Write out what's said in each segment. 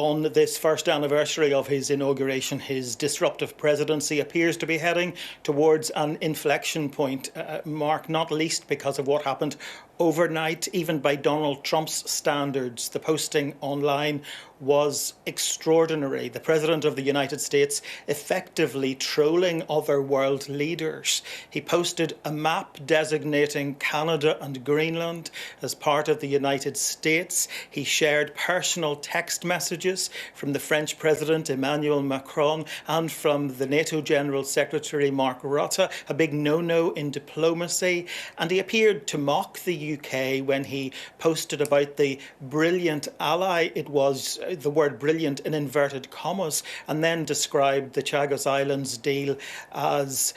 On this first anniversary of his inauguration, his disruptive presidency appears to be heading towards an inflection point, Mark, not least because of what happened overnight, even by Donald Trump's standards. The posting online was extraordinary. The President of the United States effectively trolling other world leaders. He posted a map designating Canada and Greenland as part of the United States. He shared personal text messages from the French President Emmanuel Macron and from the NATO General Secretary Mark Rutte, a big no-no in diplomacy. And he appeared to mock the UK when he posted about the brilliant ally. It was the word brilliant in inverted commas, and then described the Chagos Islands deal as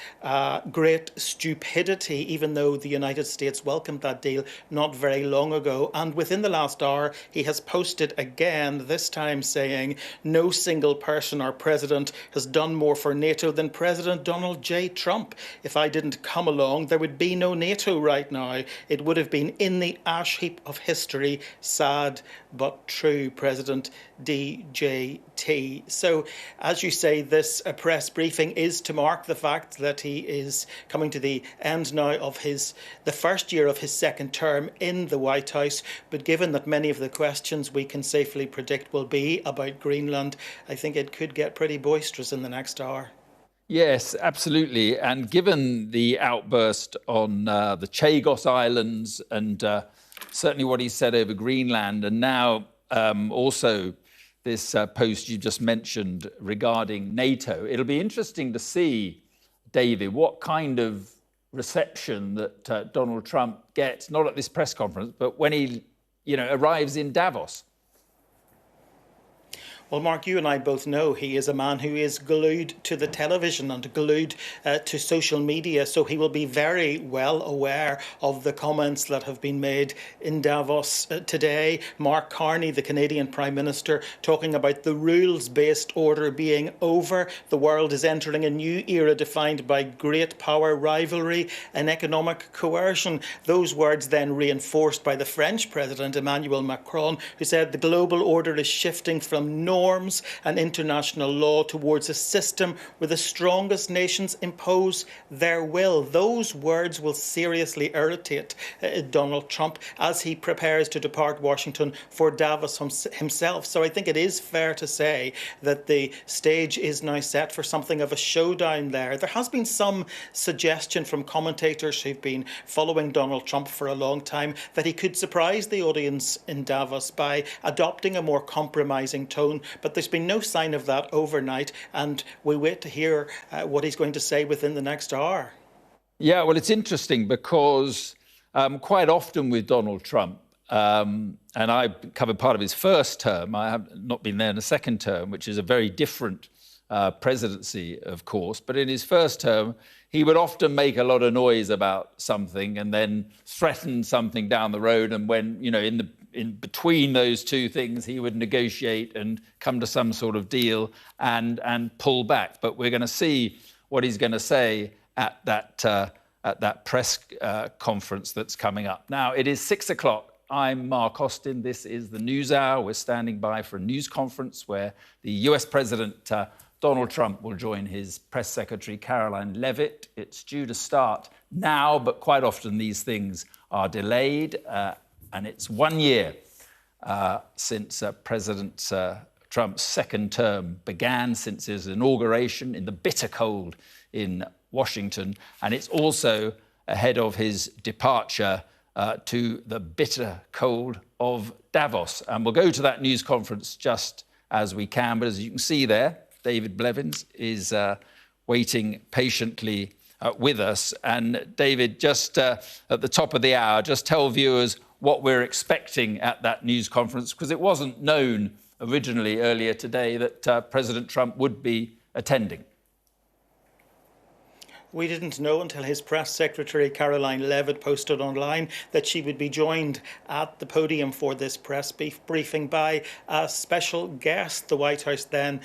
great stupidity, even though the United States welcomed that deal not very long ago. And within the last hour, he has posted again, this time saying no single person or president has done more for NATO than President Donald J. Trump. If I didn't come along, there would be no NATO right now. It would have been in the ash heap of history. Sad but true, President DJT. So, as you say, this press briefing is to mark the fact that he is coming to the end now of the first year of his second term in the White House. But given that many of the questions we can safely predict will be about Greenland, I think it could get pretty boisterous in the next hour. Yes, absolutely. And given the outburst on the Chagos Islands and certainly what he said over Greenland, and now also this post you just mentioned regarding NATO, it'll be interesting to see, David, what kind of reception that Donald Trump gets, not at this press conference, but when he, arrives in Davos. Well, Mark, you and I both know he is a man who is glued to the television and glued to social media, so he will be very well aware of the comments that have been made in Davos today. Mark Carney, the Canadian Prime Minister, talking about the rules-based order being over. The world is entering a new era defined by great power rivalry and economic coercion. Those words then reinforced by the French President Emmanuel Macron, who said the global order is shifting from norms and international law towards a system where the strongest nations impose their will. Those words will seriously irritate Donald Trump as he prepares to depart Washington for Davos himself. So I think it is fair to say that the stage is now set for something of a showdown there. There has been some suggestion from commentators who've been following Donald Trump for a long time that he could surprise the audience in Davos by adopting a more compromising tone. But there's been no sign of that overnight, and we wait to hear what he's going to say within the next hour. Yeah, well, it's interesting because quite often with Donald Trump, and I covered part of his first term, I have not been there in the second term, which is a very different presidency, of course, but in his first term, he would often make a lot of noise about something and then threaten something down the road. And when, in between those two things, he would negotiate and come to some sort of deal and pull back. But we're going to see what he's going to say at that press conference that's coming up. Now, it is 6 o'clock. I'm Mark Austin. This is the News Hour. We're standing by for a news conference where the US President Donald Trump will join his press secretary, Caroline Leavitt. It's due to start now, but quite often these things are delayed. And it's 1 year since President Trump's second term began, since his inauguration in the bitter cold in Washington. And it's also ahead of his departure to the bitter cold of Davos. And we'll go to that news conference just as we can. But as you can see there, David Blevins is waiting patiently with us. And David, just at the top of the hour, just tell viewers what we're expecting at that news conference, because it wasn't known originally earlier today that President Trump would be attending. We didn't know until his press secretary, Caroline Levitt, posted online that she would be joined at the podium for this press briefing by a special guest. The White House then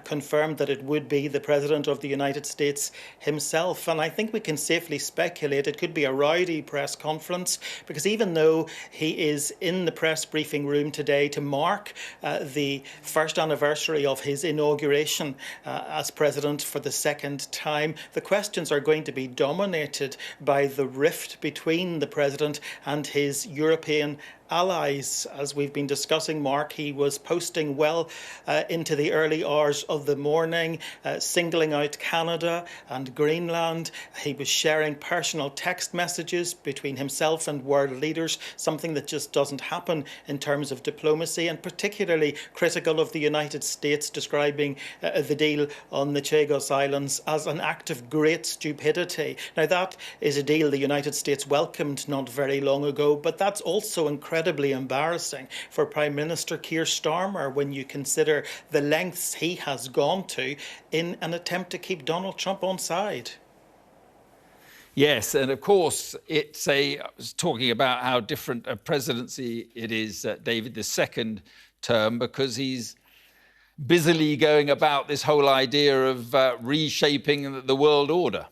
confirmed that it would be the President of the United States himself. And I think we can safely speculate it could be a rowdy press conference, because even though he is in the press briefing room today to mark the first anniversary of his inauguration as president for the second time, the questions are going to be dominated by the rift between the president and his European allies. As we've been discussing, Mark, he was posting well into the early hours of the morning, singling out Canada and Greenland. He was sharing personal text messages between himself and world leaders, something that just doesn't happen in terms of diplomacy, and particularly critical of the United States, describing the deal on the Chagos Islands as an act of great stupidity. Now, that is a deal the United States welcomed not very long ago, but that's also incredibly embarrassing for Prime Minister Keir Starmer when you consider the lengths he has gone to in an attempt to keep Donald Trump on side. Yes, and of course, I was talking about how different a presidency it is, David, the second term, because he's busily going about this whole idea of reshaping the world order.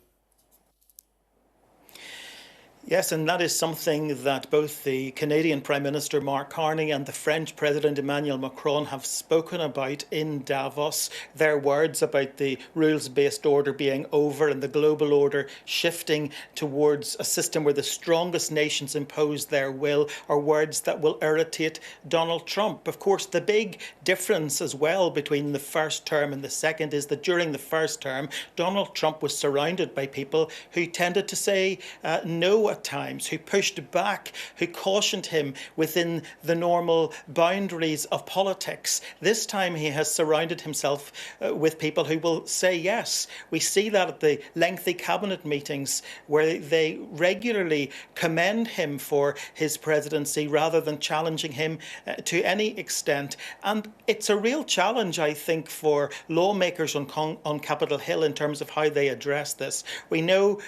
Yes, and that is something that both the Canadian Prime Minister Mark Carney and the French President Emmanuel Macron have spoken about in Davos. Their words about the rules-based order being over and the global order shifting towards a system where the strongest nations impose their will are words that will irritate Donald Trump. Of course, the big difference as well between the first term and the second is that during the first term, Donald Trump was surrounded by people who tended to say no at times, who pushed back, who cautioned him within the normal boundaries of politics. This time he has surrounded himself with people who will say yes. We see that at the lengthy cabinet meetings where they regularly commend him for his presidency rather than challenging him to any extent. And it's a real challenge, I think, for lawmakers on Capitol Hill in terms of how they address this. We know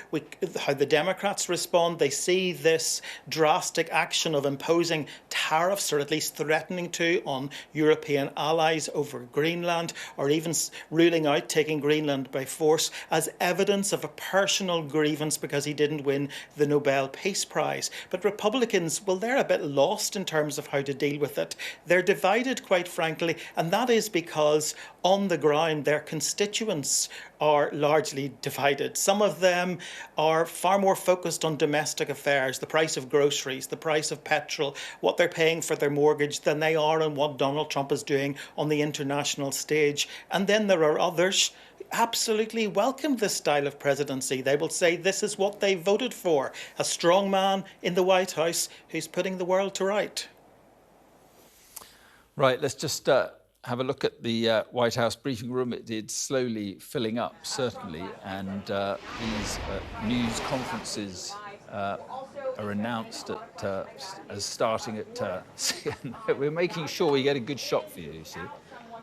how the Democrats respond. They see this drastic action of imposing tariffs, or at least threatening to, on European allies over Greenland, or even ruling out taking Greenland by force, as evidence of a personal grievance because he didn't win the Nobel Peace Prize. But Republicans, well, they're a bit lost in terms of how to deal with it. They're divided, quite frankly, and that is because on the ground their constituents are largely divided. Some of them are far more focused on domestic affairs, the price of groceries, the price of petrol, what they're paying for their mortgage, than they are on what Donald Trump is doing on the international stage. And then there are others who absolutely welcome this style of presidency. They will say this is what they voted for, a strong man in the White House who's putting the world to right. Right, let's just have a look at the White House briefing room. It's slowly filling up, certainly, and these news conferences are announced as starting at. We're making sure we get a good shot for you. You see,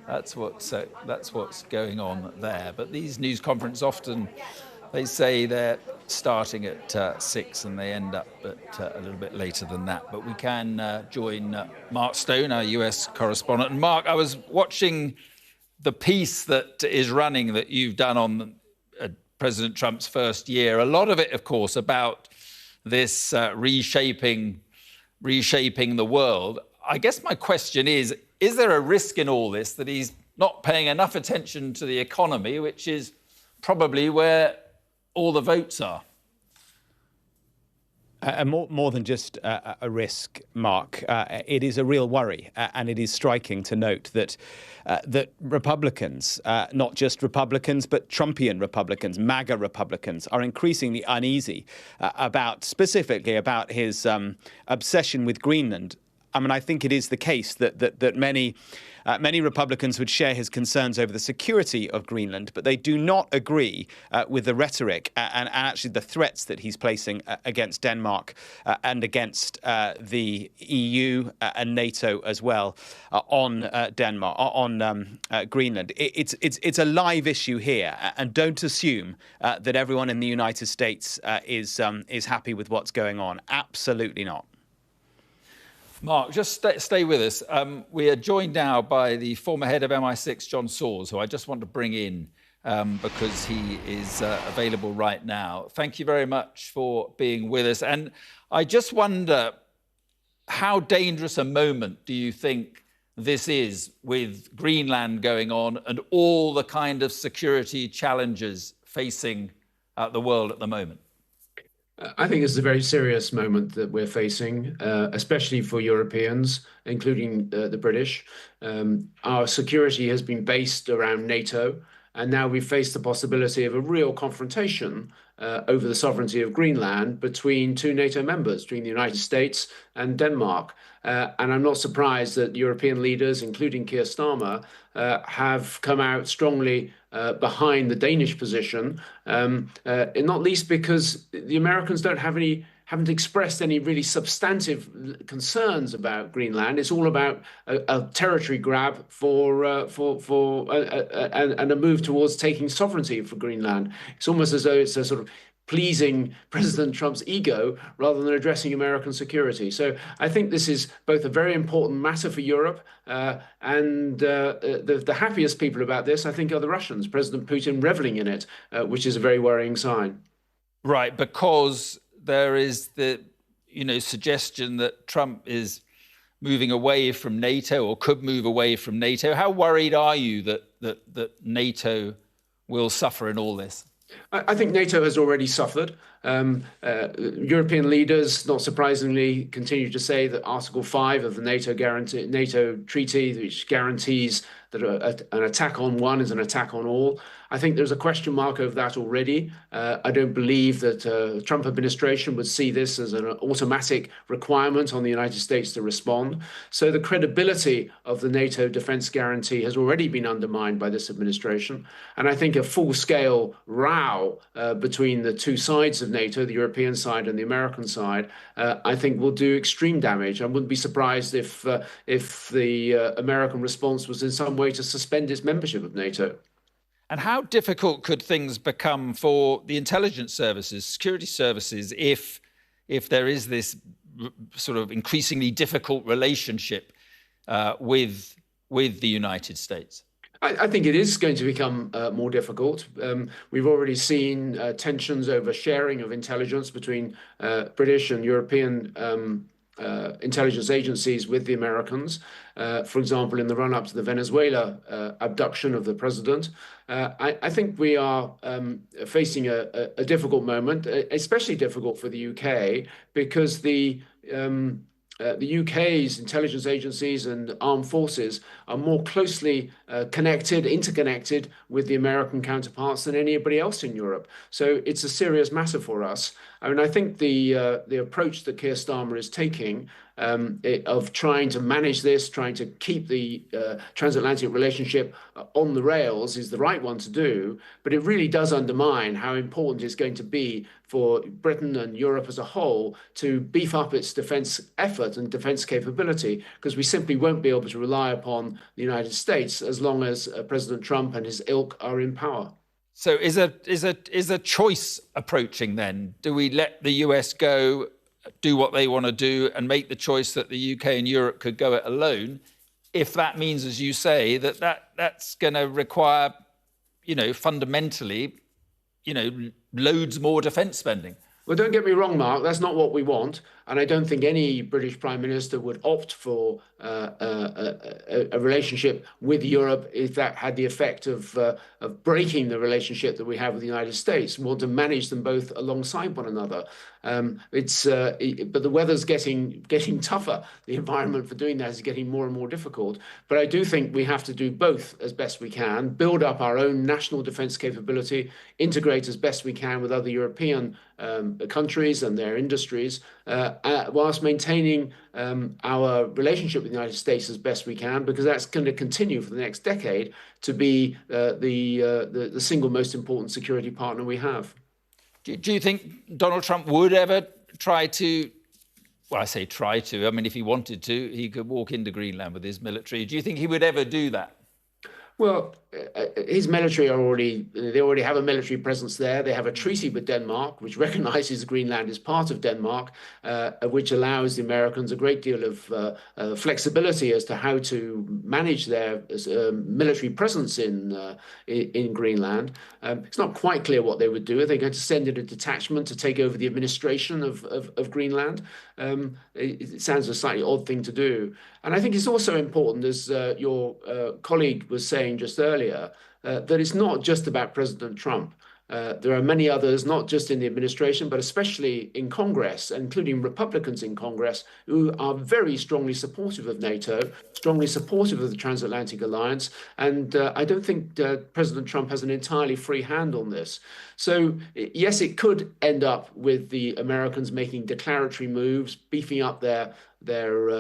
that's what's going on there. But these news conferences often, they say they're starting at 6 and they end up at a little bit later than that. But we can join Mark Stone, our US correspondent. And Mark, I was watching the piece that is running that you've done on President Trump's first year. A lot of it, of course, about this reshaping the world. I guess my question is there a risk in all this that he's not paying enough attention to the economy, which is probably where all the votes are? More than just a risk, Mark. It is a real worry, and it is striking to note that Republicans, not just Republicans, but Trumpian Republicans, MAGA Republicans, are increasingly uneasy specifically about his obsession with Greenland. I mean, I think it is the case that many Republicans would share his concerns over the security of Greenland, but they do not agree with the rhetoric and actually the threats that he's placing against Denmark and against the EU and NATO as well on Denmark, on Greenland. It's a live issue here, and don't assume that everyone in the United States is happy with what's going on. Absolutely not. Mark, just stay with us. We are joined now by the former head of MI6, John Sawes, who I just want to bring in because he is available right now. Thank you very much for being with us. And I just wonder, how dangerous a moment do you think this is with Greenland going on and all the kind of security challenges facing the world at the moment? I think it's a very serious moment that we're facing, especially for Europeans, including the British. Our security has been based around NATO, and now we face the possibility of a real confrontation over the sovereignty of Greenland between two NATO members, between the United States and Denmark. And I'm not surprised that European leaders, including Keir Starmer, have come out strongly behind the Danish position, and not least because the Americans haven't expressed any really substantive concerns about Greenland. It's all about a territory grab and a move towards taking sovereignty for Greenland. It's almost as though it's a sort of pleasing President Trump's ego rather than addressing American security. So I think this is both a very important matter for Europe and the happiest people about this, I think, are the Russians, President Putin reveling in it, which is a very worrying sign. Right, because there is the suggestion that Trump is moving away from NATO or could move away from NATO. How worried are you that NATO will suffer in all this? I think NATO has already suffered. European leaders, not surprisingly, continue to say that Article 5 of the NATO treaty, which guarantees that an attack on one is an attack on all. I think there's a question mark over that already. I don't believe that the Trump administration would see this as an automatic requirement on the United States to respond. So the credibility of the NATO defense guarantee has already been undermined by this administration. And I think a full-scale row between the two sides of NATO, the European side and the American side, I think will do extreme damage. I wouldn't be surprised if the American response was in some way to suspend its membership of NATO. And how difficult could things become for the intelligence services, security services, if there is this sort of increasingly difficult relationship with the United States? I think it is going to become more difficult. We've already seen tensions over sharing of intelligence between British and European intelligence agencies with the Americans. For example, in the run-up to the Venezuela abduction of the president. I think we are facing a difficult moment, especially difficult for the UK, because the UK's intelligence agencies and armed forces are more closely interconnected with the American counterparts than anybody else in Europe. So it's a serious matter for us. I mean, I think the approach that Keir Starmer is taking of trying to manage this, trying to keep the transatlantic relationship on the rails is the right one to do, but it really does undermine how important it's going to be for Britain and Europe as a whole to beef up its defense effort and defense capability, because we simply won't be able to rely upon the United States as long as President Trump and his ilk are in power. So is a choice approaching then? Do we let the US go, do what they want to do, and make the choice that the UK and Europe could go it alone, if that means, as you say, that's going to require, fundamentally, loads more defence spending? Well, don't get me wrong, Mark, that's not what we want. And I don't think any British Prime Minister would opt for a relationship with Europe if that had the effect of breaking the relationship that we have with the United States. We want to manage them both alongside one another. But the weather's getting tougher. The environment for doing that is getting more and more difficult. But I do think we have to do both as best we can, build up our own national defence capability, integrate as best we can with other European countries and their industries, whilst maintaining our relationship with the United States as best we can, because that's going to continue for the next decade to be the single most important security partner we have. Do you think Donald Trump would ever try to, well, I say try to, I mean, if he wanted to, he could walk into Greenland with his military. Do you think he would ever do that? Well, his military they already have a military presence there. They have a treaty with Denmark, which recognizes Greenland as part of Denmark, which allows the Americans a great deal of flexibility as to how to manage their military presence in Greenland. It's not quite clear what they would do. Are they going to send in a detachment to take over the administration of Greenland? It sounds a slightly odd thing to do. And I think it's also important, as your colleague was saying just earlier, that it's not just about President Trump. There are many others, not just in the administration, but especially in Congress, including Republicans in Congress, who are very strongly supportive of NATO, strongly supportive of the transatlantic alliance. And I don't think President Trump has an entirely free hand on this. So, yes, it could end up with the Americans making declaratory moves, beefing up their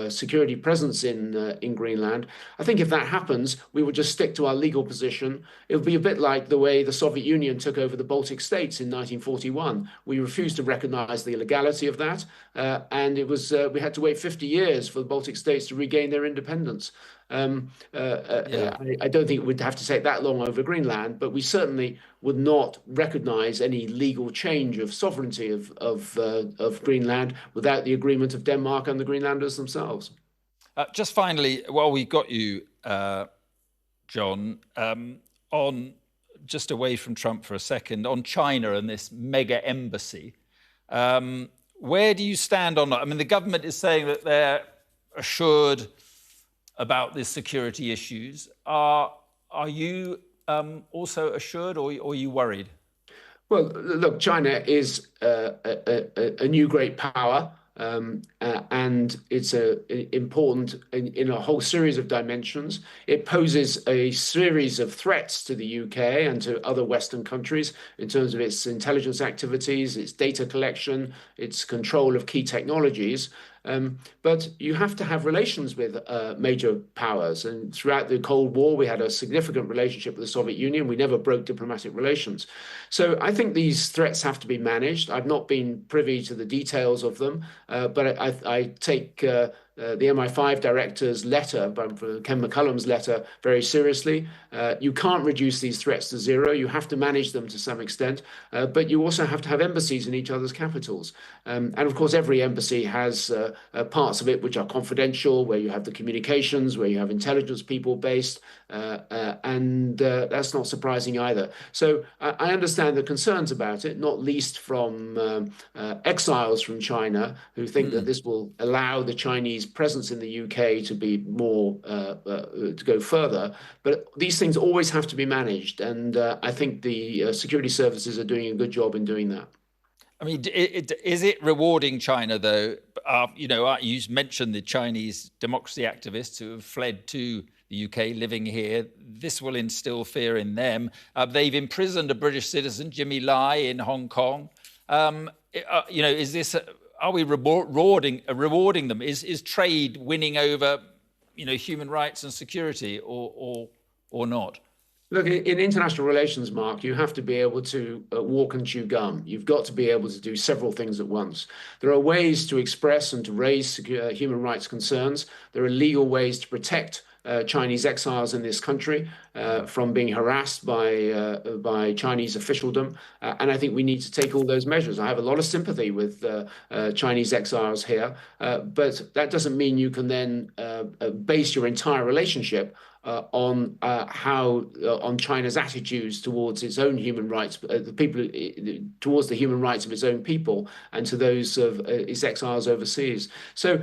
security presence in Greenland. I think if that happens, we would just stick to our legal position. It would be a bit like the way the Soviet Union took over the Baltic states in 1941. We refused to recognize the legality of that, and it was we had to wait 50 years for the Baltic states to regain their independence. I don't think it would have to take that long over Greenland, but we certainly would not recognize any legal change of sovereignty of Greenland without the agreement of Denmark and the Greenlanders themselves. Just finally, while we've got you, John, on just away from Trump for a second, on China and this mega embassy, where do you stand on that? I mean, the government is saying that they're assured about the security issues. Are you also assured, or are you worried? Well, look, China is a new great power, and it's important in a whole series of dimensions. It poses a series of threats to the UK and to other Western countries in terms of its intelligence activities, its data collection, its control of key technologies. But you have to have relations with major powers. And throughout the Cold War, we had a significant relationship with the Soviet Union. We never broke diplomatic relations. So I think these threats have to be managed. I've not been privy to the details of them, but I take the MI5 director's letter, Ken McCullum's letter, very seriously. You can't reduce these threats to zero. You have to manage them to some extent, but you also have to have embassies in each other's capitals. And of course, every embassy has parts of it which are confidential, where you have the communications, where you have intelligence people based, and that's not surprising either. So I understand the concerns about it, not least from exiles from China who think that this will allow the Chinese presence in the UK to be more to go further. But these things always have to be managed, and I think the security services are doing a good job in doing that. I mean, is it rewarding China, though? You mentioned the Chinese democracy activists who have fled to the UK, living here. This will instill fear in them. They've imprisoned a British citizen, Jimmy Lai, in Hong Kong. Is this? Are we rewarding them? Is trade winning over, human rights and security, or not? Look, in international relations, Mark, you have to be able to walk and chew gum. You've got to be able to do several things at once. There are ways to express and to raise human rights concerns. There are legal ways to protect Chinese exiles in this country from being harassed by Chinese officialdom. And I think we need to take all those measures. I have a lot of sympathy with Chinese exiles here, but that doesn't mean you can then base your entire relationship on China's attitudes towards its own human rights, towards the human rights of its own people and to those of its exiles overseas. So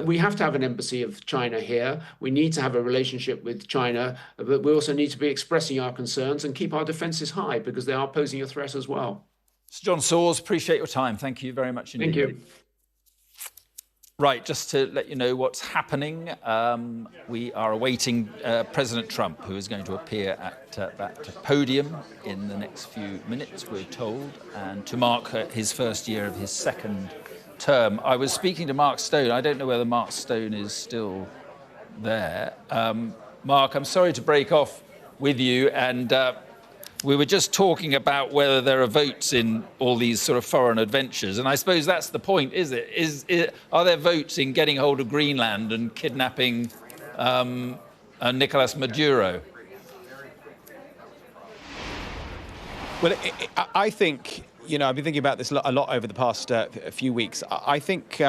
we have to have an embassy of China here. We need to have a relationship with China, but we also need to be expressing our concerns and keep our defences high because they are posing a threat as well. Sir John Sawers, appreciate your time. Thank you very much indeed. Thank you. Right, just to let you know what's happening, we are awaiting President Trump, who is going to appear at that podium in the next few minutes, we're told, and to mark his first year of his second term. I was speaking to Mark Stone. I don't know whether Mark Stone is still there. Mark, I'm sorry to break off with you, and we were just talking about whether there are votes in all these sort of foreign adventures, and I suppose that's the point, is it? Are there votes in getting hold of Greenland and kidnapping Nicolas Maduro? Well, I think, I've been thinking about this a lot over the past few weeks. I think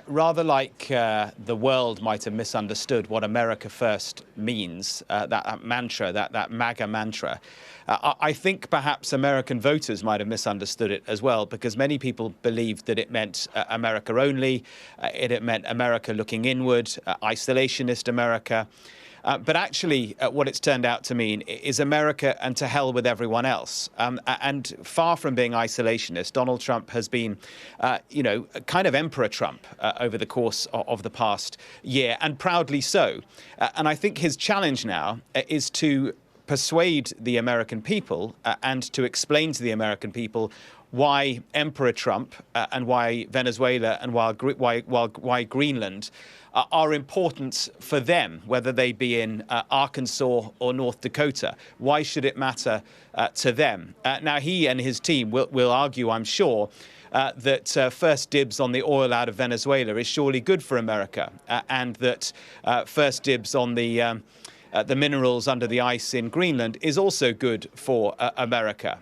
rather like the world might have misunderstood what America First means, that mantra, that MAGA mantra, I think perhaps American voters might have misunderstood it as well, because many people believed that it meant America only, it meant America looking inward, isolationist America. But actually, what it's turned out to mean is America and to hell with everyone else. And far from being isolationist, Donald Trump has been, kind of Emperor Trump over the course of the past year, and proudly so. And I think his challenge now is to persuade the American people and to explain to the American people why Emperor Trump and why Venezuela and why Greenland are important for them, whether they be in Arkansas or North Dakota. Why should it matter to them? Now, he and his team will argue, I'm sure, that first dibs on the oil out of Venezuela is surely good for America, and that first dibs on the minerals under the ice in Greenland is also good for America,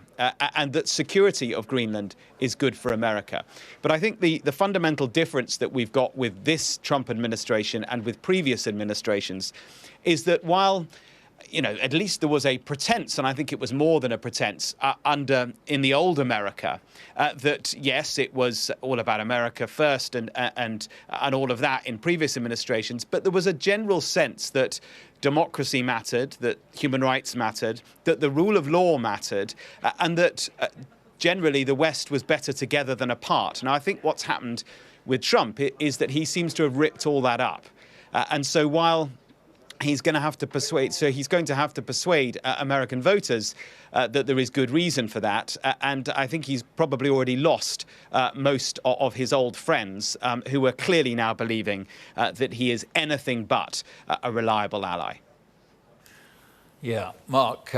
and that security of Greenland is good for America. But I think the fundamental difference that we've got with this Trump administration and with previous administrations is that while at least there was a pretense, and I think it was more than a pretense, in the old America, that yes, it was all about America first and all of that in previous administrations, but there was a general sense that democracy mattered, that human rights mattered, that the rule of law mattered, and that generally the West was better together than apart. Now, I think what's happened with Trump is that he seems to have ripped all that up. And so while he's going to have to persuade American voters that there is good reason for that. And I think he's probably already lost most of his old friends who are clearly now believing that he is anything but a reliable ally. Yeah, Mark,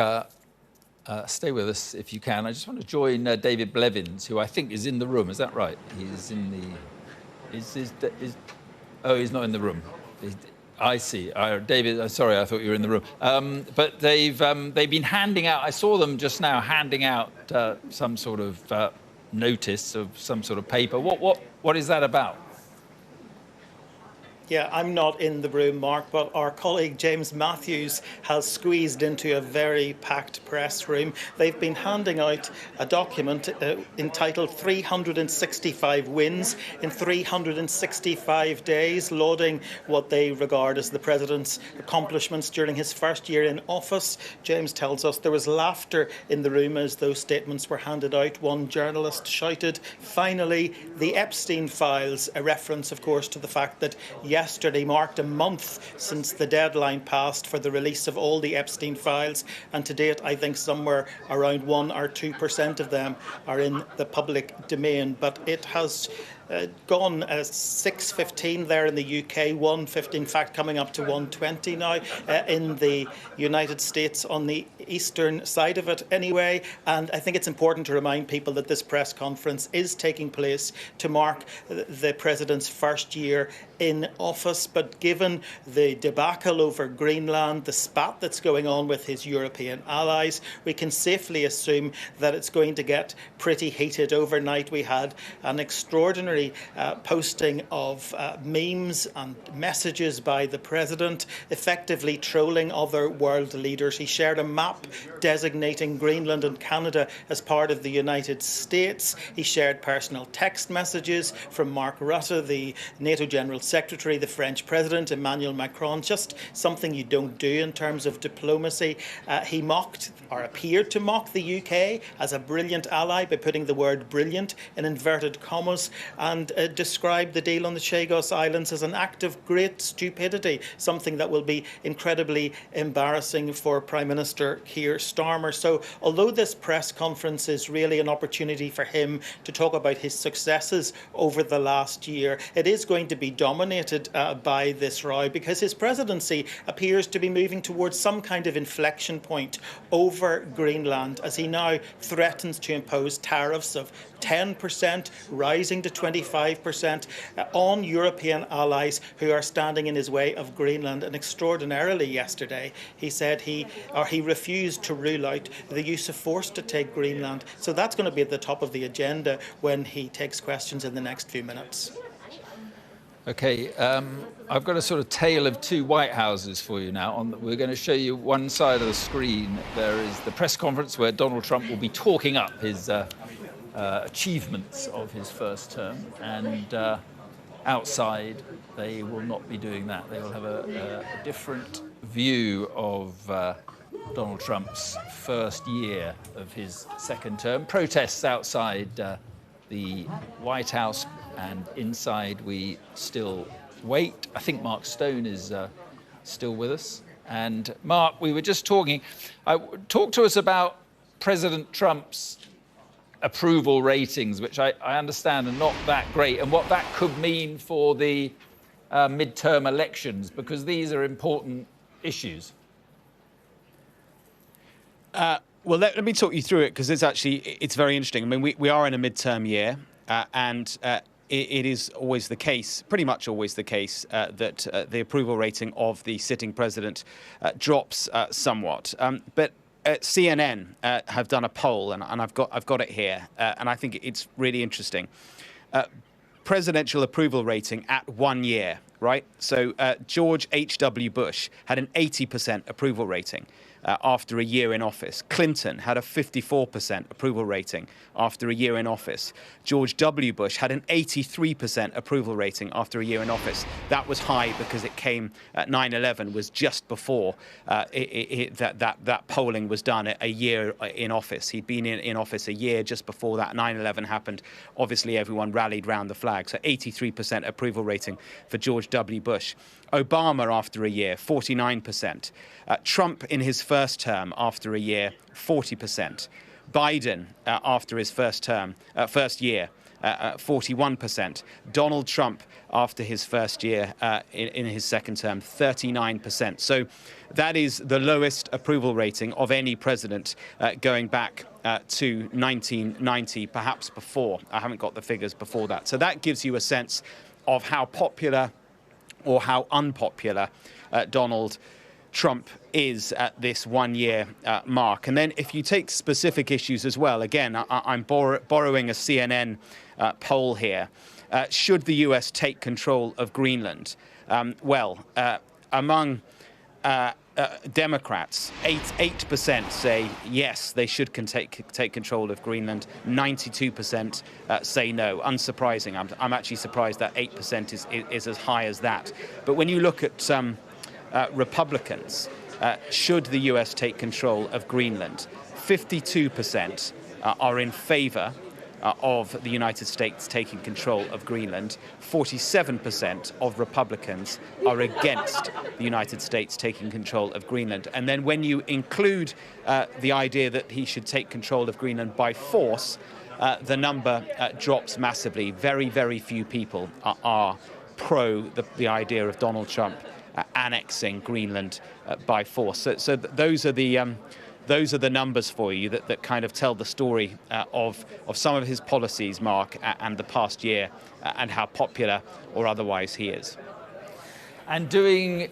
stay with us if you can. I just want to join David Blevins, who I think is in the room. Is that right? He's in the... he's not in the room. I see. David, sorry, I thought you were in the room. But they've been handing out, I saw them just now handing out some sort of notice of some sort of paper. What is that about? Yeah, I'm not in the room, Mark, but our colleague James Matthews has squeezed into a very packed press room. They've been handing out a document entitled 365 Wins in 365 Days, lauding what they regard as the President's accomplishments during his first year in office. James tells us there was laughter in the room as those statements were handed out. One journalist shouted, "Finally, the Epstein files," a reference, of course, to the fact that yesterday marked a month since the deadline passed for the release of all the Epstein files, and to date I think somewhere around 1 or 2% of them are in the public domain. But it has gone 6:15 there in the UK, 1:50, in fact coming up to 1:20 now in the United States on the eastern side of it anyway. And I think it's important to remind people that this press conference is taking place to mark the President's first year in office. But given the debacle over Greenland, the spat that's going on with his European allies, we can safely assume that it's going to get pretty heated overnight. We had an extraordinary posting of memes and messages by the President, effectively trolling other world leaders. He shared a map designating Greenland and Canada as part of the United States. He shared personal text messages from Mark Rutte, the NATO General Secretary, the French President, Emmanuel Macron, just something you don't do in terms of diplomacy. He mocked, or appeared to mock, the UK as a brilliant ally by putting the word brilliant in inverted commas. and described the deal on the Chagos Islands as an act of great stupidity, something that will be incredibly embarrassing for Prime Minister Keir Starmer. So although this press conference is really an opportunity for him to talk about his successes over the last year, it is going to be dominated by this row, because his presidency appears to be moving towards some kind of inflection point over Greenland, as he now threatens to impose tariffs of 10%, rising to 25% on European allies who are standing in his way of Greenland. And extraordinarily yesterday, he said he refused to rule out the use of force to take Greenland. So that's going to be at the top of the agenda when he takes questions in the next few minutes. OK, I've got a sort of tale of two White Houses for you now. We're going to show you one side of the screen. There is the press conference where Donald Trump will be talking up his achievements of his first term, and outside they will not be doing that. They will have a different view of Donald Trump's first year of his second term. Protests outside the White House, and inside we still wait. I think Mark Stone is still with us. And Mark, we were just talking. Talk to us about President Trump's approval ratings, which I understand are not that great, and what that could mean for the midterm elections, because these are important issues. Well, let me talk you through it, because it's very interesting. I mean, we are in a midterm year, and it is always the case, pretty much always the case, that the approval rating of the sitting president drops somewhat. But CNN have done a poll, and I've got it here, and I think it's really interesting. Presidential approval rating at 1 year, right? So George H.W. Bush had an 80% approval rating after a year in office. Clinton had a 54% approval rating after a year in office. George W. Bush had an 83% approval rating after a year in office. That was high because it came at 9/11, was just before that polling was done a year in office. He'd been in office a year just before that 9/11 happened. Obviously, everyone rallied round the flag. So 83% approval rating for George W. Bush. Obama after a year, 49%. Trump in his first term after a year, 40%. Biden after his first year, 41%. Donald Trump after his first year in his second term, 39%. So that is the lowest approval rating of any president going back to 1990, perhaps before. I haven't got the figures before that. So that gives you a sense of how popular or how unpopular Donald Trump is at this 1 year mark. And then if you take specific issues as well, again, I'm borrowing a CNN poll here. Should the US take control of Greenland? Among Democrats, 8% say yes, they should take control of Greenland. 92% say no. Unsurprising. I'm actually surprised that 8% is as high as that. But when you look at Republicans, should the US take control of Greenland, 52% are in favor of the United States taking control of Greenland. 47% of Republicans are against the United States taking control of Greenland. And then when you include the idea that he should take control of Greenland by force, the number drops massively. Very, very few people are pro the idea of Donald Trump annexing Greenland by force. So those are the numbers for you that kind of tell the story of some of his policies, Mark, and the past year, and how popular or otherwise he is. And doing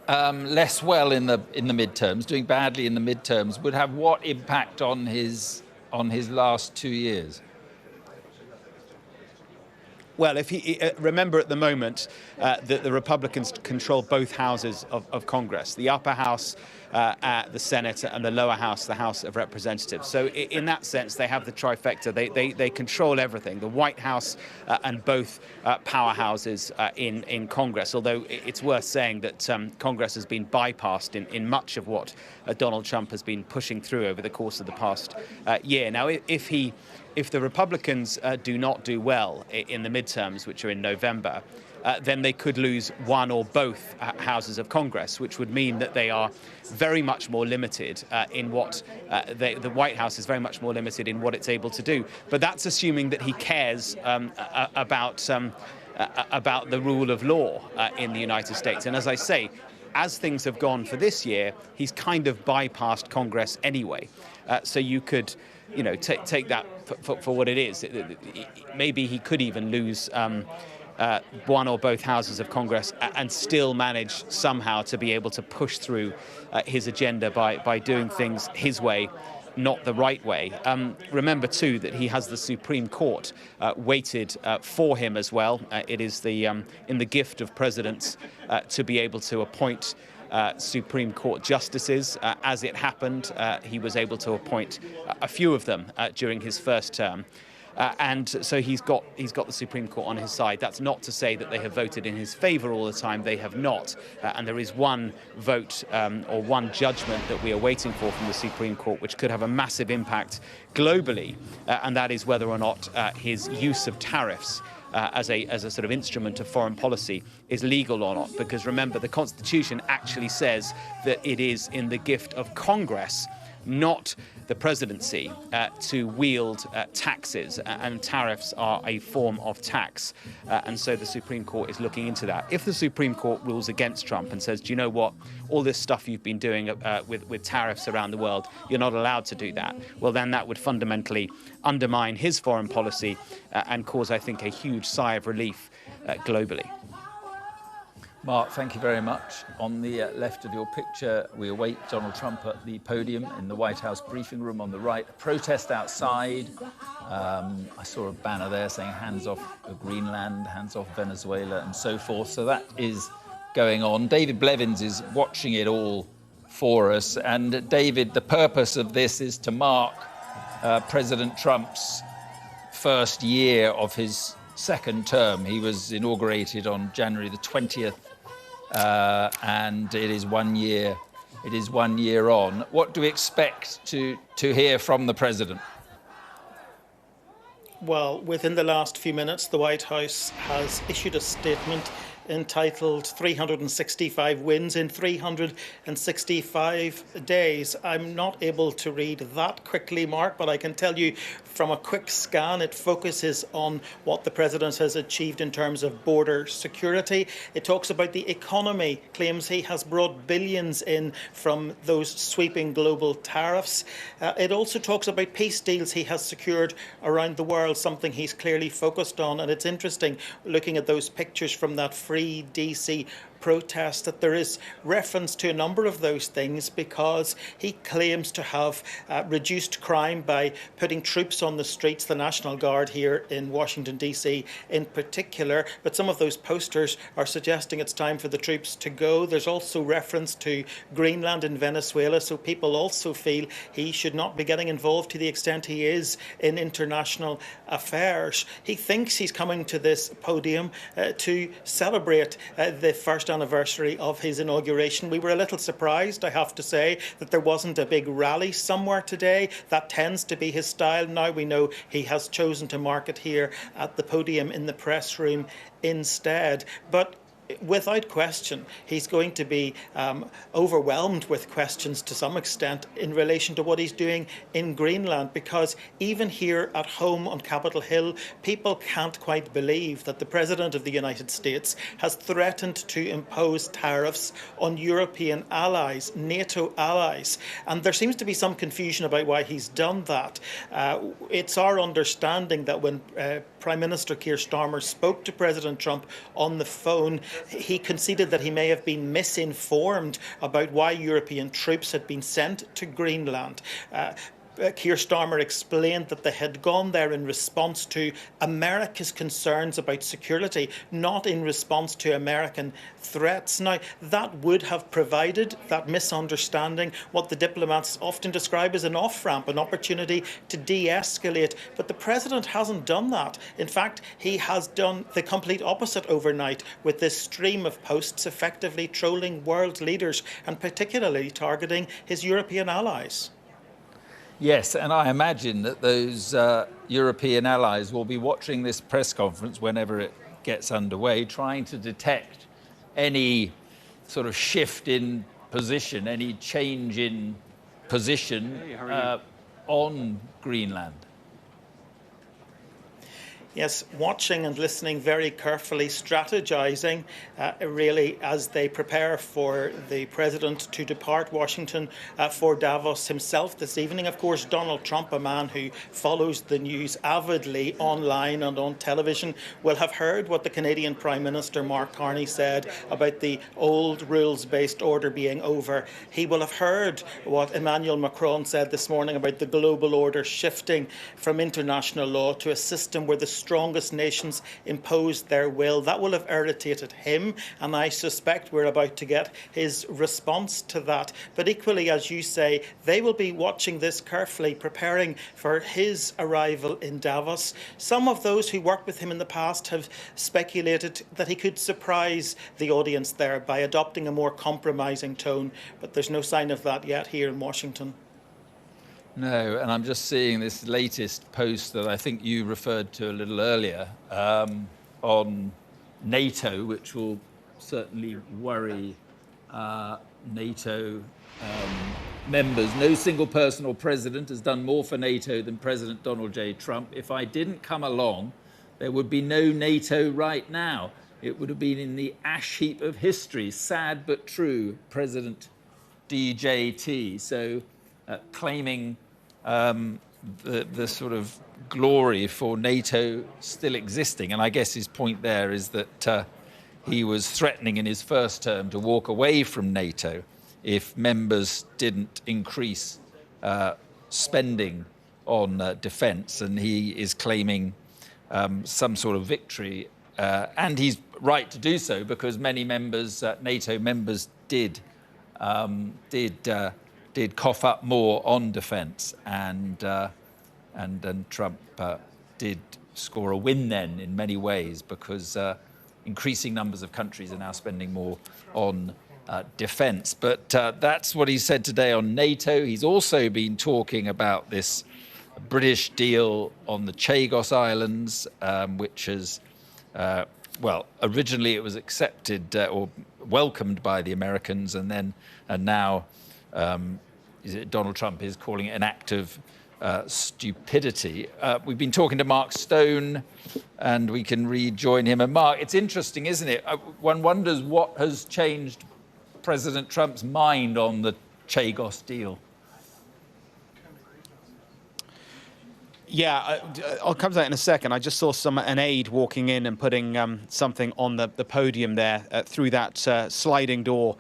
less well in the midterms, doing badly in the midterms, would have what impact on his last 2 years? Well, if he remember at the moment that the Republicans control both houses of Congress. The upper house the Senate, and the lower house, the House of Representatives. So in that sense, they have the trifecta. They control everything, the White House and both powerhouses in Congress, although it's worth saying that Congress has been bypassed in much of what Donald Trump has been pushing through over the course of the past year. Now, if the Republicans do not do well in the midterms, which are in November, then they could lose one or both houses of Congress, which would mean that they are very much more limited in what the White House is very much more limited in what it's able to do. But that's assuming that he cares about the rule of law in the United States. And as I say, as things have gone for this year, he's kind of bypassed Congress anyway. So you could, take that for what it is. Maybe he could even lose one or both houses of Congress and still manage somehow to be able to push through his agenda by doing things his way, not the right way. Remember, too, that he has the Supreme Court weighted for him as well. It is in the gift of presidents to be able to appoint Supreme Court justices. As it happened, he was able to appoint a few of them during his first term. And so he's got the Supreme Court on his side. That's not to say that they have voted in his favor all the time. They have not. And there is one vote or one judgment that we are waiting for from the Supreme Court, which could have a massive impact globally. And that is whether or not his use of tariffs as a sort of instrument of foreign policy is legal or not. Because remember, the Constitution actually says that it is in the gift of Congress, not the presidency, to wield taxes, and tariffs are a form of tax. And so the Supreme Court is looking into that. If the Supreme Court rules against Trump and says, do you know what, all this stuff you've been doing with tariffs around the world, you're not allowed to do that, well, then that would fundamentally undermine his foreign policy and cause, I think, a huge sigh of relief globally. Mark, thank you very much. On the left of your picture, we await Donald Trump at the podium in the White House briefing room. On the right, a protest outside. I saw a banner there saying hands off Greenland, hands off Venezuela, and so forth. So that is going on. David Blevins is watching it all for us. And David, the purpose of this is to mark President Trump's first year of his second term. He was inaugurated on January the 20th. And it is 1 year. It is 1 year on. What do we expect to hear from the president? Well, within the last few minutes, the White House has issued a statement entitled 365 wins in 365 days. I'm not able to read that quickly, Mark, but I can tell you from a quick scan, it focuses on what the president has achieved in terms of border security. It talks about the economy, claims he has brought billions in from those sweeping global tariffs. It also talks about peace deals he has secured around the world, something he's clearly focused on. And it's interesting, looking at those pictures from that Free DC protest, that there is reference to a number of those things, because he claims to have reduced crime by putting troops on the streets, the National Guard here in Washington DC in particular, but some of those posters are suggesting it's time for the troops to go. There's also reference to Greenland and Venezuela, so people also feel he should not be getting involved to the extent he is in international affairs. He thinks he's coming to this podium to celebrate the first anniversary of his inauguration. We were a little surprised, I have to say, that there wasn't a big rally somewhere today. That tends to be his style. Now we know he has chosen to mark it here at the podium in the press room instead. But without question, he's going to be overwhelmed with questions to some extent in relation to what he's doing in Greenland, because even here at home on Capitol Hill, people can't quite believe that the President of the United States has threatened to impose tariffs on European allies, NATO allies. And there seems to be some confusion about why he's done that. It's our understanding that when Prime Minister Keir Starmer spoke to President Trump on the phone, he conceded that he may have been misinformed about why European troops had been sent to Greenland. Keir Starmer explained that they had gone there in response to America's concerns about security, not in response to American threats. Now, that would have provided that misunderstanding, what the diplomats often describe as an off-ramp, an opportunity to de-escalate. But the president hasn't done that. In fact, he has done the complete opposite overnight with this stream of posts effectively trolling world leaders and particularly targeting his European allies. Yes, and I imagine that those European allies will be watching this press conference whenever it gets underway, trying to detect any sort of shift in position, any change in position on Greenland. Yes, watching and listening very carefully, strategizing really as they prepare for the president to depart Washington for Davos himself this evening. Of course, Donald Trump, a man who follows the news avidly online and on television, will have heard what the Canadian Prime Minister Mark Carney said about the old rules-based order being over. He will have heard what Emmanuel Macron said this morning about the global order shifting from international law to a system where the strongest nations impose their will. That will have irritated him, and I suspect we're about to get his response to that. But equally, as you say, they will be watching this carefully, preparing for his arrival in Davos. Some of those who worked with him in the past have speculated that he could surprise the audience there by adopting a more compromising tone, but there's no sign of that yet here in Washington. No, and I'm just seeing this latest post that I think you referred to a little earlier on NATO, which will certainly worry NATO members. No single person or president has done more for NATO than President Donald J. Trump. If I didn't come along, there would be no NATO right now. It would have been in the ash heap of history. Sad but true, President DJT. So claiming the sort of glory for NATO still existing. And I guess his point there is that he was threatening in his first term to walk away from NATO if members didn't increase spending on defence. And he is claiming some sort of victory. And he's right to do so because many members, NATO members, did cough up more on defence, and Trump did score a win then in many ways because increasing numbers of countries are now spending more on defence. But that's what he said today on NATO. He's also been talking about this British deal on the Chagos Islands, which is, well, originally it was accepted or welcomed by the Americans, and now Donald Trump is calling it an act of stupidity. We've been talking to Mark Stone, and we can rejoin him. And Mark, it's interesting, isn't it? One wonders what has changed President Trump's mind on the Chagos deal. Yeah, I'll come to that in a second. I just saw an aide walking in and putting something on the podium there through that sliding door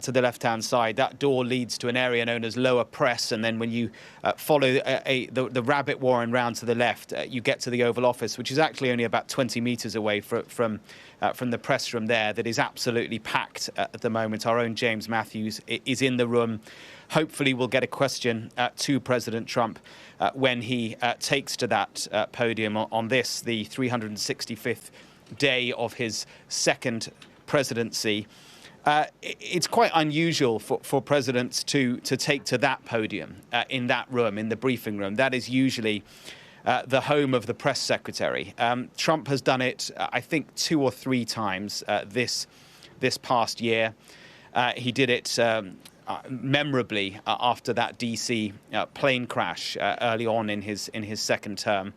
to the left-hand side. That door leads to an area known as lower press, and then when you follow the rabbit warren round to the left, you get to the Oval Office, which is actually only about 20 metres away from the press room there. That is absolutely packed at the moment. Our own James Matthews is in the room. Hopefully we'll get a question to President Trump when he takes to that podium on this, the 365th day of his second presidency. It's quite unusual for presidents to take to that podium in that room, in the briefing room. That is usually the home of the press secretary. Trump has done it, I think, 2 or 3 times this past year. He did it memorably after that DC plane crash early on in his second term.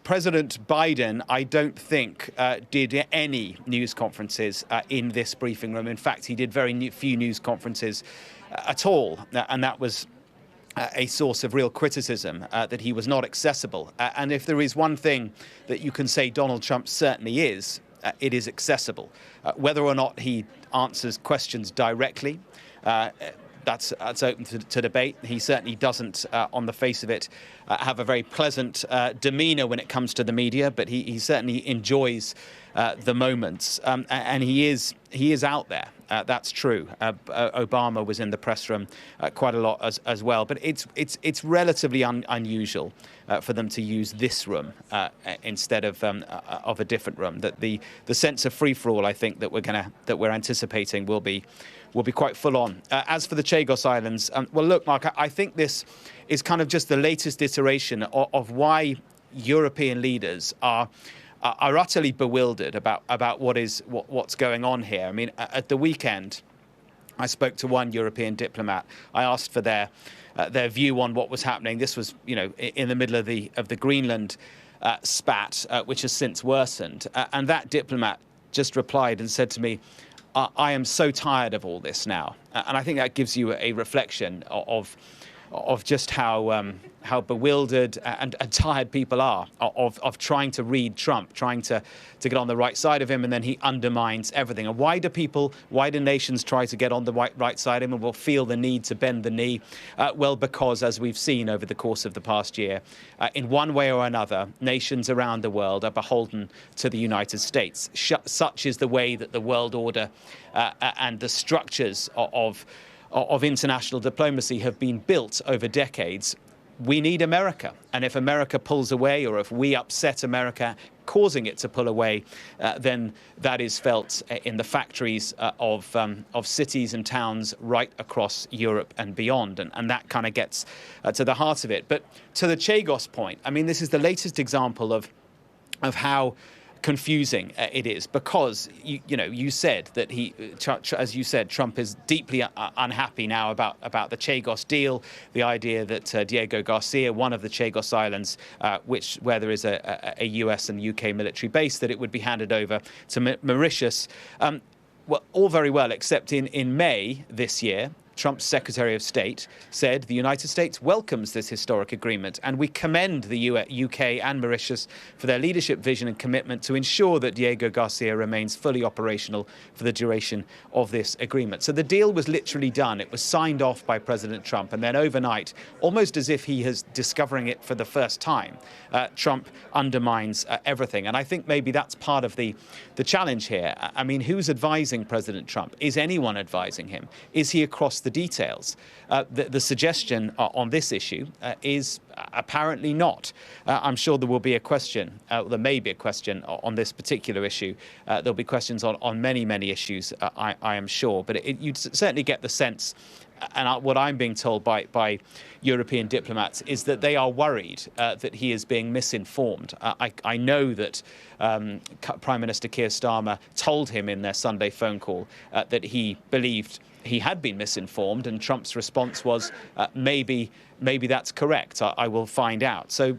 President Biden, I don't think, did any news conferences in this briefing room. In fact, he did very few news conferences at all, and that was a source of real criticism, that he was not accessible. And if there is one thing that you can say Donald Trump certainly is, it is accessible. Whether or not he answers questions directly, that's open to debate. He certainly doesn't, on the face of it, have a very pleasant demeanour when it comes to the media, but he certainly enjoys the moments, and he is out there. That's true. Obama was in the press room quite a lot as well, but it's relatively unusual for them to use this room instead of a different room. That the sense of free for all, I think, that we're anticipating will be quite full on. As for the Chagos Islands, well, look, Mark, I think this is kind of just the latest iteration of why European leaders are utterly bewildered about what's going on here. I mean, at the weekend, I spoke to one European diplomat. I asked for their view on what was happening. This was, in the middle of the Greenland spat, which has since worsened. And that diplomat just replied and said to me, "I am so tired of all this now." And I think that gives you a reflection of just how bewildered and tired people are of trying to read Trump, trying to get on the right side of him, and then he undermines everything. And why do nations try to get on the right side of him and will feel the need to bend the knee? Well, because, as we've seen over the course of the past year, in one way or another, nations around the world are beholden to the United States. Such is the way that the world order and the structures of international diplomacy have been built over decades. We need America. And if America pulls away, or if we upset America, causing it to pull away, then that is felt in the factories of cities and towns right across Europe and beyond. And that kind of gets to the heart of it. But to the Chagos point, I mean, this is the latest example of how confusing it is, because you said that as you said, Trump is deeply unhappy now about the Chagos deal, the idea that Diego Garcia, one of the Chagos Islands, where there is a US and UK military base, that it would be handed over to Mauritius. Well, all very well, except in May this year, Trump's Secretary of State said the United States welcomes this historic agreement, and we commend the UK and Mauritius for their leadership, vision and commitment to ensure that Diego Garcia remains fully operational for the duration of this agreement. So the deal was literally done. It was signed off by President Trump, and then overnight, almost as if he is discovering it for the first time, Trump undermines everything. And I think maybe that's part of the challenge here. I mean, who's advising President Trump? Is anyone advising him? Is he across the details? The suggestion on this issue is apparently not. I'm sure there will be a question, there may be a question on this particular issue. There'll be questions on many, many issues, I am sure. But you'd certainly get the sense, and what I'm being told by European diplomats, is that they are worried that he is being misinformed. I know that Prime Minister Keir Starmer told him in their Sunday phone call that he believed he had been misinformed, and Trump's response was, maybe that's correct. I will find out. So,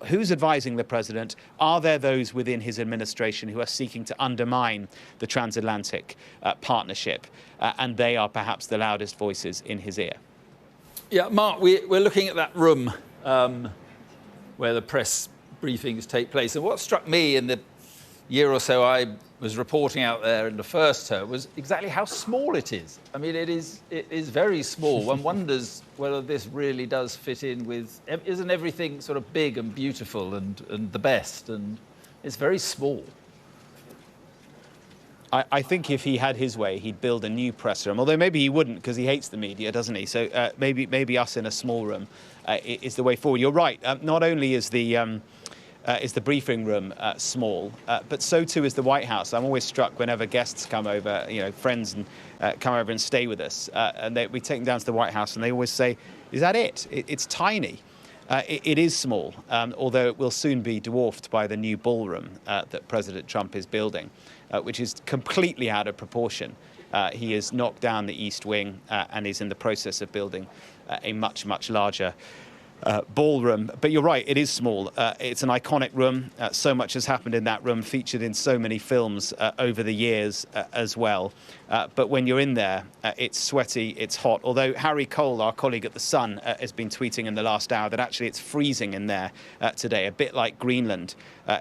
who's advising the president? Are there those within his administration who are seeking to undermine the transatlantic partnership? And they are perhaps the loudest voices in his ear. Yeah, Mark, we're looking at that room where the press briefings take place. And what struck me in the year or so I was reporting out there in the first term was exactly how small it is. I mean, it is very small. One wonders whether this really does fit in with... Isn't everything sort of big and beautiful and the best? And it's very small. I think if he had his way, he'd build a new press room. Although maybe he wouldn't, because he hates the media, doesn't he? So maybe us in a small room is the way forward. You're right. Not only is the briefing room small, but so too is the White House. I'm always struck whenever guests come over, friends and come over and stay with us, and we take them down to the White House, and they always say, "Is that it? It's tiny." It is small, although it will soon be dwarfed by the new ballroom that President Trump is building, which is completely out of proportion. He has knocked down the East Wing and is in the process of building a much, much larger ballroom. But you're right, it is small. It's an iconic room. So much has happened in that room, featured in so many films over the years as well. But when you're in there, it's sweaty, it's hot. Although Harry Cole, our colleague at The Sun, has been tweeting in the last hour that actually it's freezing in there today, a bit like Greenland,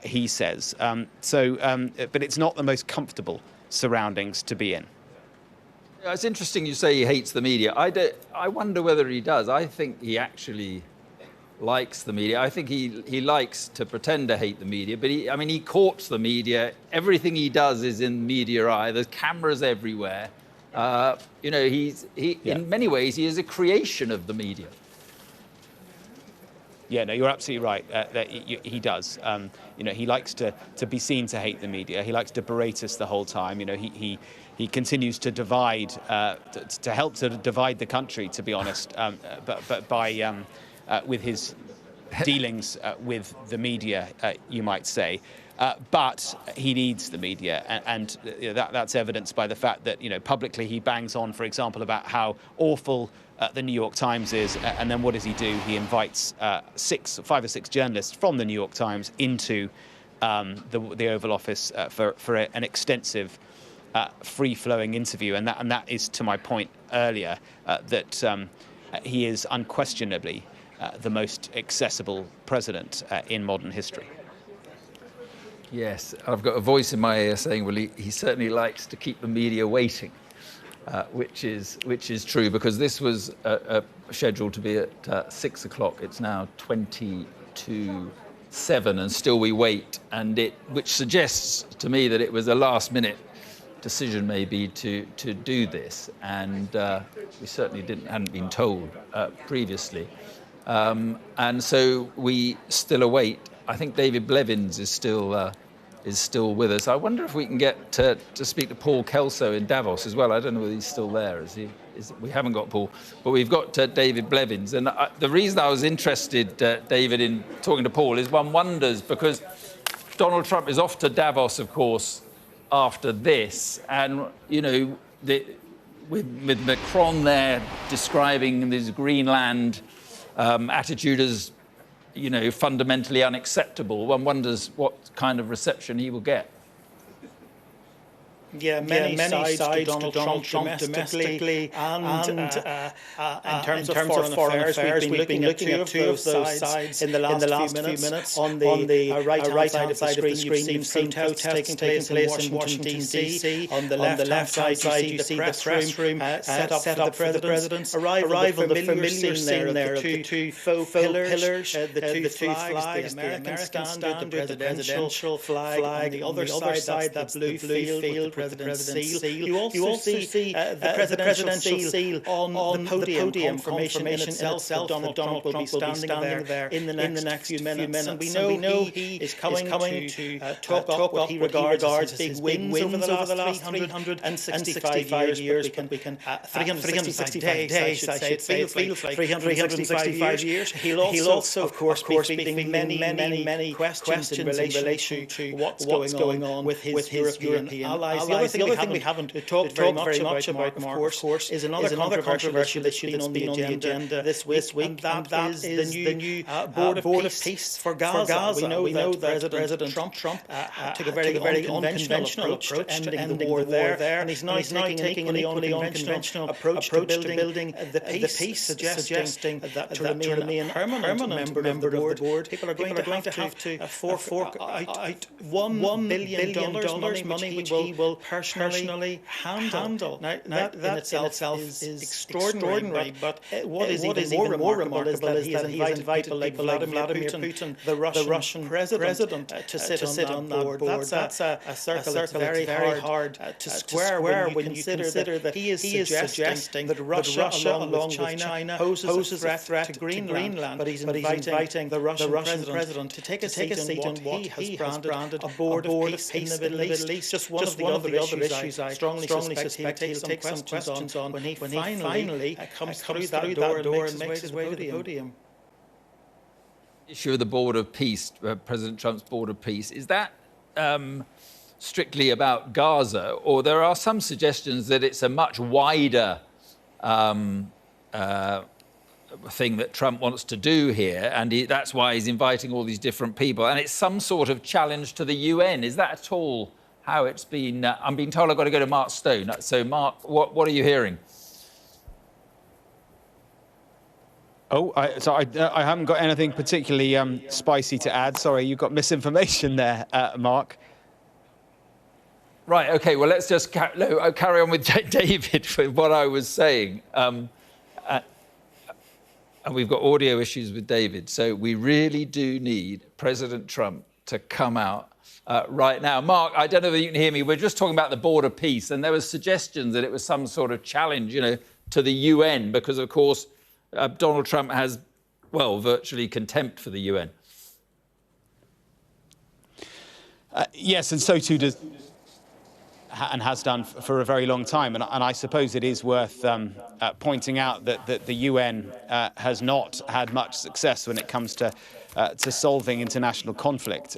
he says. But it's not the most comfortable surroundings to be in. It's interesting you say he hates the media. I wonder whether he does. I think he actually likes the media. I think he likes to pretend to hate the media, but he courts the media. Everything he does is in media eye. There's cameras everywhere. In many ways, he is a creation of the media. Yeah, no, you're absolutely right. That he does. He likes to be seen to hate the media. He likes to berate us the whole time. He continues to divide, to help to divide the country, to be honest. But by with his dealings with the media, you might say. But he needs the media, and that's evidenced by the fact that publicly he bangs on, for example, about how awful the New York Times is, and then what does he do? He invites 5 or 6 journalists from the New York Times into the Oval Office for an extensive, free-flowing interview, and that is to my point earlier that he is unquestionably the most accessible president in modern history. Yes, I've got a voice in my ear saying, well, he certainly likes to keep the media waiting, which is true, because this was scheduled to be at 6 o'clock. It's now 20 to 7, and still we wait, which suggests to me that it was a last-minute decision maybe to do this, and we certainly hadn't been told previously. And so we still await. I think David Blevins is still with us. I wonder if we can get to speak to Paul Kelso in Davos as well. I don't know whether he's still there. We haven't got Paul, but we've got David Blevins. And the reason I was interested, David, in talking to Paul is one wonders, because Donald Trump is off to Davos, of course, after this, and with Macron there describing this Greenland attitude as fundamentally unacceptable, one wonders what kind of reception he will get. Yeah, many sides to Donald Trump domestically and in terms of foreign affairs. We've been looking at two of those sides in the last few minutes. On the right-hand side of the screen, you've seen protests taking place in Washington, D.C. On the left-hand side, you see the press room set up for the President's arrival. The familiar scene there of the two faux pillars, the two flags, the American standard, the presidential flag. On the other side, that blue field with the President's seal. You also see the presidential seal on the podium. Confirmation in itself that Donald Trump will be standing there in the next few minutes. And we know he is coming to talk up what he regards as big wins over the last 365 years. 365 days, I should say. It feels like 365 years. He'll also, of course, be speaking many questions in relation to what's going on with his European allies. The other thing we haven't talked very much about, of course, is another controversial issue that's been on the agenda this week, and that is the new Board of Peace for Gaza. We know that President Trump took a very unconventional approach to ending the war there, and he's now taking an equally unconventional approach to building the peace, suggesting that to remain a permanent member of the board, people are going to have to fork out $1 billion money which he will personally handle. Now that in itself is extraordinary, but what is even more remarkable is that he has invited people like Vladimir Putin, the Russian president, to sit on that board. That's a circle that's very hard to square when you consider that he is suggesting that Russia, along with China, poses a threat to Greenland, but he's inviting the Russian president to take a seat on what he has branded a board of peace in the Middle East. Just one of the other issues I strongly suspect he'll take some questions on when he finally comes through that door and makes his way to the podium. Issue of the Board of Peace, President Trump's Board of Peace, is that strictly about Gaza, or there are some suggestions that it's a much wider thing that Trump wants to do here, and that's why he's inviting all these different people, and it's some sort of challenge to the UN? Is that at all how it's been? I'm being told I've got to go to Mark Stone. So, Mark, what are you hearing? I haven't got anything particularly spicy to add. Sorry, you've got misinformation there, Mark. Right, OK, well, let's just carry on with David for what I was saying. And we've got audio issues with David. So we really do need President Trump to come out right now. Mark, I don't know if you can hear me. We're just talking about the border peace, and there were suggestions that it was some sort of challenge, to the UN, because, of course, Donald Trump has, well, virtually contempt for the UN. Yes, and so too does, and has done for a very long time. And I suppose it is worth pointing out that the UN has not had much success when it comes to solving international conflict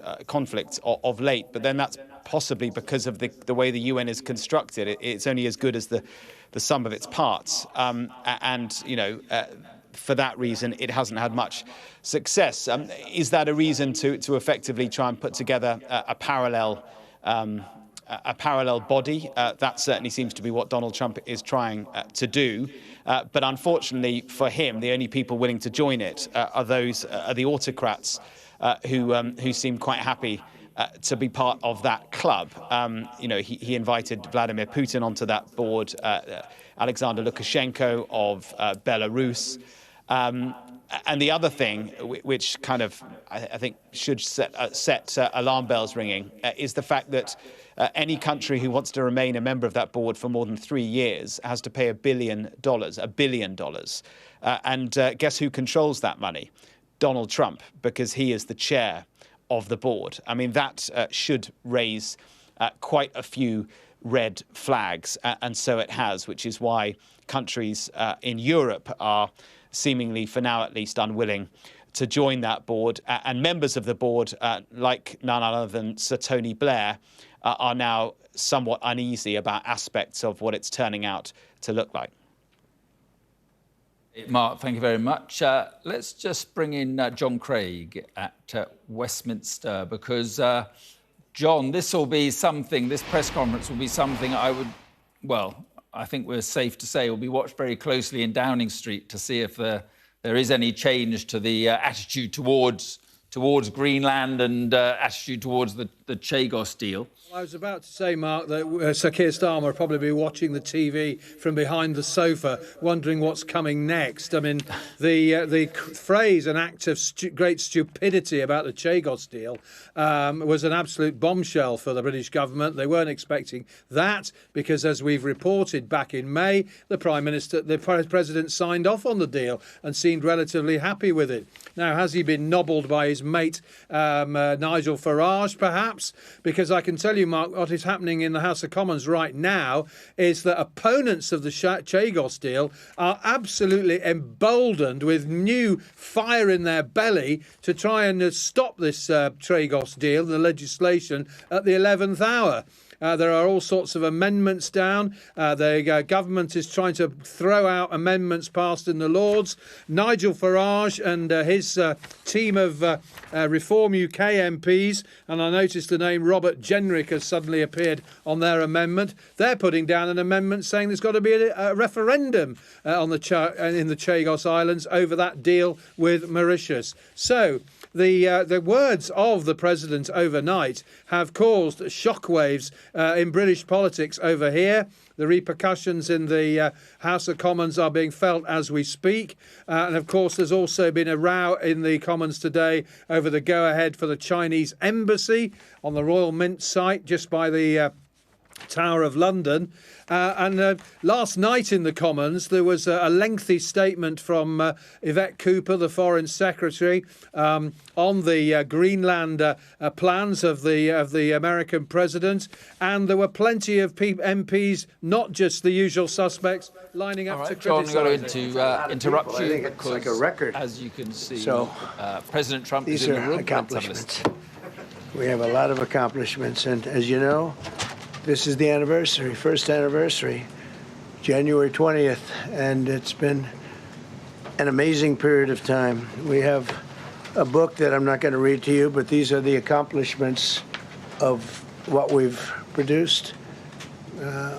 of late. But then that's possibly because of the way the UN is constructed. It's only as good as the sum of its parts. For that reason, it hasn't had much success. Is that a reason to effectively try and put together a parallel body? That certainly seems to be what Donald Trump is trying to do. But unfortunately for him, the only people willing to join it are the autocrats who seem quite happy to be part of that club. He invited Vladimir Putin onto that board, Alexander Lukashenko of Belarus. And the other thing, which kind of, I think, should set alarm bells ringing, is the fact that any country who wants to remain a member of that board for more than 3 years has to pay $1 billion. And guess who controls that money? Donald Trump, because he is the chair of the board. I mean, that should raise quite a few red flags, and so it has, which is why countries in Europe are seemingly, for now at least, unwilling to join that board. And members of the board, like none other than Sir Tony Blair, are now somewhat uneasy about aspects of what it's turning out to look like. Mark, thank you very much. Let's just bring in John Craig at Westminster, because, John, this press conference will be something I think we're safe to say will be watched very closely in Downing Street to see if there is any change to the attitude towards Greenland and attitude towards the Chagos deal. I was about to say, Mark, that Sir Keir Starmer will probably be watching the TV from behind the sofa, wondering what's coming next. I mean, the phrase, an act of great stupidity about the Chagos deal, was an absolute bombshell for the British government. They weren't expecting that because, as we've reported back in May, the President signed off on the deal and seemed relatively happy with it. Now, has he been nobbled by his mate Nigel Farage, perhaps? Because I can tell you, Mark, what is happening in the House of Commons right now is that opponents of the Chagos deal are absolutely emboldened with new fire in their belly to try and stop this Chagos deal, the legislation, at the 11th hour. There are all sorts of amendments down. The government is trying to throw out amendments passed in the Lords. Nigel Farage and his team of Reform UK MPs, and I noticed the name Robert Jenrick has suddenly appeared on their amendment. They're putting down an amendment saying there's got to be a referendum in the Chagos Islands over that deal with Mauritius. So the words of the President overnight have caused shockwaves in British politics over here. The repercussions in the House of Commons are being felt as we speak. And of course, there's also been a row in the Commons today over the go-ahead for the Chinese embassy on the Royal Mint site just by the Tower of London. And last night in the Commons, there was a lengthy statement from Yvette Cooper, the Foreign Secretary, on the Greenland plans of the American president. And there were plenty of MPs, not just the usual suspects, lining up to criticise. John, I'm going to interrupt you. I think it's like a record. As you can see, so, President Trump is in the room. These are accomplishments. We have a lot of accomplishments. And as you know, this is the anniversary, first anniversary, January 20th, and it's been an amazing period of time. We have a book that I'm not going to read to you, but these are the accomplishments of what we've produced.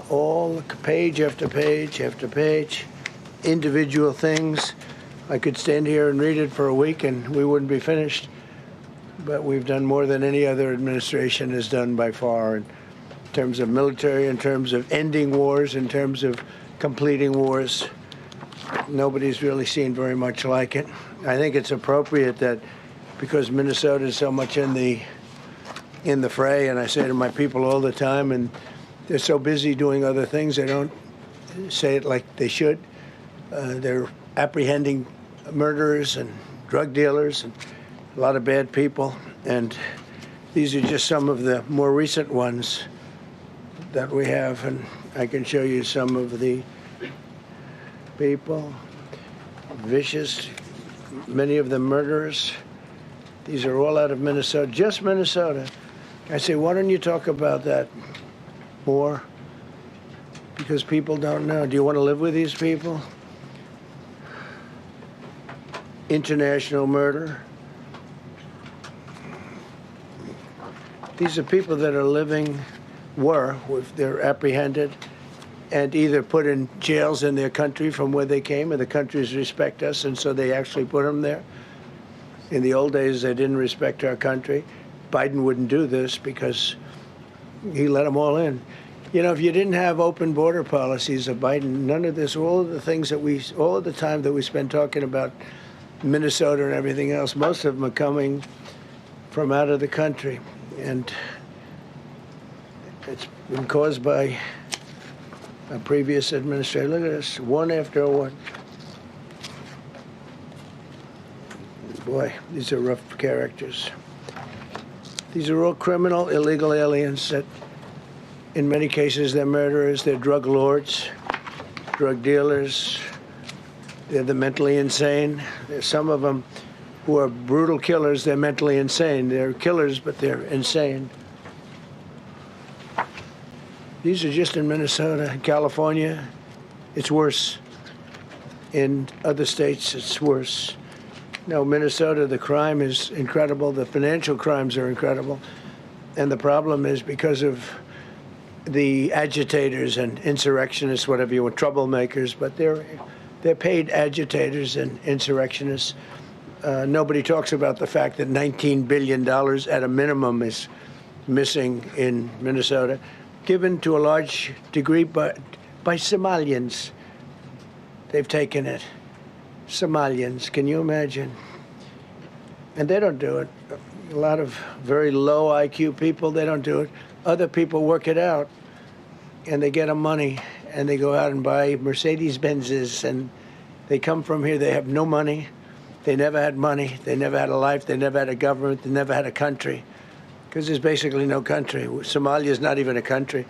All page after page after page, individual things. I could stand here and read it for a week and we wouldn't be finished, but we've done more than any other administration has done by far. And terms of military, in terms of ending wars, in terms of completing wars. Nobody's really seen very much like it. I think it's appropriate that because Minnesota is so much in the fray, and I say to my people all the time, and they're so busy doing other things, they don't say it like they should. They're apprehending murderers and drug dealers and a lot of bad people, and these are just some of the more recent ones that we have, and I can show you some of the people. Vicious, many of them murderers. These are all out of Minnesota, just Minnesota. I say, why don't you talk about that more? Because people don't know. Do you want to live with these people? International murder. These are people that are living, they're apprehended and either put in jails in their country from where they came, and the countries respect us, and so they actually put them there. In the old days, they didn't respect our country. Biden wouldn't do this because he let them all in. You know, if you didn't have open border policies of Biden, none of this, all of the things that all of the time that we spend talking about Minnesota and everything else, most of them are coming from out of the country. And it's been caused by a previous administration. Look at this, one after one. Boy, these are rough characters. These are all criminal, illegal aliens that, in many cases, they're murderers, they're drug lords, drug dealers. They're the mentally insane. There's some of them who are brutal killers. They're mentally insane. They're killers, but they're insane. These are just in Minnesota. In California, it's worse. In other states, it's worse. No, Minnesota, the crime is incredible. The financial crimes are incredible. And the problem is because of the agitators and insurrectionists, whatever you want, troublemakers, but they're paid agitators and insurrectionists. Nobody talks about the fact that $19 billion at a minimum is missing in Minnesota, given to a large degree by Somalians. They've taken it. Somalians, can you imagine? And they don't do it. A lot of very low IQ people, they don't do it. Other people work it out, and they get them money, and they go out and buy Mercedes-Benzes, and they come from here, they have no money. They never had money. They never had a life. They never had a government. They never had a country, because there's basically no country. Somalia is not even a country.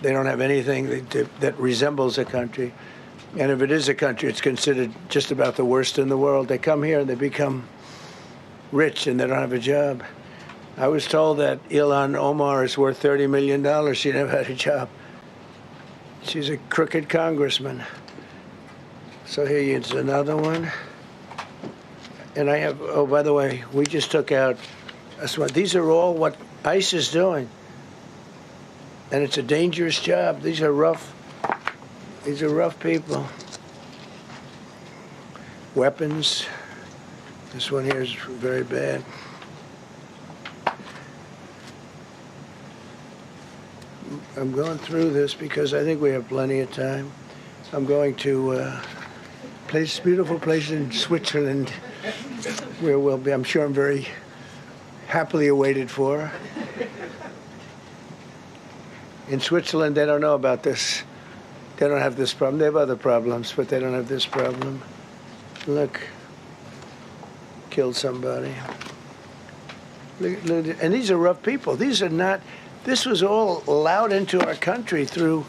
They don't have anything that resembles a country. And if it is a country, it's considered just about the worst in the world. They come here and they become rich and they don't have a job. I was told that Ilhan Omar is worth $30 million. She never had a job. She's a crooked congressman. So here is another one. And I have, oh, by the way, we just took out, these are all what ICE is doing. And it's a dangerous job. These are rough people. Weapons. This one here is very bad. I'm going through this because I think we have plenty of time. I'm going to beautiful place in Switzerland where we'll be, I'm sure I'm very happily awaited for. In Switzerland, they don't know about this. They don't have this problem. They have other problems, but they don't have this problem. Look, killed somebody. Look, and these are rough people. These are not, this was all allowed into our country through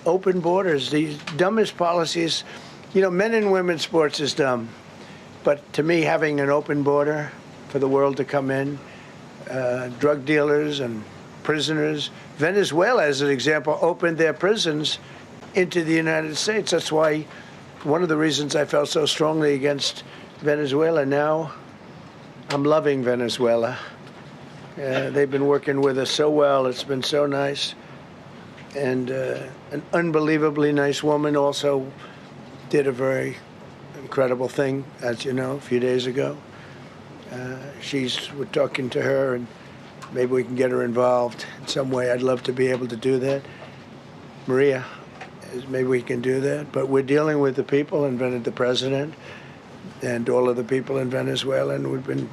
open borders. These dumbest policies, you know, men and women's sports is dumb. But to me, having an open border for the world to come in, drug dealers and prisoners. Venezuela, as an example, opened their prisons into the United States. That's why one of the reasons I felt so strongly against Venezuela. Now I'm loving Venezuela. They've been working with us so well. It's been so nice. And an unbelievably nice woman also did a very incredible thing, as you know, a few days ago. We're talking to her, and maybe we can get her involved in some way. I'd love to be able to do that. Maria, maybe we can do that. But we're dealing with the people and the president and all of the people in Venezuela, and we've been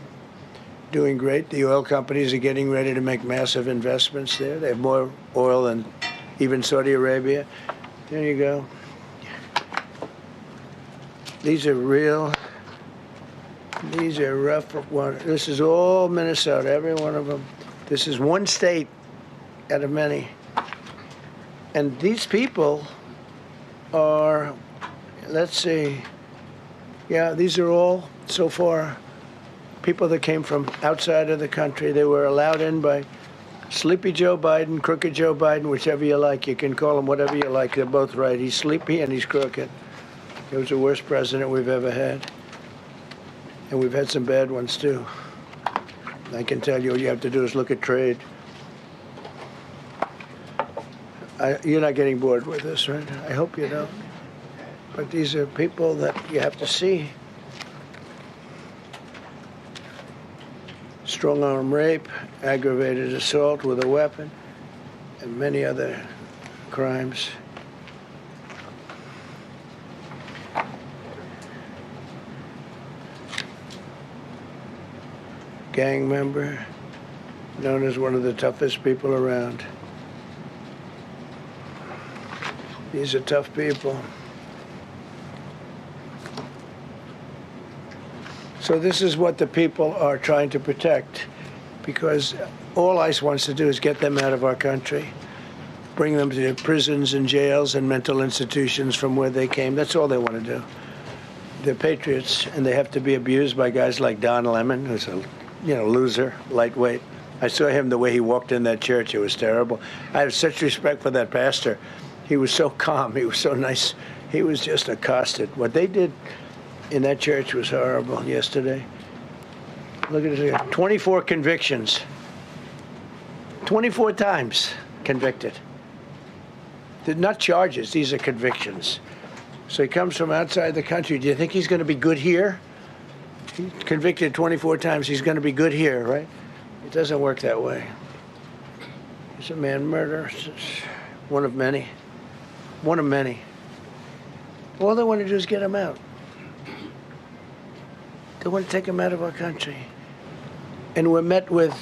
doing great. The oil companies are getting ready to make massive investments there. They have more oil than even Saudi Arabia. There you go. These are real. These are rough ones. This is all Minnesota, every one of them. This is one state out of many. And these people are, let's see, yeah, these are all, so far, people that came from outside of the country. They were allowed in by Sleepy Joe Biden, Crooked Joe Biden, whichever you like. You can call him whatever you like. They're both right. He's sleepy and he's crooked. He was the worst president we've ever had. And we've had some bad ones, too. I can tell you, all you have to do is look at trade. You're not getting bored with this, right? I hope you don't. But these are people that you have to see. Strong-arm rape, aggravated assault with a weapon, and many other crimes. Gang member, known as one of the toughest people around. These are tough people. So this is what the people are trying to protect, because all ICE wants to do is get them out of our country, bring them to prisons and jails and mental institutions from where they came. That's all they want to do. They're patriots, and they have to be abused by guys like Don Lemon, who's a loser, lightweight. I saw him the way he walked in that church. It was terrible. I have such respect for that pastor. He was so calm. He was so nice. He was just accosted. What they did in that church was horrible yesterday. Look at it. 24 convictions. 24 times convicted. They're not charges. These are convictions. So he comes from outside the country. Do you think he's going to be good here? He's convicted 24 times. He's going to be good here, right? It doesn't work that way. He's a man murderer. One of many. One of many. All they want to do is get him out. They want to take him out of our country. And we're met with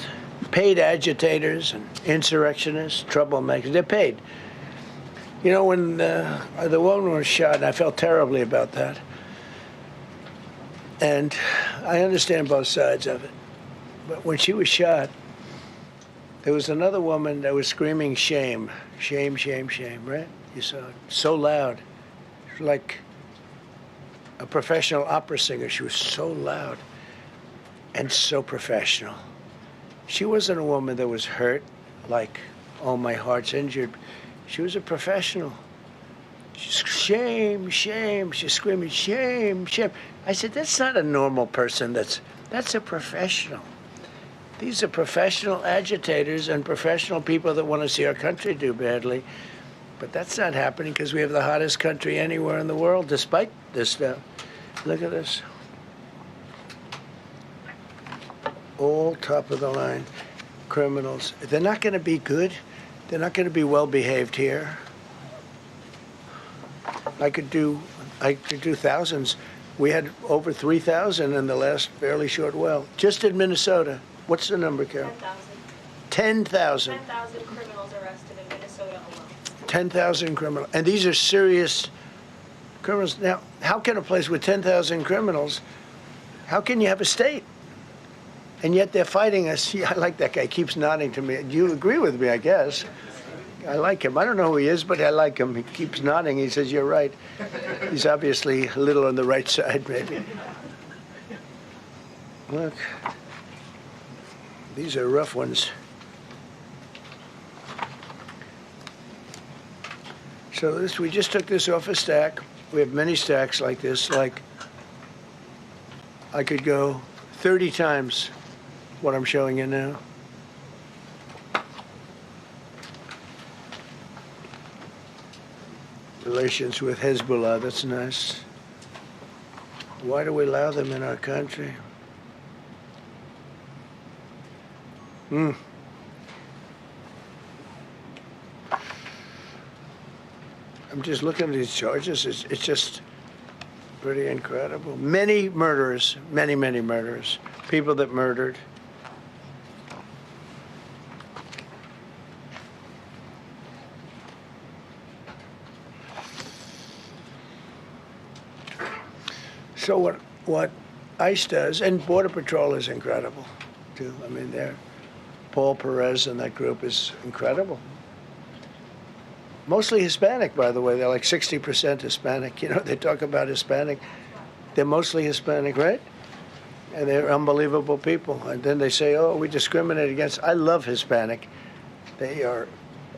paid agitators and insurrectionists, troublemakers. They're paid. You know, when the woman was shot, I felt terribly about that. And I understand both sides of it. But when she was shot, there was another woman that was screaming shame, shame, shame, shame, right? You saw it. So loud. It was like a professional opera singer. She was so loud and so professional. She wasn't a woman that was hurt, like, oh, my heart's injured. She was a professional. She's shame, shame. She's screaming, shame, shame. I said, that's not a normal person. That's a professional. These are professional agitators and professional people that want to see our country do badly. But that's not happening because we have the hottest country anywhere in the world, despite this stuff. Look at this. All top of the line criminals. They're not going to be good. They're not going to be well behaved here. I could do thousands. We had over 3,000 in the last fairly short while. Just in Minnesota. What's the number, Carol? 10,000. 10,000 criminals arrested in Minnesota alone. 10,000 criminals. And these are serious criminals. Now, how can a place with 10,000 criminals, how can you have a state? And yet they're fighting us. Yeah, I like that guy. He keeps nodding to me. You agree with me, I guess. I like him. I don't know who he is, but I like him. He keeps nodding. He says, you're right. He's obviously a little on the right side, maybe. Look. These are rough ones. So this, we just took this off a stack. We have many stacks like this. Like, I could go 30 times what I'm showing you now. Relations with Hezbollah, that's nice. Why do we allow them in our country? I'm just looking at these charges. It's just pretty incredible. Many murderers, many murderers, people that murdered. So what ICE does, and Border Patrol is incredible, too. I mean, Paul Perez and that group is incredible. Mostly Hispanic, by the way. They're like 60% Hispanic. You know, they talk about Hispanic. They're mostly Hispanic, right? And they're unbelievable people. And then they say, oh, we discriminate against. I love Hispanic. They are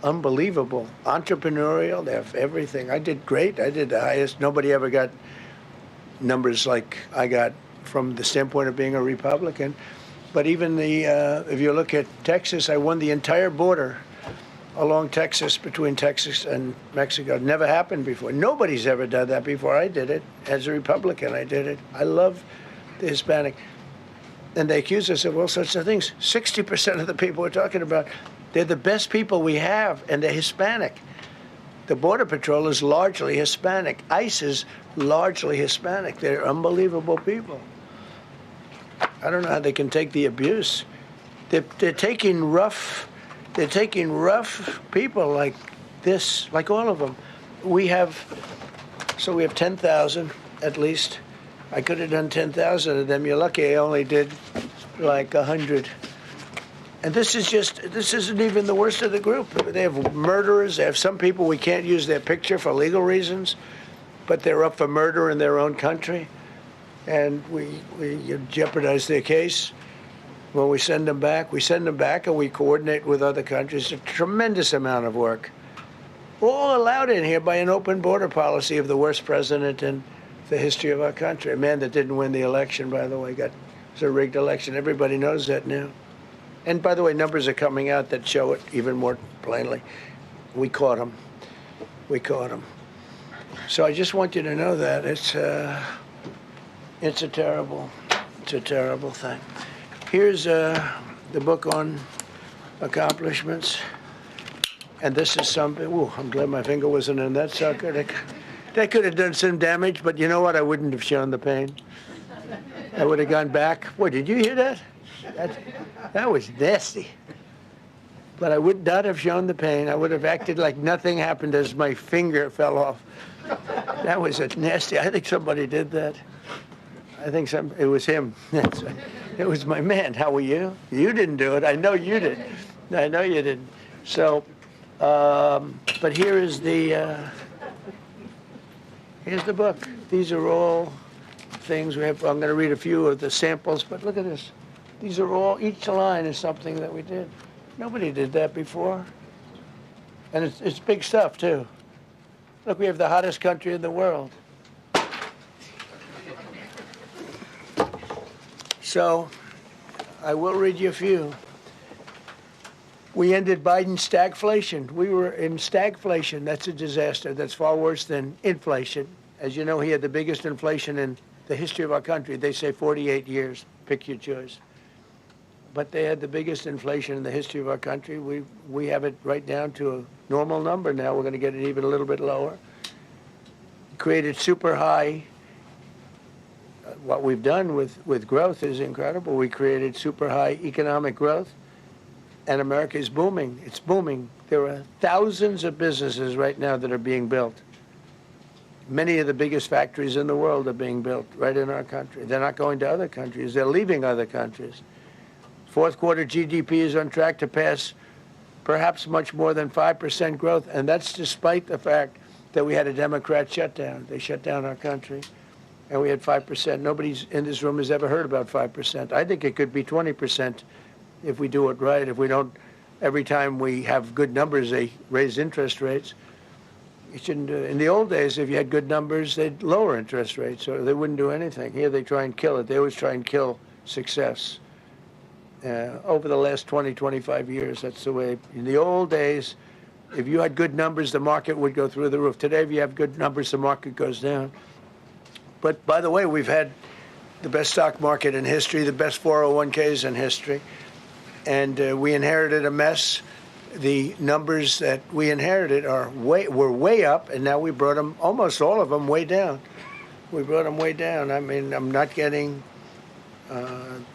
unbelievable. Entrepreneurial. They have everything. I did great. I did the highest. Nobody ever got numbers like I got from the standpoint of being a Republican. But even if you look at Texas, I won the entire border along Texas, between Texas and Mexico. It never happened before. Nobody's ever done that before. I did it. As a Republican, I did it. I love the Hispanic. And they accuse us of all sorts of things. 60% of the people we're talking about, they're the best people we have, and they're Hispanic. The Border Patrol is largely Hispanic. ICE is largely Hispanic. They're unbelievable people. I don't know how they can take the abuse. They're taking rough people like this, like all of them. We have 10,000 at least. I could have done 10,000 of them. You're lucky I only did like 100. And this isn't even the worst of the group. They have murderers. They have some people we can't use their picture for legal reasons, but they're up for murder in their own country. And we jeopardize their case. When we send them back and we coordinate with other countries. A tremendous amount of work. All allowed in here by an open border policy of the worst president in the history of our country. A man that didn't win the election, by the way, it was a rigged election. Everybody knows that now. And by the way, numbers are coming out that show it even more plainly. We caught him. So I just want you to know that it's a terrible thing. Here's the book on accomplishments. And this is something, ooh, I'm glad my finger wasn't in that sucker. That could have done some damage, but you know what? I wouldn't have shown the pain. I would have gone back. Boy, did you hear that? That was nasty. But I would not have shown the pain. I would have acted like nothing happened as my finger fell off. That was a nasty. I think somebody did that. I think it was him. It was my man. How were you? You didn't do it. I know you did. I know you didn't. So, but here's the book. These are all things we have. I'm going to read a few of the samples, but look at this. These are all, each line is something that we did. Nobody did that before. And it's big stuff, too. Look, we have the hottest country in the world. So, I will read you a few. We ended Biden's stagflation. We were in stagflation. That's a disaster. That's far worse than inflation. As you know, he had the biggest inflation in the history of our country. They say 48 years. Pick your choice. But they had the biggest inflation in the history of our country. We have it right down to a normal number now. We're going to get it even a little bit lower. Created super high. What we've done with growth is incredible. We created super high economic growth, and America is booming. It's booming. There are thousands of businesses right now that are being built. Many of the biggest factories in the world are being built right in our country. They're not going to other countries. They're leaving other countries. Fourth quarter GDP is on track to pass perhaps much more than 5% growth, and that's despite the fact that we had a Democrat shutdown. They shut down our country, and we had 5%. Nobody in this room has ever heard about 5%. I think it could be 20% if we do it right. If we don't, every time we have good numbers, they raise interest rates. You shouldn't do it. In the old days, if you had good numbers, they'd lower interest rates, or they wouldn't do anything. Here, they try and kill it. They always try and kill success. Over the last 20, 25 years, that's the way. In the old days, if you had good numbers, the market would go through the roof. Today, if you have good numbers, the market goes down. But by the way, we've had the best stock market in history, the best 401ks in history, and we inherited a mess the numbers that we inherited were way up, and now we brought them, almost all of them, way down. We brought them way down. I mean, I'm not getting,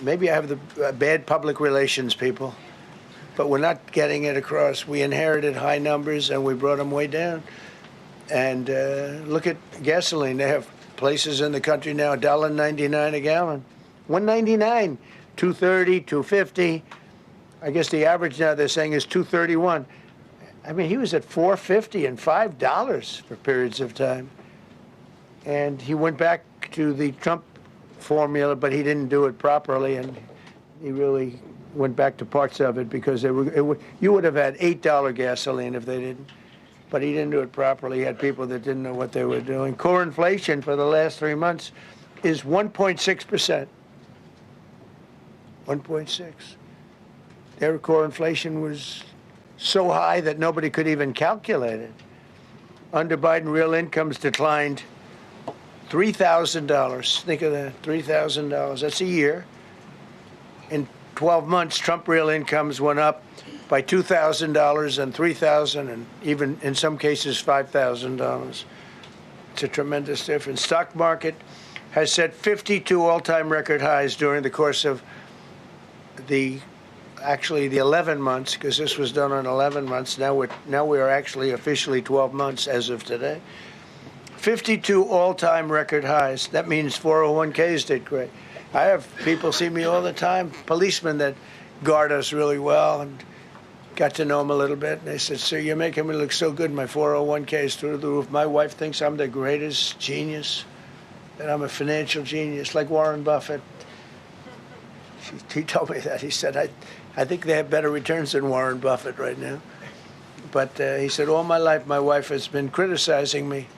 maybe I have the bad public relations people, but we're not getting it across. We inherited high numbers, and we brought them way down. And look at gasoline. They have places in the country now, $1.99 a gallon. $1.99, $2.30, $2.50. I guess the average now they're saying is $2.31. I mean, he was at $4.50 and $5 for periods of time. And he went back to the Trump formula, but he didn't do it properly, and he really went back to parts of it because you would have had $8 gasoline if they didn't. But he didn't do it properly. He had people that didn't know what they were doing. Core inflation for the last 3 months is 1.6%. 1.6. Their core inflation was so high that nobody could even calculate it. Under Biden, real incomes declined $3,000. Think of that, $3,000. That's a year. In 12 months, Trump real incomes went up by $2,000 and $3,000 and even in some cases $5,000. It's a tremendous difference. Stock market has set 52 all-time record highs during the course of the 11 months, because this was done on 11 months. Now we are actually officially 12 months as of today. 52 all-time record highs. That means 401ks did great. I have people see me all the time, policemen that guard us really well, and got to know them a little bit. And they said, "Sir, you're making me look so good. My 401k is through the roof. My wife thinks I'm the greatest genius, that I'm a financial genius, like Warren Buffett." He told me that. He said, I think they have better returns than Warren Buffett right now. But he said, all my life, my wife has been criticizing me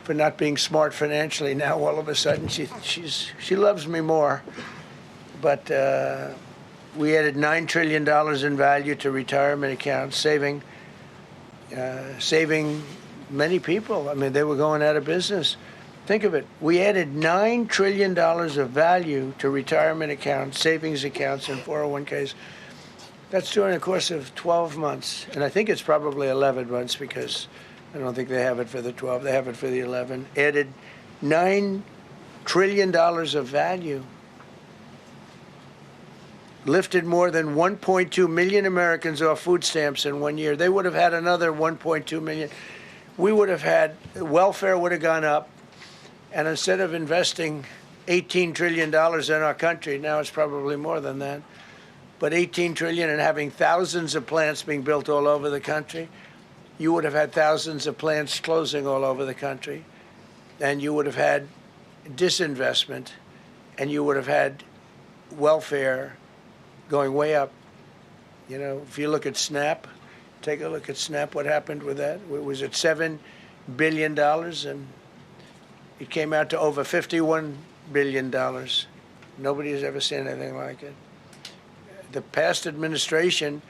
for not being smart financially. Now, all of a sudden, she loves me more. But we added $9 trillion in value to retirement accounts, saving many people. I mean, they were going out of business. Think of it. We added $9 trillion of value to retirement accounts, savings accounts, and 401ks. That's during the course of 12 months. And I think it's probably 11 months because I don't think they have it for the 12. They have it for the 11. Added $9 trillion of value. Lifted more than 1.2 million Americans off food stamps in 1 year. They would have had another 1.2 million. We would have had, welfare would have gone up. And instead of investing $18 trillion in our country, now it's probably more than that, but $18 trillion and having thousands of plants being built all over the country, you would have had thousands of plants closing all over the country, and you would have had disinvestment, and you would have had welfare going way up. You know, if you look at SNAP, take a look at SNAP, what happened with that? It was at $7 billion, and it came out to over $51 billion. Nobody has ever seen anything like it. The past administration,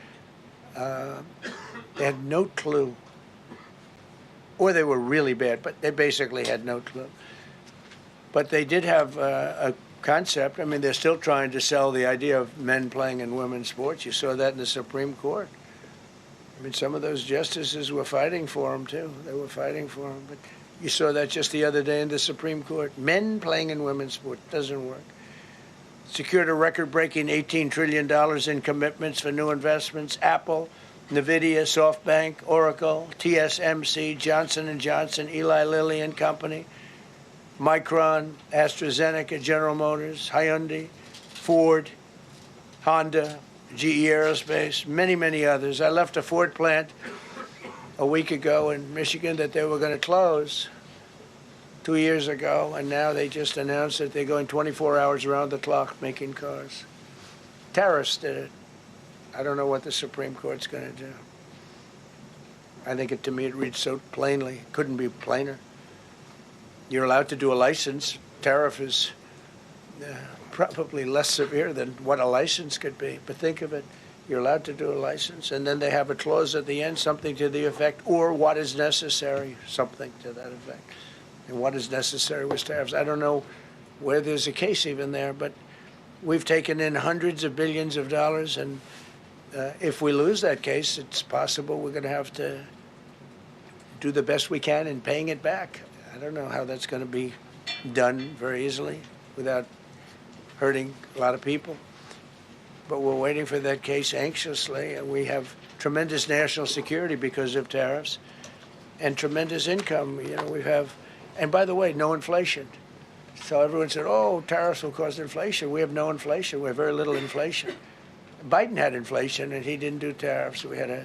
they had no clue. Or they were really bad, but they basically had no clue. But they did have a concept. I mean, they're still trying to sell the idea of men playing in women's sports. You saw that in the Supreme Court. I mean, some of those justices were fighting for them, too. They were fighting for them. But you saw that just the other day in the Supreme Court. Men playing in women's sports doesn't work. Secured a record-breaking $18 trillion in commitments for new investments. Apple, NVIDIA, SoftBank, Oracle, TSMC, Johnson & Johnson, Eli Lilly and Company, Micron, AstraZeneca, General Motors, Hyundai, Ford, Honda, GE Aerospace, many, many others. I left a Ford plant a week ago in Michigan that they were going to close 2 years ago, and now they just announced that they're going 24 hours around the clock making cars. Tariffs did it. I don't know what the Supreme Court's going to do. I think to me it reads so plainly. Couldn't be plainer. You're allowed to do a license. Tariff is probably less severe than what a license could be. But think of it. You're allowed to do a license, and then they have a clause at the end, something to the effect, or what is necessary, something to that effect. And what is necessary with tariffs. I don't know where there's a case even there, but we've taken in hundreds of billions of dollars, and if we lose that case, it's possible we're going to have to do the best we can in paying it back. I don't know how that's going to be done very easily without hurting a lot of people. But we're waiting for that case anxiously, and we have tremendous national security because of tariffs and tremendous income. We have, and by the way, no inflation. So everyone said, oh, tariffs will cause inflation. We have no inflation. We have very little inflation. Biden had inflation, and he didn't do tariffs. We had a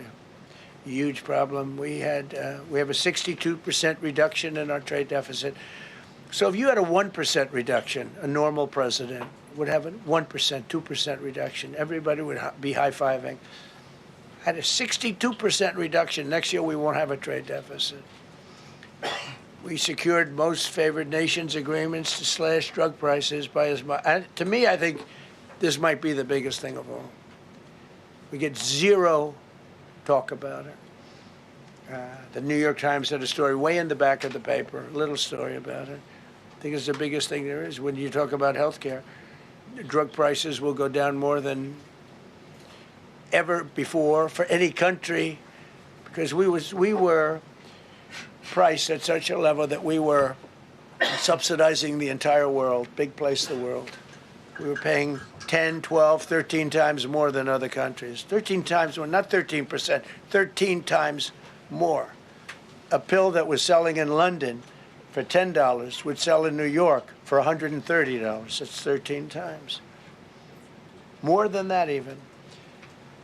huge problem. We have a 62% reduction in our trade deficit. So if you had a 1% reduction, a normal president would have a 1%, 2% reduction. Everybody would be high-fiving. At a 62% reduction, next year we won't have a trade deficit. We secured most favored nations agreements to slash drug prices by as much. And to me, I think this might be the biggest thing of all. We get zero talk about it. The New York Times had a story way in the back of the paper, a little story about it. I think it's the biggest thing there is. When you talk about health care, drug prices will go down more than ever before for any country, because we were priced at such a level that we were subsidizing the entire world, big place in the world. We were paying 10, 12, 13 times more than other countries. 13 times more, not 13%, 13 times more. A pill that was selling in London for $10 would sell in New York for $130. That's 13 times. More than that even.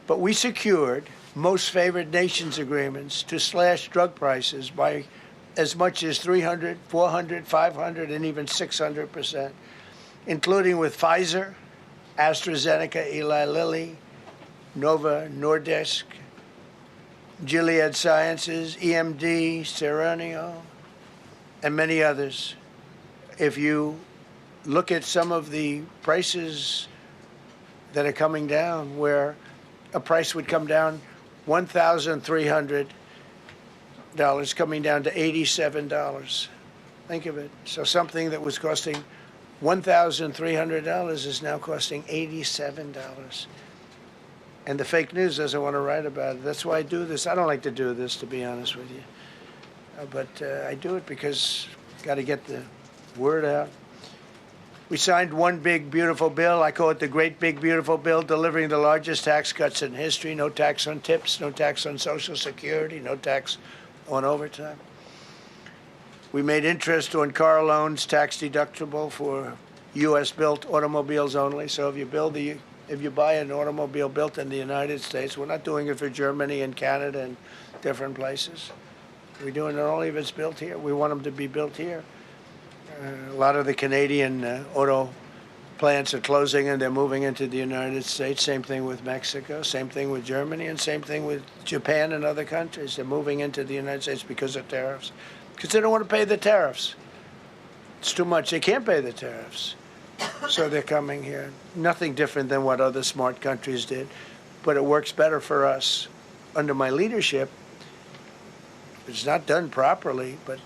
But we secured most favored nations agreements to slash drug prices by as much as 300, 400, 500, and even 600%, including with Pfizer, AstraZeneca, Eli Lilly, Novo Nordisk, Gilead Sciences, EMD, Serenio, and many others. If you look at some of the prices that are coming down, where a price would come down $1,300 coming down to $87. Think of it. So something that was costing $1,300 is now costing $87. And the fake news doesn't want to write about it. That's why I do this. I don't like to do this, to be honest with you. But I do it because got to get the word out. We signed one big, beautiful bill. I call it the Great Big Beautiful Bill, delivering the largest tax cuts in history. No tax on tips, no tax on Social Security, no tax on overtime. We made interest on car loans tax deductible for U.S.-built automobiles only. So if you buy an automobile built in the United States, we're not doing it for Germany and Canada and different places. We're doing it only if it's built here. We want them to be built here. A lot of the Canadian auto plants are closing and they're moving into the United States. Same thing with Mexico, same thing with Germany, and same thing with Japan and other countries. They're moving into the United States because of tariffs, because they don't want to pay the tariffs. It's too much. They can't pay the tariffs. So they're coming here. Nothing different than what other smart countries did, but it works better for us. Under my leadership, it's not done properly, but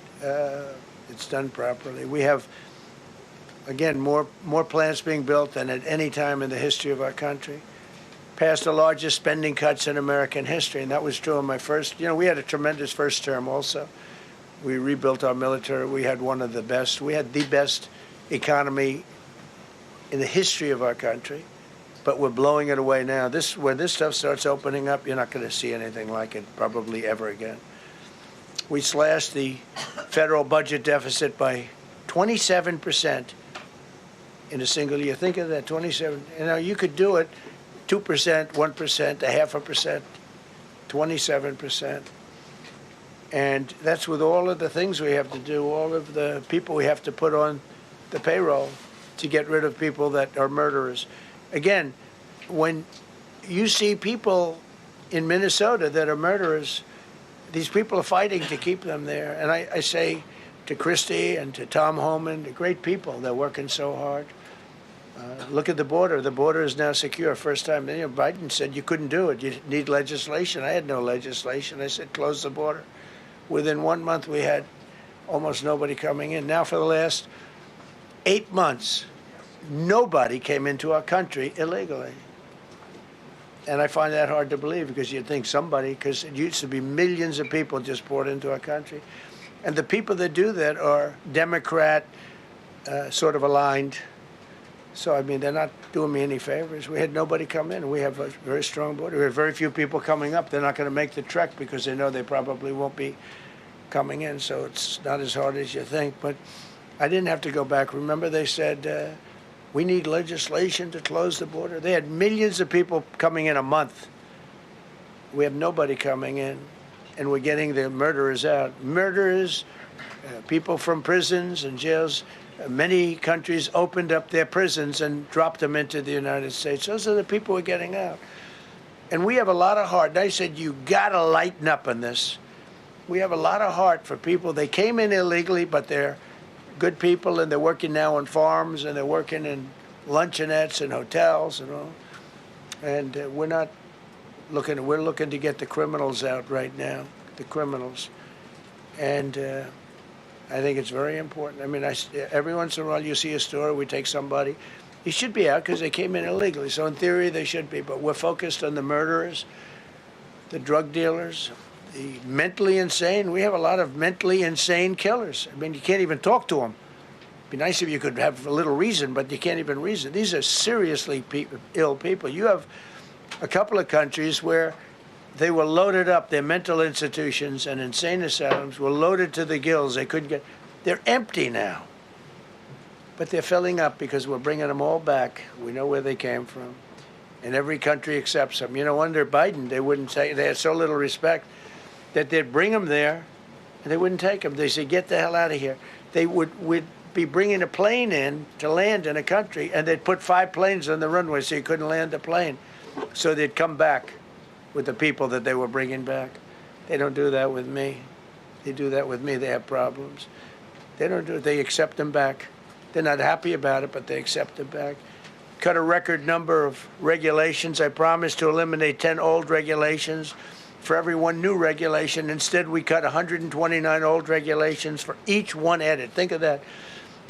it's done properly. We have, again, more plants being built than at any time in the history of our country. Passed the largest spending cuts in American history, and that was true in my first. We had a tremendous first term also. We rebuilt our military. We had one of the best. We had the best economy in the history of our country, but we're blowing it away now. When this stuff starts opening up, you're not going to see anything like it probably ever again. We slashed the federal budget deficit by 27% in a single year. Think of that, 27. You could do it 2%, 1%, 0.5%, 27%. And that's with all of the things we have to do, all of the people we have to put on the payroll to get rid of people that are murderers. Again, when you see people in Minnesota that are murderers, these people are fighting to keep them there. And I say to Christie and to Tom Homan, the great people, they're working so hard. Look at the border. The border is now secure. First time, Biden said you couldn't do it. You need legislation. I had no legislation. I said close the border. Within 1 month, we had almost nobody coming in. Now for the last 8 months, nobody came into our country illegally. And I find that hard to believe because you'd think somebody, because it used to be millions of people just poured into our country. And the people that do that are Democrat sort of aligned. So, I mean, they're not doing me any favors. We had nobody come in. We have a very strong border. We have very few people coming up. They're not going to make the trek because they know they probably won't be coming in. So it's not as hard as you think. But I didn't have to go back. Remember, they said, we need legislation to close the border. They had millions of people coming in a month. We have nobody coming in, and we're getting the murderers out. Murderers, people from prisons and jails. Many countries opened up their prisons and dropped them into the United States. Those are the people we're getting out. And we have a lot of heart. And I said, you got to lighten up on this. We have a lot of heart for people. They came in illegally, but they're good people, and they're working now on farms, and they're working in luncheonettes and hotels and all. And we're looking to get the criminals out right now, the criminals. And I think it's very important. I mean, every once in a while you see a story, we take somebody. He should be out because they came in illegally. So in theory, they should be. But we're focused on the murderers, the drug dealers, the mentally insane. We have a lot of mentally insane killers. I mean, you can't even talk to them. It'd be nice if you could have a little reason, but you can't even reason. These are seriously ill people. You have a couple of countries where they were loaded up. Their mental institutions and insane asylums were loaded to the gills. They couldn't get. They're empty now. But they're filling up because we're bringing them all back. We know where they came from. And every country accepts them. You know, under Biden, they wouldn't take. They had so little respect that they'd bring them there, and they wouldn't take them. They said, get the hell out of here. They would be bringing a plane in to land in a country, and they'd put 5 planes on the runway so you couldn't land the plane. So they'd come back with the people that they were bringing back. They don't do that with me. They do that with me, they have problems. They don't do it. They accept them back. They're not happy about it, but they accept them back. Cut a record number of regulations. I promised to eliminate 10 old regulations for every one new regulation. Instead, we cut 129 old regulations for each one added. Think of that.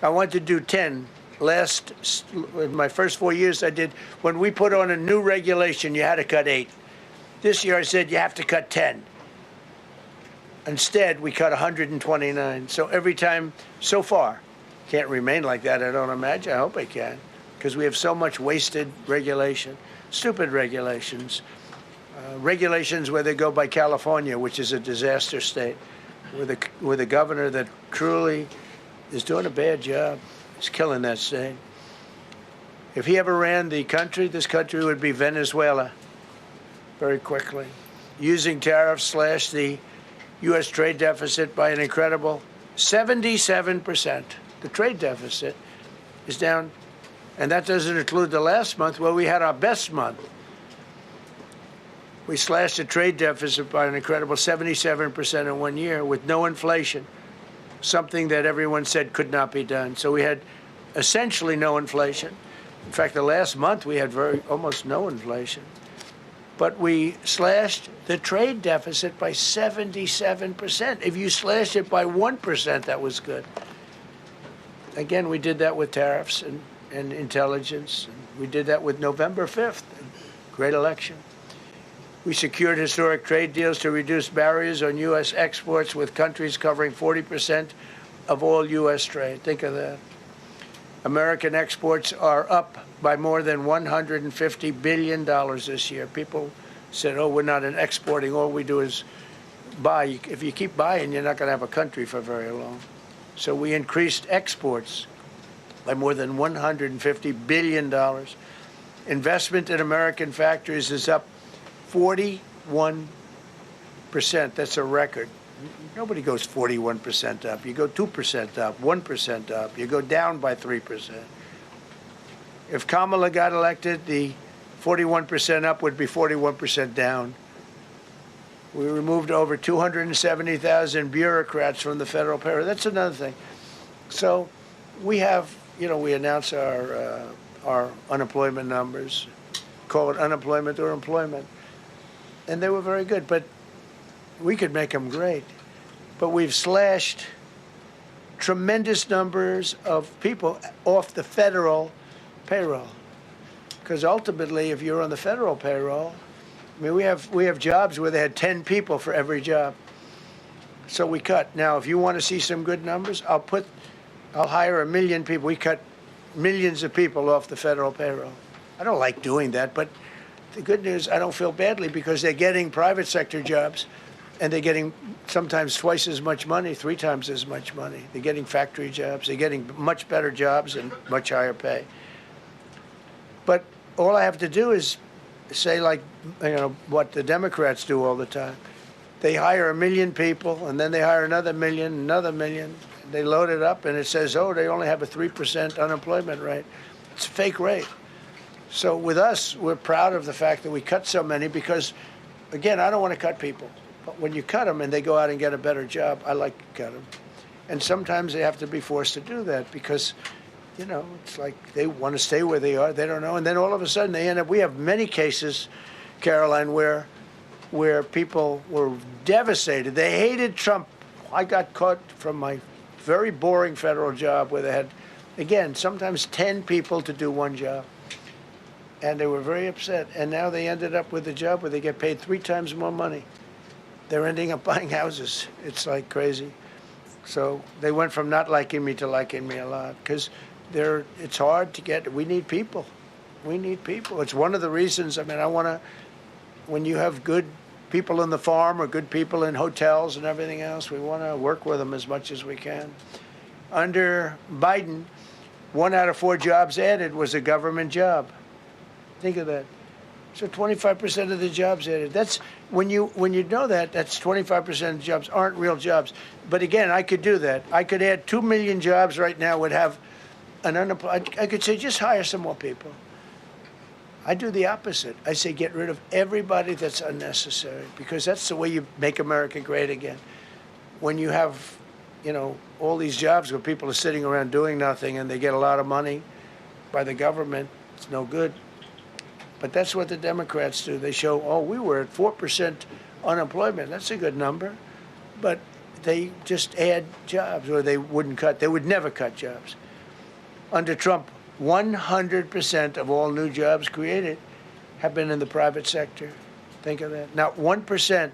I wanted to do 10. In my first 4 years, I did. When we put on a new regulation, you had to cut 8. This year, I said you have to cut 10. Instead, we cut 129. So every time, so far, can't remain like that, I don't imagine. I hope I can, because we have so much wasted regulation, stupid regulations. Regulations where they go by California, which is a disaster state, with a governor that truly is doing a bad job. He's killing that state. If he ever ran the country, this country would be Venezuela very quickly. Using tariffs slashed the U.S. trade deficit by an incredible 77%. The trade deficit is down, and that doesn't include the last month where we had our best month. We slashed the trade deficit by an incredible 77% in 1 year with no inflation, something that everyone said could not be done. So we had essentially no inflation. In fact, the last month we had almost no inflation. But we slashed the trade deficit by 77%. If you slashed it by 1%, that was good. Again, we did that with tariffs and intelligence. We did that with November 5th, great election. We secured historic trade deals to reduce barriers on U.S. exports with countries covering 40% of all U.S. trade. Think of that. American exports are up by more than $150 billion this year. People said, oh, we're not exporting. All we do is buy. If you keep buying, you're not going to have a country for very long. So we increased exports by more than $150 billion. Investment in American factories is up 41%. That's a record. Nobody goes 41% up. You go 2% up, 1% up. You go down by 3%. If Kamala got elected, the 41% up would be 41% down. We removed over 270,000 bureaucrats from the federal payroll. That's another thing. So we have, we announce our unemployment numbers, call it unemployment or employment. And they were very good, but we could make them great. But we've slashed tremendous numbers of people off the federal payroll. Because ultimately, if you're on the federal payroll, I mean, we have jobs where they had 10 people for every job. So we cut. Now, if you want to see some good numbers, I'll hire 1 million people. We cut millions of people off the federal payroll. I don't like doing that, but the good news, I don't feel badly because they're getting private sector jobs and they're getting sometimes twice as much money, 3 times as much money. They're getting factory jobs. They're getting much better jobs and much higher pay. But all I have to do is say, like, what the Democrats do all the time. They hire 1 million people, and then they hire another million. They load it up, and it says, oh, they only have a 3% unemployment rate. It's a fake rate. So with us, we're proud of the fact that we cut so many because, again, I don't want to cut people. But when you cut them and they go out and get a better job, I like to cut them. And sometimes they have to be forced to do that because, it's like they want to stay where they are. They don't know. And then all of a sudden they end up, we have many cases, Caroline, where people were devastated. They hated Trump. I got caught from my very boring federal job where they had, again, sometimes 10 people to do one job. And they were very upset. And now they ended up with a job where they get paid 3 times more money. They're ending up buying houses. It's like crazy. So they went from not liking me to liking me a lot because it's hard to get. We need people. We need people. It's one of the reasons. I mean, when you have good people in the farm or good people in hotels and everything else, we want to work with them as much as we can. Under Biden, 1 out of 4 jobs added was a government job. Think of that. So 25% of the jobs added. That's when you know that, that's 25% of the jobs aren't real jobs. But again, I could do that. I could add 2 million jobs right now, would have an unemployed. I could say just hire some more people. I do the opposite. I say get rid of everybody that's unnecessary because that's the way you make America great again. When you have, all these jobs where people are sitting around doing nothing and they get a lot of money by the government, it's no good. But that's what the Democrats do. They show, we were at 4% unemployment. That's a good number. But they just add jobs, or they wouldn't cut. They would never cut jobs. Under Trump, 100% of all new jobs created have been in the private sector. Think of that. Not 1%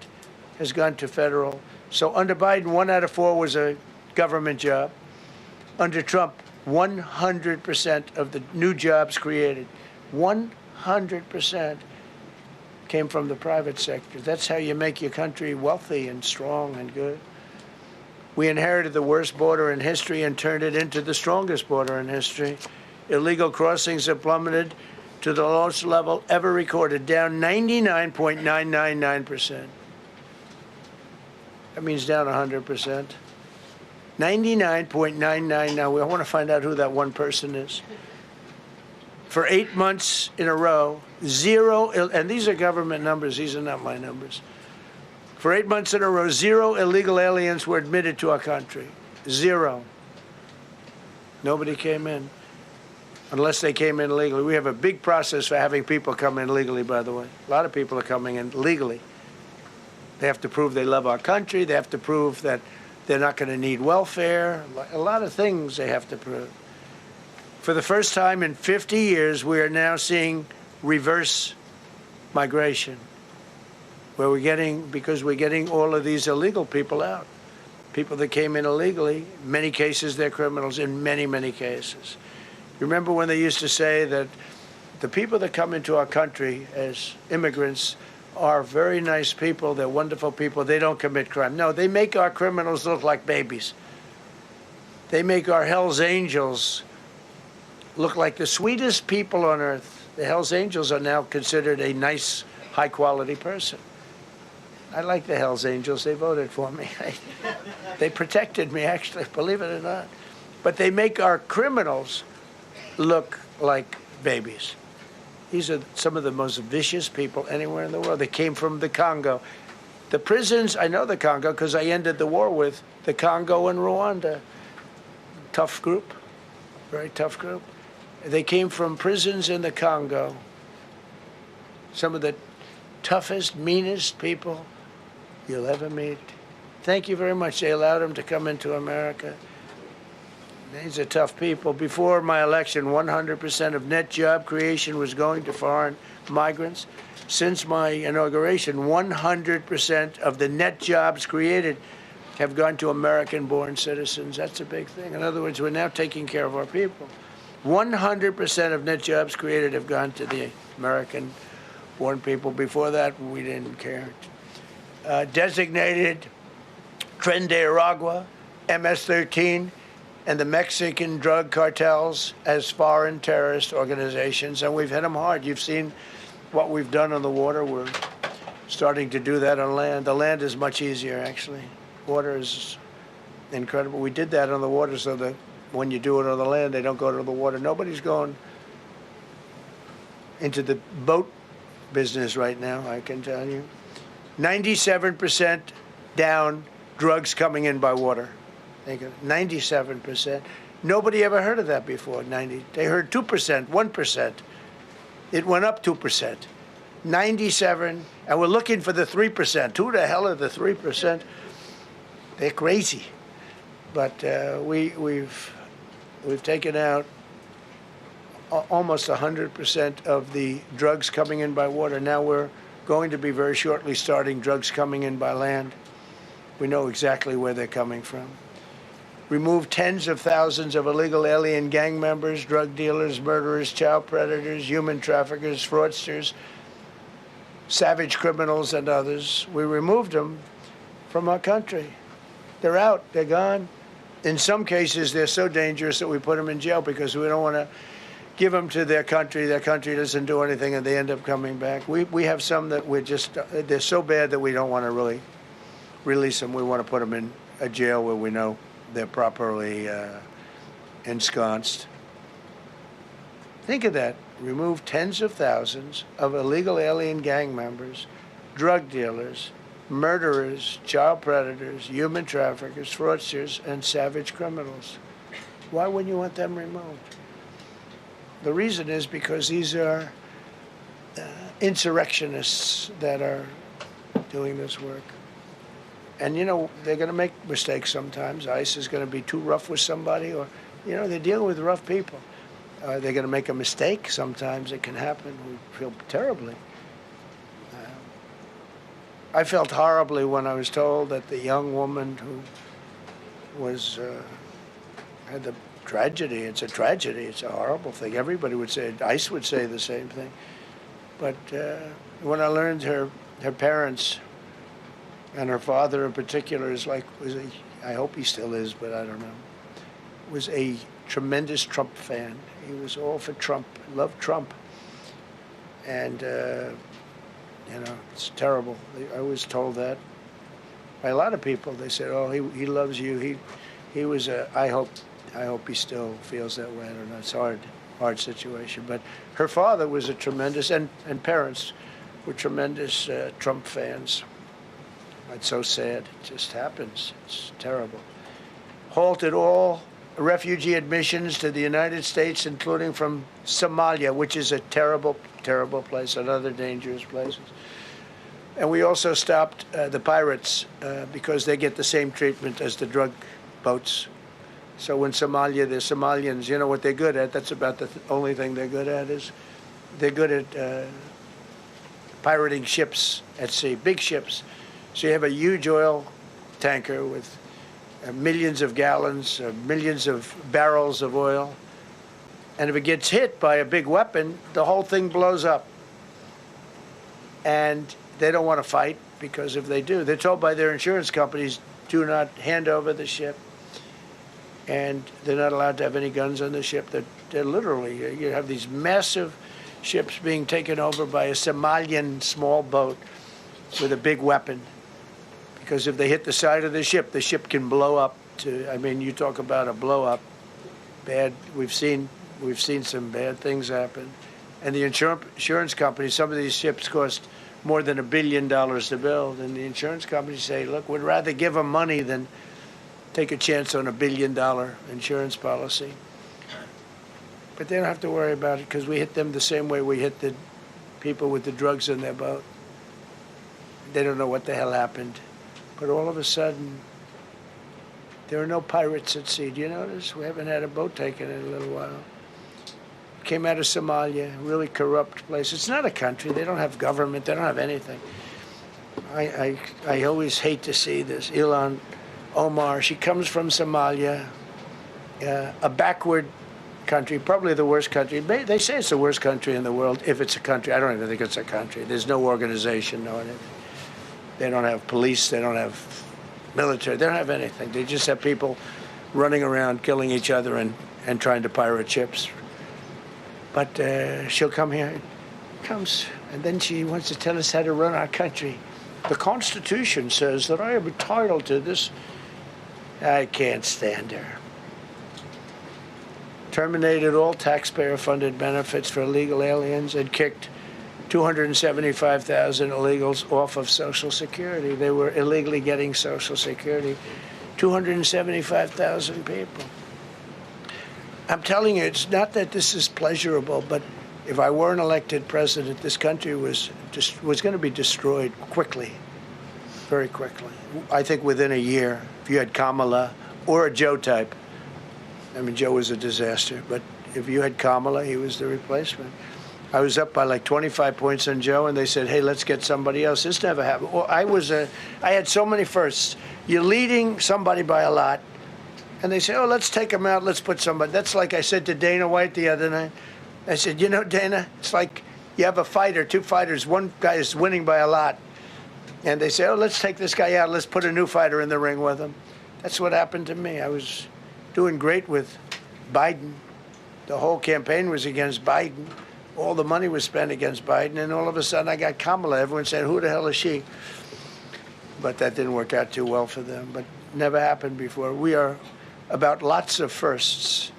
has gone to federal. So under Biden, 1 out of 4 was a government job. Under Trump, 100% of the new jobs created, 100% came from the private sector. That's how you make your country wealthy and strong and good. We inherited the worst border in history and turned it into the strongest border in history. Illegal crossings have plummeted to the lowest level ever recorded, down 99.999%. That means down 100%. 99.99. Now, I want to find out who that one person is. For 8 months in a row, 0, and these are government numbers, these are not my numbers. For 8 months in a row, 0 illegal aliens were admitted to our country. 0. Nobody came in, unless they came in legally. We have a big process for having people come in legally, by the way. A lot of people are coming in legally. They have to prove they love our country. They have to prove that they're not going to need welfare. A lot of things they have to prove. For the first time in 50 years, we are now seeing reverse migration, where because we're getting all of these illegal people out. People that came in illegally, in many cases, they're criminals in many, many cases. Remember when they used to say that the people that come into our country as immigrants are very nice people, they're wonderful people, they don't commit crime. No, they make our criminals look like babies. They make our Hell's Angels look like the sweetest people on earth. The Hell's Angels are now considered a nice, high-quality person. I like the Hell's Angels. They voted for me. They protected me, actually, believe it or not. But they make our criminals look like babies. These are some of the most vicious people anywhere in the world. They came from the Congo. The prisons, I know the Congo because I ended the war with the Congo and Rwanda. Tough group, very tough group. They came from prisons in the Congo. Some of the toughest, meanest people you'll ever meet. Thank you very much. They allowed them to come into America. These are tough people. Before my election, 100% of net job creation was going to foreign migrants. Since my inauguration, 100% of the net jobs created have gone to American-born citizens. That's a big thing. In other words, we're now taking care of our people. 100% of net jobs created have gone to the American-born people. Before that, we didn't care. Designated Tren de Aragua, MS-13, and the Mexican drug cartels as foreign terrorist organizations, and we've hit them hard. You've seen what we've done on the water. We're starting to do that on land. The land is much easier, actually. Water is incredible. We did that on the water so that when you do it on the land, they don't go to the water. Nobody's going into the boat business right now, I can tell you. 97% down drugs coming in by water. 97%. Nobody ever heard of that before. They heard 2%, 1%. It went up 2%. 97, and we're looking for the 3%. Who the hell are the 3%? They're crazy. But we've taken out almost 100% of the drugs coming in by water. Now we're going to be very shortly starting drugs coming in by land. We know exactly where they're coming from. Removed tens of thousands of illegal alien gang members, drug dealers, murderers, child predators, human traffickers, fraudsters, savage criminals, and others. We removed them from our country. They're out. They're gone. In some cases, they're so dangerous that we put them in jail because we don't want to give them to their country. Their country doesn't do anything, and they end up coming back. We have some that they're so bad that we don't want to really release them. We want to put them in a jail where we know they're properly ensconced. Think of that. Remove tens of thousands of illegal alien gang members, drug dealers, murderers, child predators, human traffickers, fraudsters, and savage criminals. Why wouldn't you want them removed? The reason is because these are insurrectionists that are doing this work. And, you know, they're going to make mistakes sometimes. ICE is going to be too rough with somebody, or, you know, they're dealing with rough people. They're going to make a mistake sometimes. It can happen. We feel terribly. I felt horribly when I was told that the young woman who was had the tragedy. It's a tragedy. It's a horrible thing. Everybody would say, ICE would say the same thing. But when I learned her parents, and her father in particular I hope he still is, but I don't know, was a tremendous Trump fan. He was all for Trump, loved Trump. And, you know, it's terrible. I was told that by a lot of people. They said, oh, he loves you. He was I hope he still feels that way. I don't know. It's a hard situation. But her father was a tremendous, and parents were tremendous Trump fans. It's so sad. It just happens. It's terrible. Halted all refugee admissions to the United States, including from Somalia, which is a terrible, terrible place, another dangerous place. And we also stopped the pirates because they get the same treatment as the drug boats. So in Somalia, the Somalians, you know what they're good at? That's about the only thing they're good at is they're good at pirating ships at sea, big ships. So you have a huge oil tanker with millions of gallons, millions of barrels of oil. And if it gets hit by a big weapon, the whole thing blows up. And they don't want to fight because if they do, they're told by their insurance companies, do not hand over the ship. And they're not allowed to have any guns on the ship. They're literally, you have these massive ships being taken over by a Somalian small boat with a big weapon. Because if they hit the side of the ship can blow up. I mean, you talk about a blow up. Bad. We've seen some bad things happen. And the insurance companies, some of these ships cost more than $1 billion to build. And the insurance companies say, look, we'd rather give them money than take a chance on $1 billion insurance policy. But they don't have to worry about it because we hit them the same way we hit the people with the drugs in their boat. They don't know what the hell happened. But all of a sudden, There are no pirates at sea. Do you notice? We haven't had a boat taken in a little while. Came out of Somalia, really corrupt place. It's not a country. They don't have government. They don't have anything. I always hate to see this. Ilan Omar, she comes from Somalia, a backward country, probably the worst country. They say it's the worst country in the world, if it's a country. I don't even think it's a country. There's no organization, no anything. They don't have police. They don't have military. They don't have anything. They just have people running around, killing each other and trying to pirate ships. But she'll come here, comes, and then she wants to tell us how to run our country. The Constitution says that I am entitled to this. I can't stand her. Terminated all taxpayer-funded benefits for illegal aliens and kicked 275,000 illegals off of Social Security. They were illegally getting Social Security. 275,000 people. I'm telling you, it's not that this is pleasurable, but if I weren't elected president, this country was going to be destroyed quickly, very quickly. I think within a year, if you had Kamala or a Joe type. I mean, Joe was a disaster, but if you had Kamala, he was the replacement. I was up by like 25 points on Joe, and they said, hey, let's get somebody else. This never happened. Well, I had so many firsts. You're leading somebody by a lot, and they say, oh, let's take him out, let's put somebody. That's like I said to Dana White the other night. I said, you know, Dana, it's like you have a fighter, two fighters. One guy is winning by a lot, and they say, oh, let's take this guy out, let's put a new fighter in the ring with him. That's what happened to me. I was doing great with Biden. The whole campaign was against Biden. All the money was spent against Biden, and all of a sudden I got Kamala. Everyone said, who the hell is she? But that didn't work out too well for them, but never happened before. We are about lots of firsts.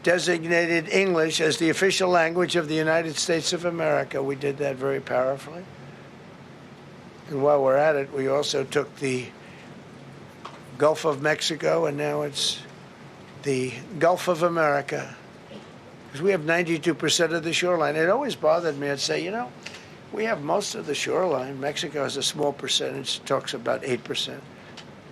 Designated English as the official language of the United States of America. We did that very powerfully. And while we're at it, we also took the Gulf of Mexico, and now it's the Gulf of America. Because we have 92% of the shoreline. It always bothered me. I'd say, you know, we have most of the shoreline. Mexico has a small percentage, talks about 8%.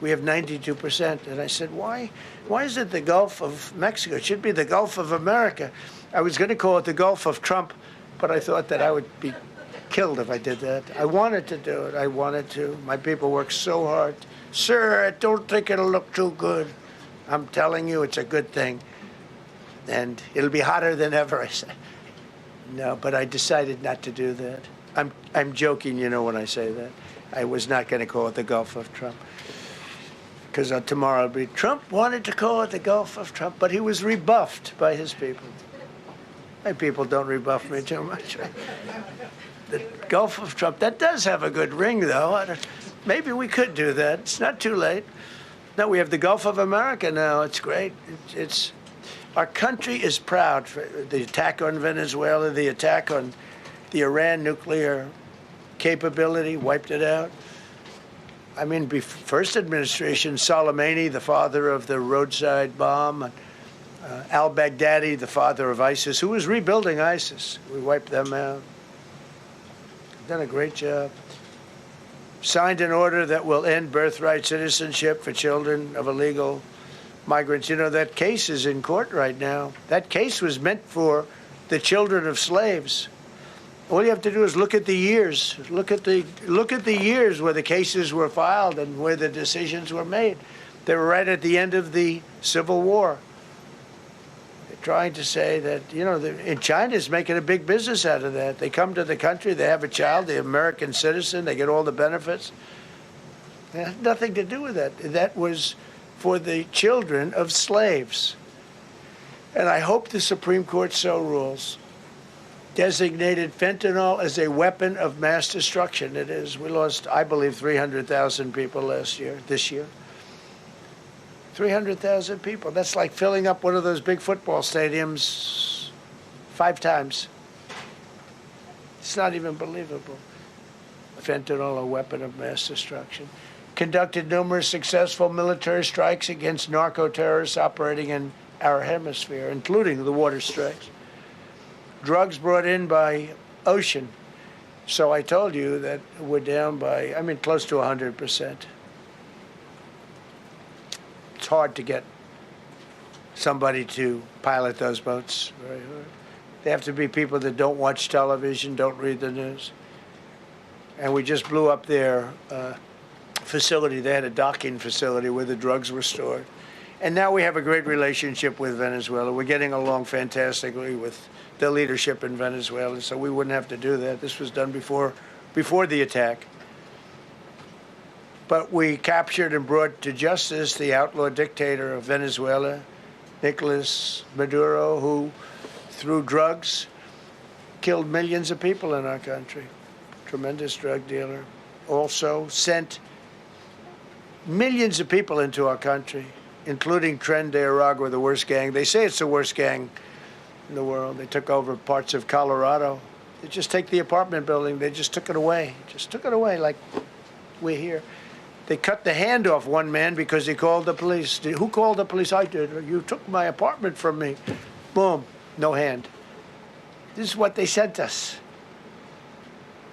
We have 92%. And I said, why is it the Gulf of Mexico? It should be the Gulf of America. I was going to call it the Gulf of Trump, but I thought that I would be killed if I did that. I wanted to do it. I wanted to. My people worked so hard. Sir, I don't think it'll look too good. I'm telling you, it's a good thing. And it'll be hotter than ever, I said. No, but I decided not to do that. I'm joking, you know, when I say that. I was not going to call it the Gulf of Trump. Because tomorrow it'll be, Trump wanted to call it the Gulf of Trump, but he was rebuffed by his people. My people don't rebuff me too much. The Gulf of Trump, that does have a good ring, though. Maybe we could do that. It's not too late. No, we have the Gulf of America now. It's great. Our country is proud for the attack on Venezuela, the attack on the Iran nuclear capability, wiped it out. I mean, first administration, Soleimani, the father of the roadside bomb, al-Baghdadi, the father of ISIS, who was rebuilding ISIS. We wiped them out. Done a great job. Signed an order that will end birthright citizenship for children of illegal migrants. You know, that case is in court right now. That case was meant for the children of slaves. All you have to do is look at the years. Look at the years where the cases were filed and where the decisions were made. They were right at the end of the Civil War. They're trying to say that, you know, China's making a big business out of that. They come to the country, they have a child, the American citizen, they get all the benefits. It had nothing to do with that. That was for the children of slaves. And I hope the Supreme Court so rules. Designated fentanyl as a weapon of mass destruction. It is. We lost, I believe, 300,000 people this year. 300,000 people. That's like filling up one of those big football stadiums 5 times. It's not even believable. Fentanyl, a weapon of mass destruction. Conducted numerous successful military strikes against narco-terrorists operating in our hemisphere, including the water strikes. Drugs brought in by ocean. So I told you that we're down by, close to 100%. It's hard to get somebody to pilot those boats. Very hard. They have to be people that don't watch television, don't read the news. And we just blew up their facility. They had a docking facility where the drugs were stored. And now we have a great relationship with Venezuela. We're getting along fantastically with the leadership in Venezuela, so we wouldn't have to do that. This was done before the attack. But we captured and brought to justice the outlaw dictator of Venezuela, Nicolas Maduro, who, through drugs, killed millions of people in our country. Tremendous drug dealer. Also sent millions of people into our country, including Tren de Aragua, the worst gang. They say it's the worst gang in the world. They took over parts of Colorado. They just take the apartment building. They just took it away. Just took it away like we're here. They cut the hand off one man because he called the police. Who called the police? I did. You took my apartment from me. Boom, no hand. This is what they sent us.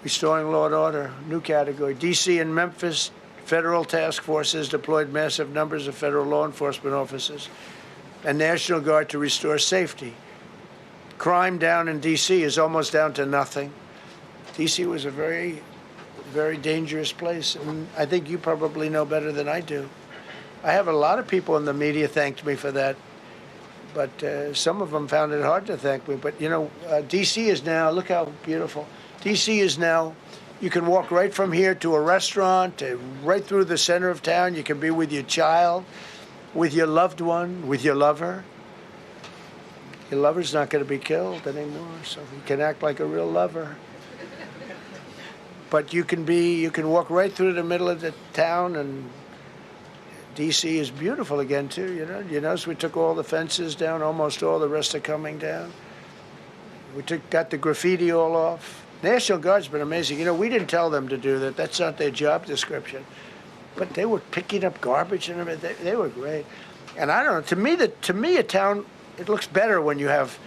Restoring law and order, new category. D.C. and Memphis, federal task forces deployed massive numbers of federal law enforcement officers and National Guard to restore safety. Crime down in D.C. is almost down to nothing. D.C. was a very, very dangerous place, and I think you probably know better than I do. I have a lot of people in the media thanked me for that, but some of them found it hard to thank me. But, you know, D.C. is now, look how beautiful. D.C. is now, you can walk right from here to a restaurant, right through the center of town. You can be with your child, with your loved one, with your lover. Your lover's not going to be killed anymore, so you can act like a real lover. But you can walk right through the middle of the town, and D.C. is beautiful again, too, you know. You notice we took all the fences down, almost all, the rest are coming down. We got the graffiti all off. National Guard's been amazing. You know, we didn't tell them to do that. That's not their job description. But they were picking up garbage and everything. They were great. And I don't know, to me, a town, it looks better when you have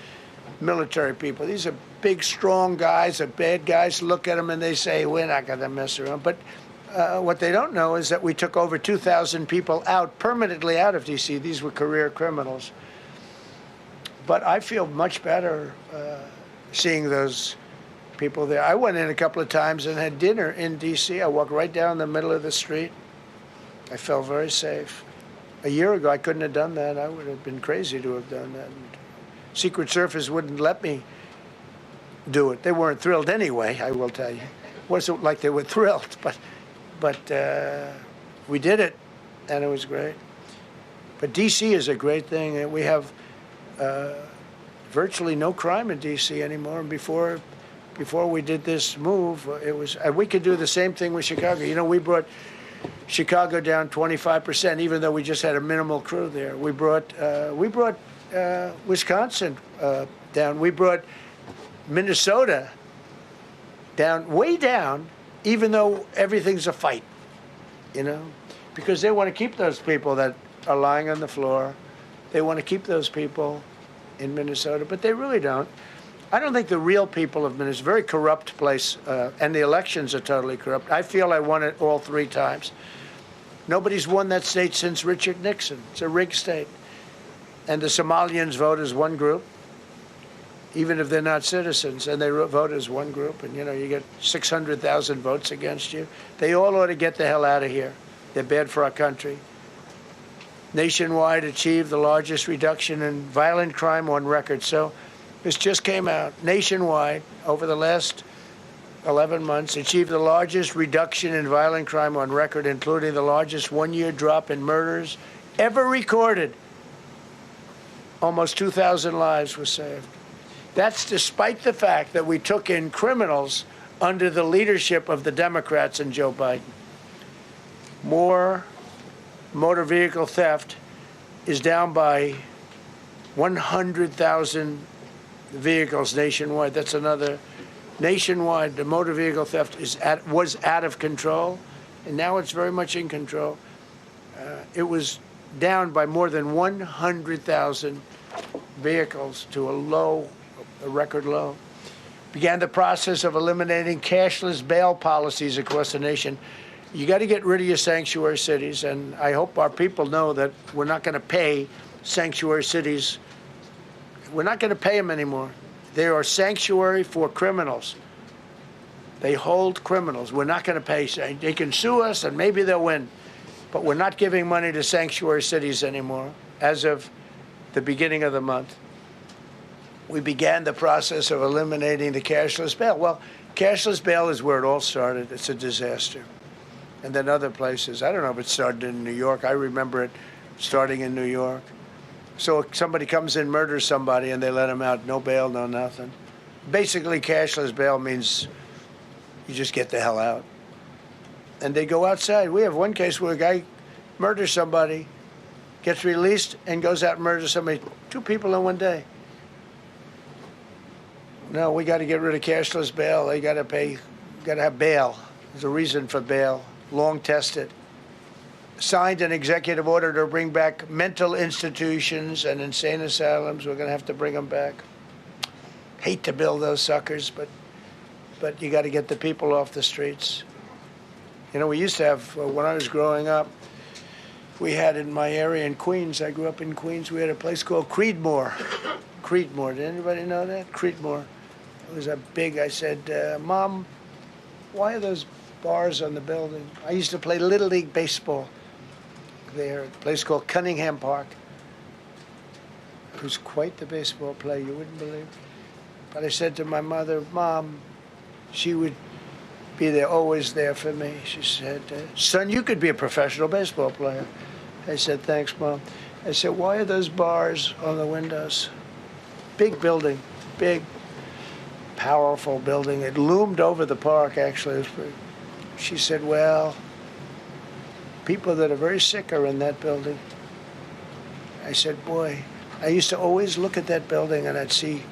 military people. These are big, strong guys, they're bad guys. Look at them and they say, we're not going to mess around. But what they don't know is that we took over 2,000 people out, permanently out of D.C. These were career criminals. But I feel much better seeing those people there. I went in a couple of times and had dinner in D.C. I walked right down the middle of the street. I felt very safe. A year ago, I couldn't have done that. I would have been crazy to have done that. And Secret Service wouldn't let me do it. They weren't thrilled anyway, I will tell you. It wasn't like they were thrilled, but we did it, and it was great. But D.C. is a great thing, and we have virtually no crime in D.C. anymore. And before we did this move, it was we could do the same thing with Chicago. You know, we brought Chicago down 25%, even though we just had a minimal crew there. We brought Wisconsin down. We brought Minnesota down, way down, even though everything's a fight, you know, because they want to keep those people that are lying on the floor. They want to keep those people in Minnesota, but they really don't. I don't think the real people of Minnesota, it's a very corrupt place, and the elections are totally corrupt. I feel I won it all 3 times. Nobody's won that state since Richard Nixon. It's a rigged state. And the Somalians vote as one group, even if they're not citizens, and they vote as one group, and, you know, you get 600,000 votes against you. They all ought to get the hell out of here. They're bad for our country. Nationwide achieved the largest reduction in violent crime on record. So this just came out. Nationwide, over the last 11 months, achieved the largest reduction in violent crime on record, including the largest one-year drop in murders ever recorded. Almost 2,000 lives were saved. That's despite the fact that we took in criminals under the leadership of the Democrats and Joe Biden. More motor vehicle theft is down by 100,000 vehicles nationwide. That's another. Nationwide, the motor vehicle theft was out of control, and now it's very much in control. It was down by more than 100,000 vehicles to a record low. Began the process of eliminating cashless bail policies across the nation. you got to get rid of your sanctuary cities, and I hope our people know that we're not going to pay sanctuary cities. We're not going to pay them anymore. They are sanctuary for criminals. They hold criminals. We're not going to pay. They can sue us, and maybe they'll win. But we're not giving money to sanctuary cities anymore as of the beginning of the month. We began the process of eliminating the cashless bail. Well, cashless bail is where it all started. It's a disaster. And then other places. I don't know if it started in New York. I remember it starting in New York. So somebody comes in, murders somebody, and they let him out. No bail, no nothing. Basically, cashless bail means you just get the hell out. And they go outside. We have one case where a guy murders somebody, gets released, and goes out and murders somebody. 2 people in one day. No, we got to get rid of cashless bail. They got to pay, got to have bail. There's a reason for bail. Long tested. Signed an executive order to bring back mental institutions and insane asylums. We're going to have to bring them back. Hate to build those suckers, but you got to get the people off the streets. You know, we used to have, when I was growing up, we had in my area in Queens, I grew up in Queens, we had a place called Creedmoor. Creedmoor, did anybody know that? Creedmoor. It was a big, I said, Mom, why are those bars on the building? I used to play Little League Baseball there at a place called Cunningham Park. Who's quite the baseball player, you wouldn't believe. But I said to my mother, Mom, she would be there, always there for me. She said, son, you could be a professional baseball player. I said, thanks, Mom. I said, why are those bars on the windows? Big building, big, powerful building. It loomed over the park, actually. She said, well, people that are very sick are in that building. I said, boy, I used to always look at that building and I'd see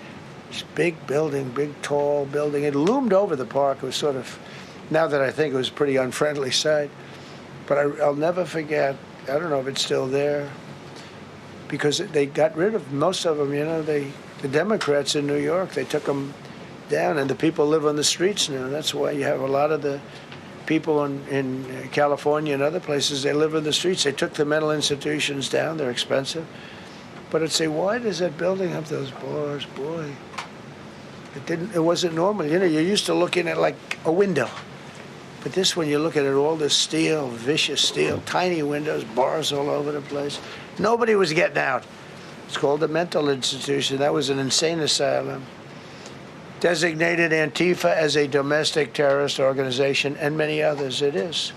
this big building, big, tall building. It loomed over the park. It was sort of, now that I think it was a pretty unfriendly sight. But I'll never forget, I don't know if it's still there, because they got rid of most of them, you know, the Democrats in New York, they took them down, and the people live on the streets now. That's why you have a lot of the people in California and other places, they live on the streets. They took the mental institutions down. They're expensive. But I'd say, why does that building have those bars? Boy, it wasn't normal. You know, you're used to looking at like a window. But this one, you look at it, all this steel, vicious steel, tiny windows, bars all over the place. Nobody was getting out. It's called a mental institution. That was an insane asylum. Designated Antifa as a domestic terrorist organization, and many others. It is.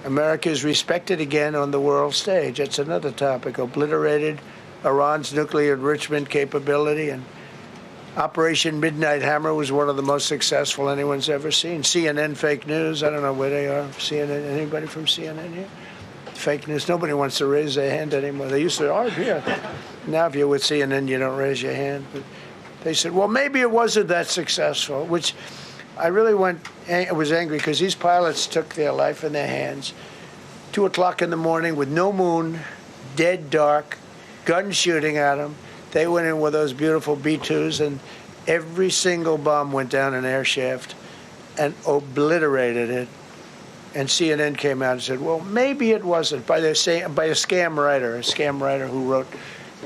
America is respected again on the world stage. That's another topic. Obliterated Iran's nuclear enrichment capability, and Operation Midnight Hammer was one of the most successful anyone's ever seen. CNN fake news. I don't know where they are. CNN. Anybody from CNN here? Fake news. Nobody wants to raise their hand anymore. They used to argue. Now, if you're with CNN, you don't raise your hand. But they said, well, maybe it wasn't that successful, which I really was angry because these pilots took their life in their hands. 2 o'clock in the morning with no moon, dead dark, guns shooting at them. They went in with those beautiful B-2s, and every single bomb went down an air shaft and obliterated it. And CNN came out and said, well, maybe it wasn't, by a scam writer who wrote,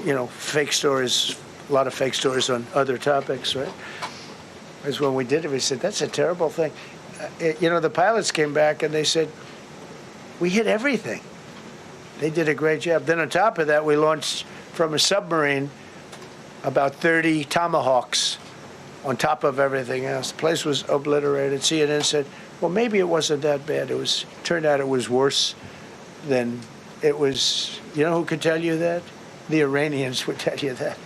you know, fake stories, a lot of fake stories on other topics, right? Because when we did it, we said, that's a terrible thing. You know, the pilots came back and they said, we hit everything. They did a great job. Then on top of that, we launched from a submarine about 30 Tomahawks on top of everything else. The place was obliterated. CNN said, well, maybe it wasn't that bad. Turned out it was worse than it was. You know who could tell you that? The Iranians would tell you that.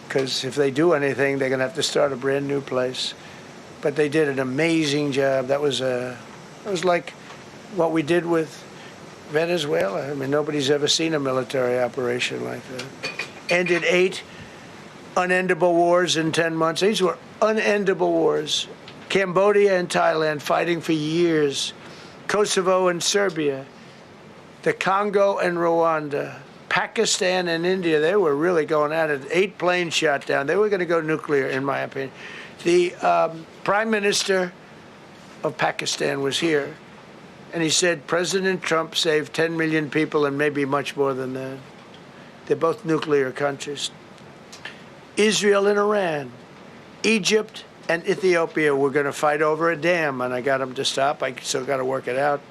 Because if they do anything, they're going to have to start a brand new place. But they did an amazing job. That was like what we did with Venezuela. I mean, nobody's ever seen a military operation like that. Ended 8 unendable wars in 10 months. These were unendable wars. Cambodia and Thailand fighting for years. Kosovo and Serbia. The Congo and Rwanda. Pakistan and India, they were really going at it. 8 planes shot down. They were going to go nuclear, in my opinion. The Prime Minister of Pakistan was here. And he said, President Trump saved 10 million people and maybe much more than that. They're both nuclear countries. Israel and Iran, Egypt and Ethiopia were going to fight over a dam, and I got them to stop. I still got to work it out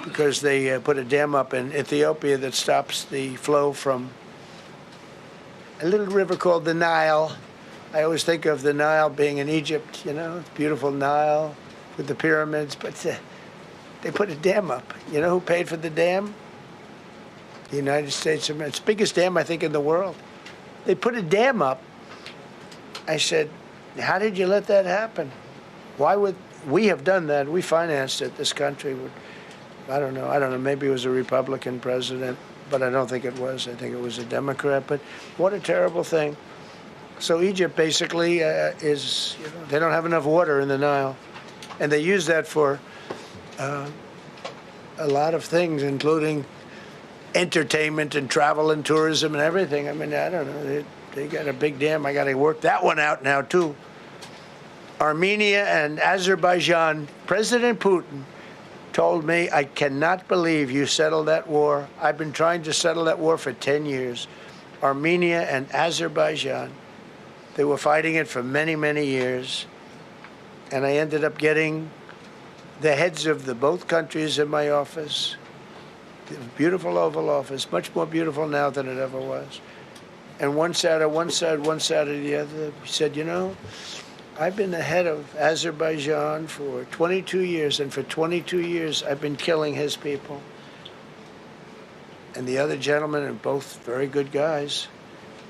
because they put a dam up in Ethiopia that stops the flow from a little river called the Nile. I always think of the Nile being in Egypt, you know, beautiful Nile with the pyramids, but they put a dam up. You know who paid for the dam? The United States of America. It's the biggest dam, I think, in the world. They put a dam up. I said, how did you let that happen? Why would we have done that? We financed it. This country would, I don't know. Maybe it was a Republican president, but I don't think it was. I think it was a Democrat. But what a terrible thing. So Egypt basically is, you know, they don't have enough water in the Nile. And they use that for a lot of things, including entertainment and travel and tourism and everything. I mean, I don't know. They got a big dam. I got to work that one out now, too. Armenia and Azerbaijan, President Putin told me, I cannot believe you settled that war. I've been trying to settle that war for 10 years. Armenia and Azerbaijan, they were fighting it for many, many years. And I ended up getting the heads of both countries in my office. The beautiful Oval Office, much more beautiful now than it ever was. And one sat at one side, one sat at the other. He said, you know, I've been the head of Azerbaijan for 22 years, and for 22 years I've been killing his people. And the other gentleman, and both very good guys,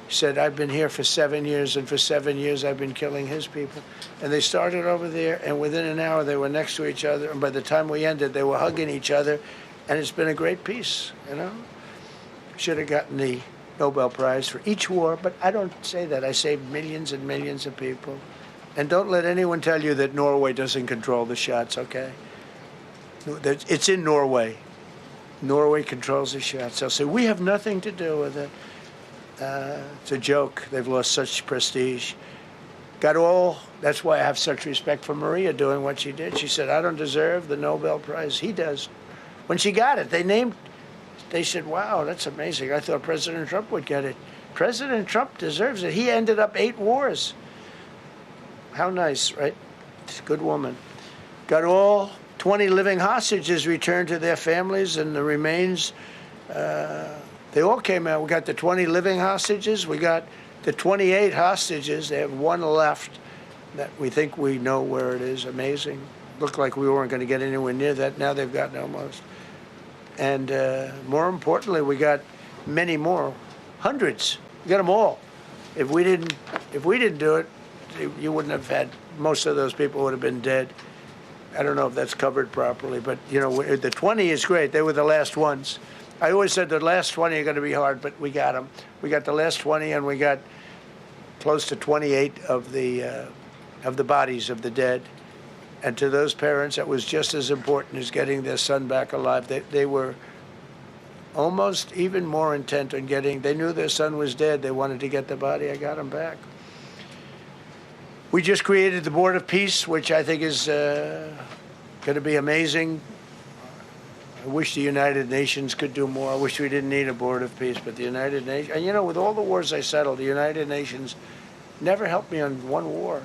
said, I've been here for 7 years, and for 7 years I've been killing his people. And they started over there, and within an hour they were next to each other, and by the time we ended, they were hugging each other, and it's been a great peace, you know? Should have gotten the Nobel Prize for each war, but I don't say that. I saved millions and millions of people. And don't let anyone tell you that Norway doesn't control the shots, okay? It's in Norway. Norway controls the shots. They'll say, we have nothing to do with it. It's a joke. They've lost such prestige. That's why I have such respect for Maria doing what she did. She said, I don't deserve the Nobel Prize. He does. When she got it, they said, wow, that's amazing. I thought President Trump would get it. President Trump deserves it. He ended up 8 wars. How nice, right? Good woman. Got all 20 living hostages returned to their families, and the remains, they all came out. We got the 20 living hostages. We got the 28 hostages. They have 1 left that we think we know where it is. Amazing. Looked like we weren't going to get anywhere near that. Now they've gotten almost. And more importantly, we got many more, hundreds. We got them all. If we didn't do it, you wouldn't have had, most of those people would have been dead. I don't know if that's covered properly, but you know, the 20 is great. They were the last ones. I always said the last 20 are going to be hard, but we got them. We got the last 20, and we got close to 28 of the bodies of the dead. And to those parents, that was just as important as getting their son back alive. They were almost even more intent on they knew their son was dead. They wanted to get the body. I got him back. We just created the Board of Peace, which I think is going to be amazing. I wish the United Nations could do more. I wish we didn't need a Board of Peace, but the United Nations, and you know, with all the wars I settled, the United Nations never helped me on one war.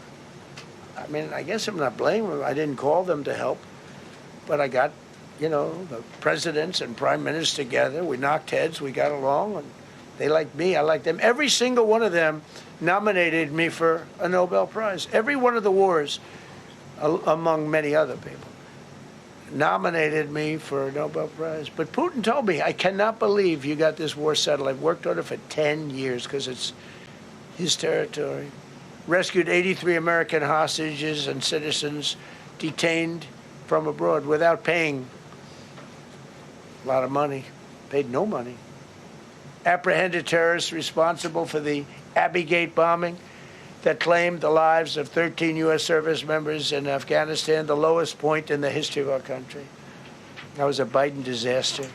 I mean, I guess I'm not blaming them. I didn't call them to help, but I got, you know, the presidents and prime ministers together. We knocked heads. We got along, and they liked me. I liked them. Every single one of them nominated me for a Nobel Prize. Every one of the wars, among many other people, nominated me for a Nobel Prize. But Putin told me, I cannot believe you got this war settled. I've worked on it for 10 years because it's his territory. Rescued 83 American hostages and citizens detained from abroad without paying a lot of money. Paid no money. Apprehended terrorists responsible for the Abbey Gate bombing that claimed the lives of 13 U.S. service members in Afghanistan, the lowest point in the history of our country. That was a Biden disaster.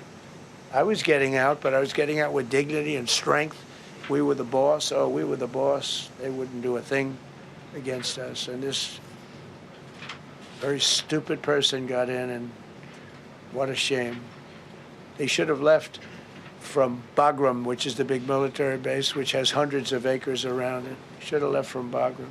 I was getting out, but I was getting out with dignity and strength. We were the boss. Oh, we were the boss. They wouldn't do a thing against us. And this very stupid person got in and What a shame. They should have left from Bagram, which is the big military base, which has hundreds of acres around it. Should have left from Bagram.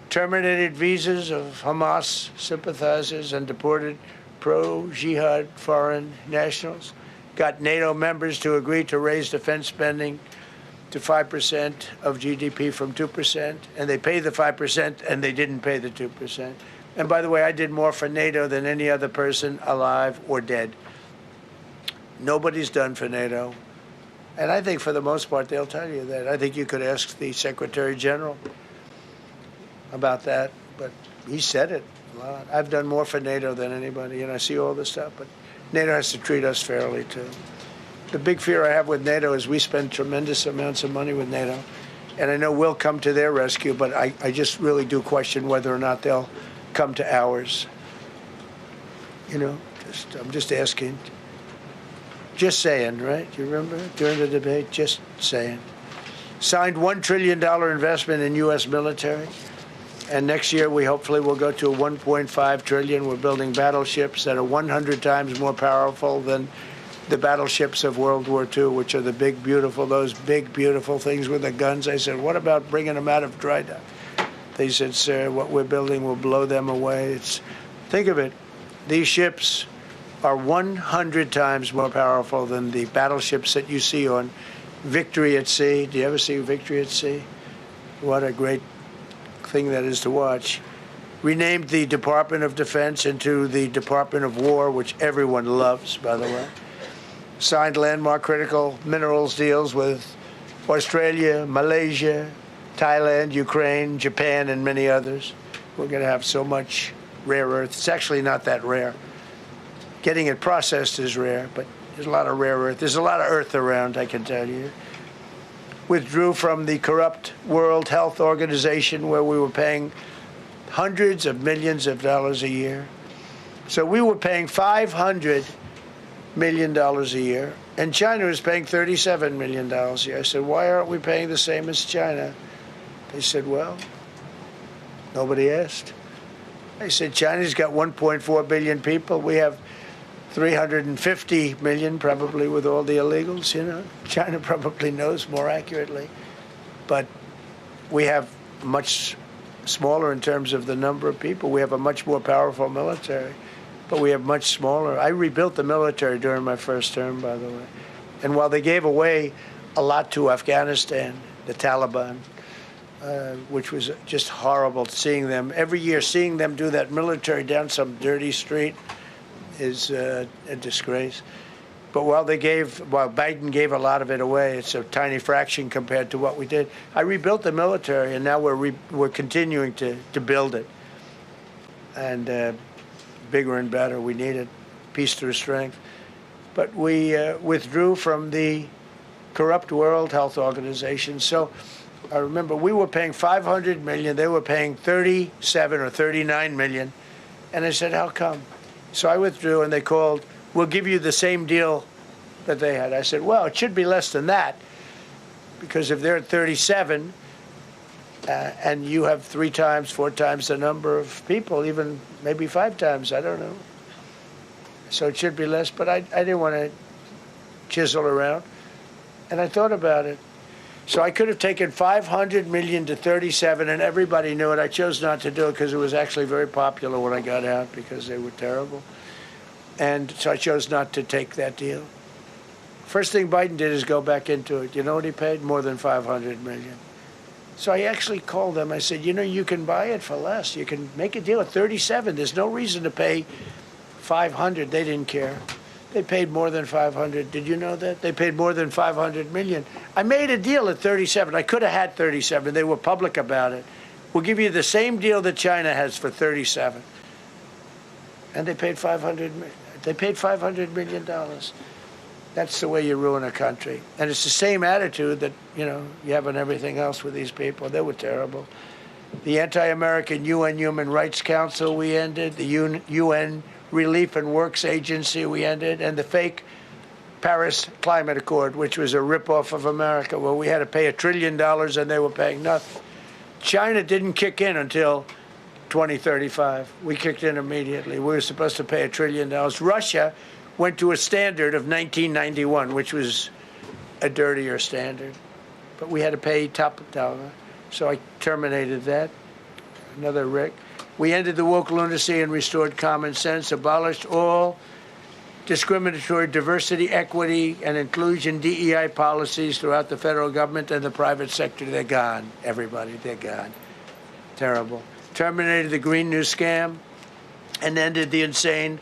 Terminated visas of Hamas sympathizers and deported pro-jihad foreign nationals. Got NATO members to agree to raise defense spending to 5% of GDP from 2%, and they pay the 5%, and they didn't pay the 2%. And by the way, I did more for NATO than any other person alive or dead. Nobody's done for NATO. And I think for the most part, they'll tell you that. I think you could ask the Secretary General about that, but he said it a lot. I've done more for NATO than anybody, and I see all this stuff, but NATO has to treat us fairly, too. The big fear I have with NATO is we spend tremendous amounts of money with NATO, and I know we'll come to their rescue, but I just really do question whether or not they'll come to ours. You know, I'm just asking. Just saying, right? You remember during the debate? Just saying. Signed $1 trillion investment in U.S. military. And next year, we hopefully will go to a $1.5 trillion. We're building battleships that are 100 times more powerful than the battleships of World War II, which are the big, beautiful, those big, beautiful things with the guns. I said, what about bringing them out of dry dock? They said, sir, what we're building will blow them away. Think of it. These ships are 100 times more powerful than the battleships that you see on Victory at Sea. Do you ever see Victory at Sea? What a great thing that is to watch. Renamed the Department of Defense into the Department of War, which everyone loves, by the way. Signed landmark critical minerals deals with Australia, Malaysia, Thailand, Ukraine, Japan, and many others. We're going to have so much rare earth. It's actually not that rare. Getting it processed is rare, but there's a lot of rare earth. There's a lot of earth around, I can tell you. Withdrew from the corrupt World Health Organization, where we were paying hundreds of millions of dollars a year. So we were paying $500 million a year, and China was paying $37 million a year. I said, why aren't we paying the same as China? They said, well, nobody asked. I said, China's got 1.4 billion people. We have 350 million, probably, with all the illegals, you know. China probably knows more accurately. But we have much smaller in terms of the number of people. We have a much more powerful military, but we have much smaller. I rebuilt the military during my first term, by the way. And while they gave away a lot to Afghanistan, the Taliban, which was just horrible seeing them. Every year, seeing them do that military down some dirty street is a disgrace. But while Biden gave a lot of it away, it's a tiny fraction compared to what we did. I rebuilt the military, and now we're continuing to build it. And bigger and better, we need it, peace through strength. But we withdrew from the corrupt World Health Organization. So I remember we were paying $500 million. They were paying 37 or 39 million. And I said, how come? So I withdrew, and they called, we'll give you the same deal that they had. I said, well, it should be less than that, because if they're at 37 and you have 3 times, 4 times the number of people, even maybe 5 times, I don't know. So it should be less, but I didn't want to chisel around. And I thought about it. So I could have taken 500 million to 37, and everybody knew it. I chose not to do it because it was actually very popular when I got out, because they were terrible. And so I chose not to take that deal. First thing Biden did is go back into it. You know what he paid? More than 500 million. So I actually called them. I said, you know, you can buy it for less. You can make a deal at 37. There's no reason to pay 500. They didn't care. They paid more than 500. Did you know that? They paid more than 500 million. I made a deal at 37. I could have had 37. They were public about it. We'll give you the same deal that China has for 37. And they paid $500 million. That's the way you ruin a country. And it's the same attitude that, you know, you have on everything else with these people. They were terrible. The anti-American UN Human Rights Council we ended. The UN Relief and Works Agency we ended. And the fake Paris Climate Accord, which was a ripoff of America, where we had to pay $1 trillion and they were paying nothing. China didn't kick in until 2035. We kicked in immediately. We were supposed to pay $1 trillion. Russia went to a standard of 1991, which was a dirtier standard. But we had to pay top dollar, so I terminated that. Another Rick. We ended the woke lunacy and restored common sense, abolished all discriminatory diversity, equity, and inclusion DEI policies throughout the federal government and the private sector. They're gone, everybody, they're gone. Terrible. Terminated the Green New Scam and ended the insane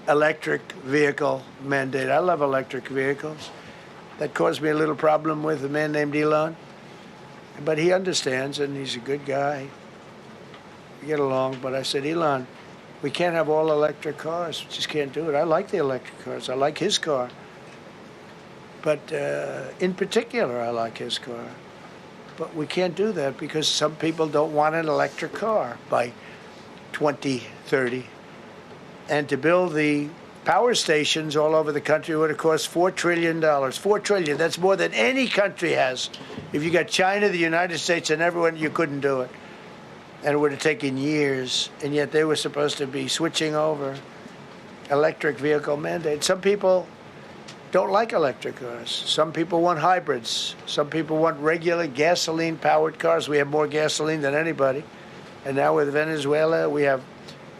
electric vehicle mandate. I love electric vehicles. That caused me a little problem with a man named Elon. But he understands, and he's a good guy. We get along, but I said, Elon, we can't have all electric cars. We just can't do it. I like the electric cars. I like his car. But in particular, I like his car. But we can't do that because some people don't want an electric car by 2030. And to build the power stations all over the country would have cost $4 trillion. $4 trillion, that's more than any country has. If you got China, the United States, and everyone, you couldn't do it. And it would have taken years, and yet they were supposed to be switching over electric vehicle mandate. Some people don't like electric cars. Some people want hybrids. Some people want regular gasoline-powered cars. We have more gasoline than anybody. And now with Venezuela, we have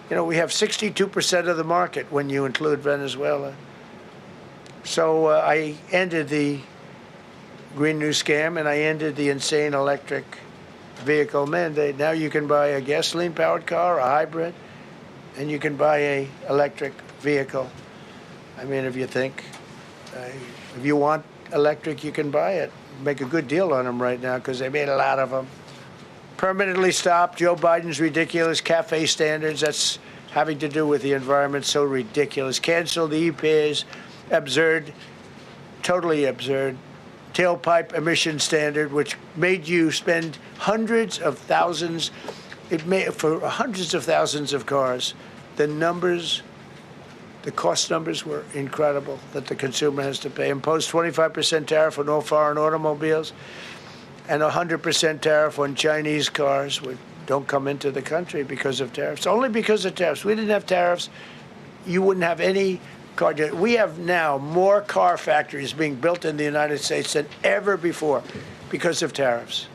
62% of the market when you include Venezuela. So I ended the Green New Scam, and I ended the insane electric vehicle mandate. Now you can buy a gasoline-powered car, a hybrid, and you can buy a electric vehicle. I mean, if you think, if you want electric, you can buy it. Make a good deal on them right now because they made a lot of them. Permanently stopped Joe Biden's ridiculous CAFE standards. That's having to do with the environment, so ridiculous. Canceled the EPA's absurd, totally absurd, tailpipe emission standard, which made you spend hundreds of thousands. It made for hundreds of thousands of cars. The numbers, the cost numbers were incredible that the consumer has to pay. Imposed 25% tariff on all foreign automobiles and 100% tariff on Chinese cars, which don't come into the country because of tariffs. Only because of tariffs. We didn't have tariffs, you wouldn't have any car. We have now more car factories being built in the United States than ever before because of tariffs.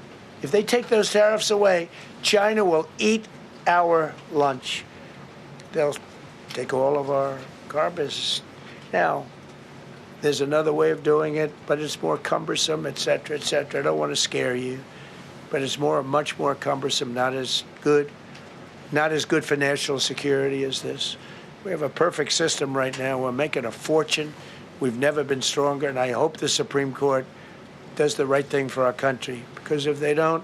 If they take those tariffs away, China will eat our lunch. They'll take all of our car business. Now, there's another way of doing it, but it's more cumbersome, et cetera, et cetera. I don't want to scare you, but it's much more cumbersome, not as good for national security as this. We have a perfect system right now. We're making a fortune. We've never been stronger, and I hope the Supreme Court does the right thing for our country, because if they don't,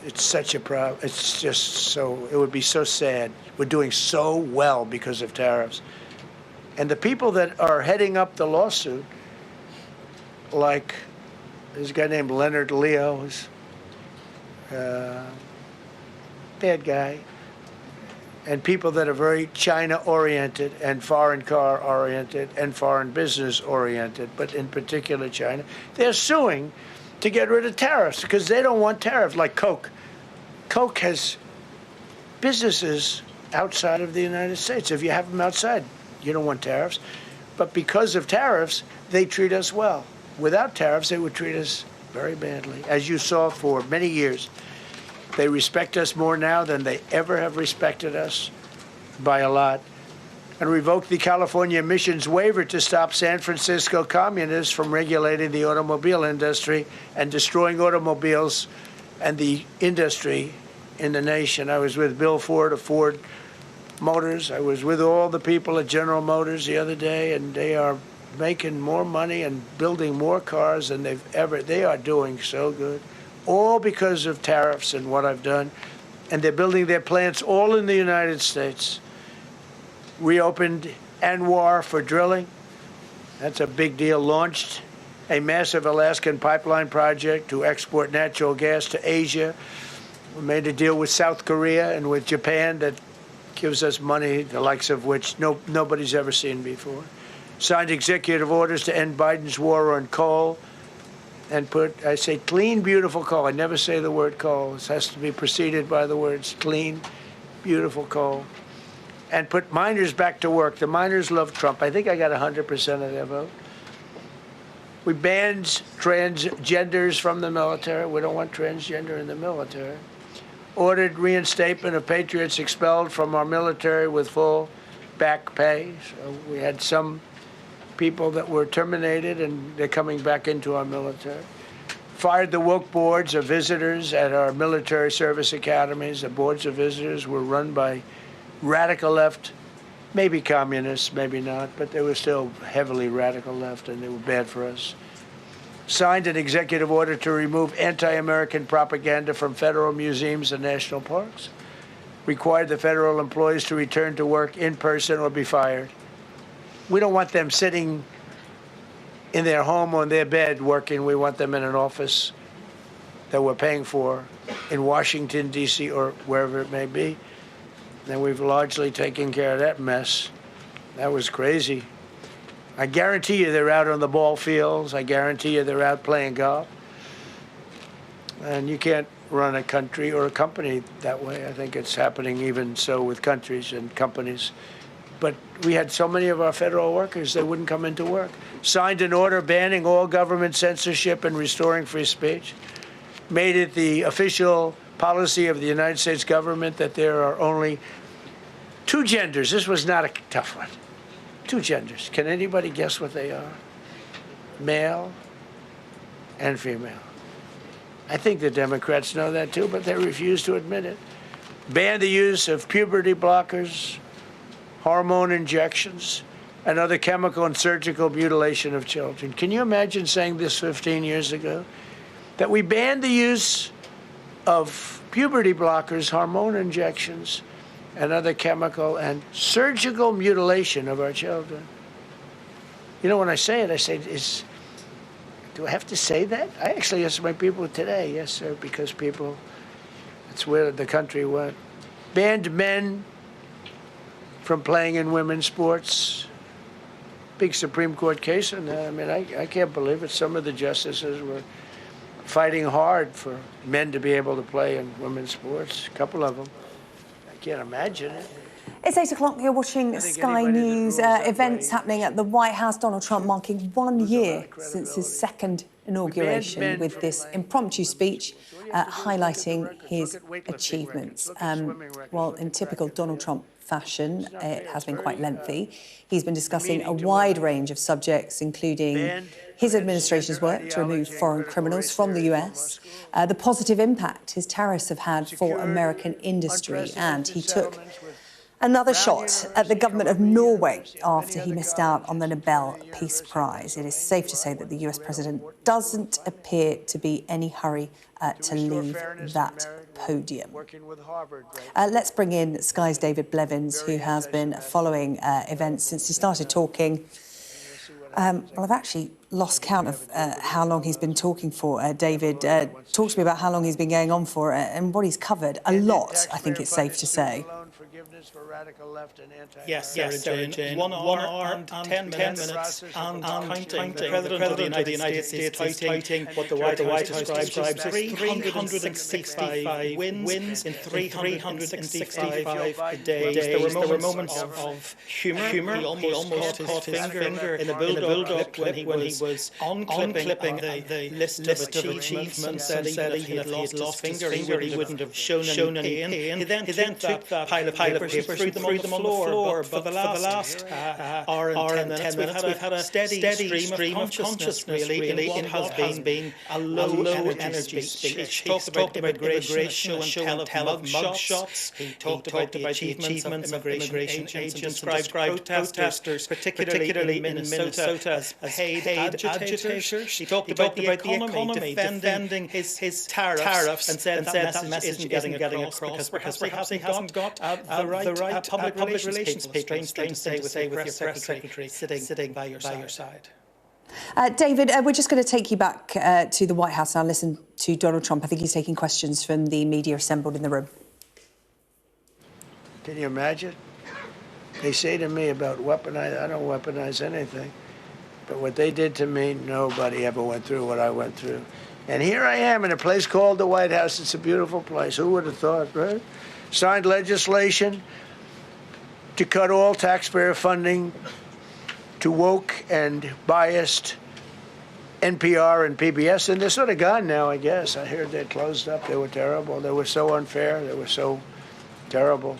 it's such a problem. It's just so, it would be so sad. We're doing so well because of tariffs. And the people that are heading up the lawsuit, like there's a guy named Leonard Leo, who's a bad guy, and people that are very China-oriented and foreign car-oriented and foreign business-oriented, but in particular China, they're suing to get rid of tariffs because they don't want tariffs, like Coke. Coke has businesses outside of the United States. If you have them outside, you don't want tariffs. But because of tariffs, they treat us well. Without tariffs, they would treat us very badly, as you saw for many years. They respect us more now than they ever have respected us, by a lot. And revoked the California emissions waiver to stop San Francisco communists from regulating the automobile industry and destroying automobiles and the industry in the nation. I was with Bill Ford of Ford Motors. I was with all the people at General Motors the other day, and they are making more money and building more cars than they've ever. They are doing so good, all because of tariffs and what I've done. And they're building their plants all in the United States. Reopened Anwar for drilling. That's a big deal. Launched a massive Alaskan pipeline project to export natural gas to Asia. We made a deal with South Korea and with Japan that gives us money, the likes of which nobody's ever seen before. Signed executive orders to end Biden's war on coal and put, I say, clean, beautiful coal. I never say the word coal. It has to be preceded by the words clean, beautiful coal. and put minors back to work. The minors love Trump. I think I got 100% of their vote. We banned transgenders from the military. We don't want transgender in the military. Ordered reinstatement of patriots expelled from our military with full back pay. So we had some people that were terminated, and they're coming back into our military. Fired the woke boards of visitors at our military service academies. The boards of visitors were run by radical left, maybe communists, maybe not, but they were still heavily radical left, and they were bad for us. Signed an executive order to remove anti-American propaganda from federal museums and national parks. Required the federal employees to return to work in person or be fired. We don't want them sitting in their home or in their bed working. We want them in an office that we're paying for in Washington, D.C., or wherever it may be. And we've largely taken care of that mess. That was crazy. I guarantee you they're out on the ball fields. I guarantee you they're out playing golf. And you can't run a country or a company that way. I think it's happening even so with countries and companies. But we had so many of our federal workers, they wouldn't come into work. Signed an order banning all government censorship and restoring free speech. Made it the official policy of the United States government that there are only two genders. This was not a tough one. Two genders. Can anybody guess what they are? Male and female. I think the Democrats know that too, but they refuse to admit it. Banned the use of puberty blockers, hormone injections, and other chemical and surgical mutilation of children. Can you imagine saying this 15 years ago? That we banned the use of puberty blockers, hormone injections, and other chemical and surgical mutilation of our children. You know, when I say it, I say, do I have to say that? I actually asked my people today, yes, sir, because people, it's where the country went. Banned men from playing in women's sports. Big Supreme Court case on that. I mean, I can't believe it. Some of the justices were fighting hard for men to be able to play in women's sports, a couple of them. I can't imagine it. It's 8 o'clock. You're watching Sky News. Events happening at the White House. Donald Trump marking 1 year since his second inauguration with this impromptu speech highlighting his achievements. Well, in typical Donald Trump fashion, it has been quite lengthy. He's been discussing a wide range of subjects, including his administration's work to remove foreign criminals from the US, the positive impact his tariffs have had for American industry, and he took another shot at the government of Norway after he missed out on the Nobel Peace Prize. It is safe to say that the US president doesn't appear to be any hurry to leave that podium. Let's bring in Sky's David Blevins, who has been following events since he started talking. Well, I've actually lost count of how long he's been talking for. David, talk to me about how long he's been going on for and what he's covered. A lot, I think it's safe to say. Yes, Sarah Jane. 1 hour and 10 minutes and counting. The President of the United States is touting what the White House describes as 365 wins in 365 days. There were moments of humour. He almost caught his finger in the build-up clip when he was unclipping the list of achievements and said he had lost his finger. He wouldn't have shown any pain. He then took that pile of papers and threw them on the floor. But for the last hour and 10 minutes, we've had a steady stream of consciousness, really, in what has been a low-energy speech. He talked about immigration and show and tell of mugshots. He talked about the achievements of immigration agents and described protesters, particularly in Minnesota, as paid agitators. He talked about the economy, defending his tariffs, and said that message isn't getting across because perhaps he hasn't got the right public relations people, strange to say with your press secretary sitting by your side. David, we're just going to take you back to the White House now. Listen to Donald Trump. I think he's taking questions from the media assembled in the room. Can you imagine? They say to me about weaponize, I don't weaponize anything. But what they did to me, nobody ever went through what I went through. And here I am in a place called the White House. It's a beautiful place. Who would have thought, right? Signed legislation to cut all taxpayer funding to woke and biased NPR and PBS, and they're sort of gone now, I guess. I heard they closed up. They were terrible. They were so unfair. They were so terrible.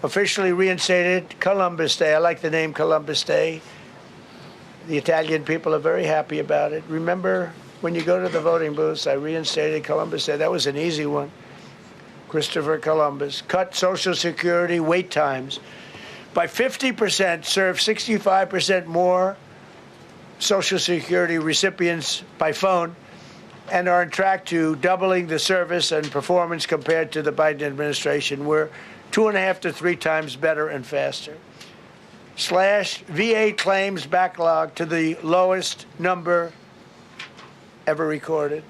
Officially reinstated Columbus Day. I like the name Columbus Day. The Italian people are very happy about it. Remember, when you go to the voting booths, I reinstated Columbus Day. That was an easy one. Christopher Columbus. Cut Social Security wait times by 50%, serve 65% more Social Security recipients by phone, and are on track to doubling the service and performance compared to the Biden administration. We're 2.5 to 3 times better and faster. Slash VA claims backlog to the lowest number ever recorded.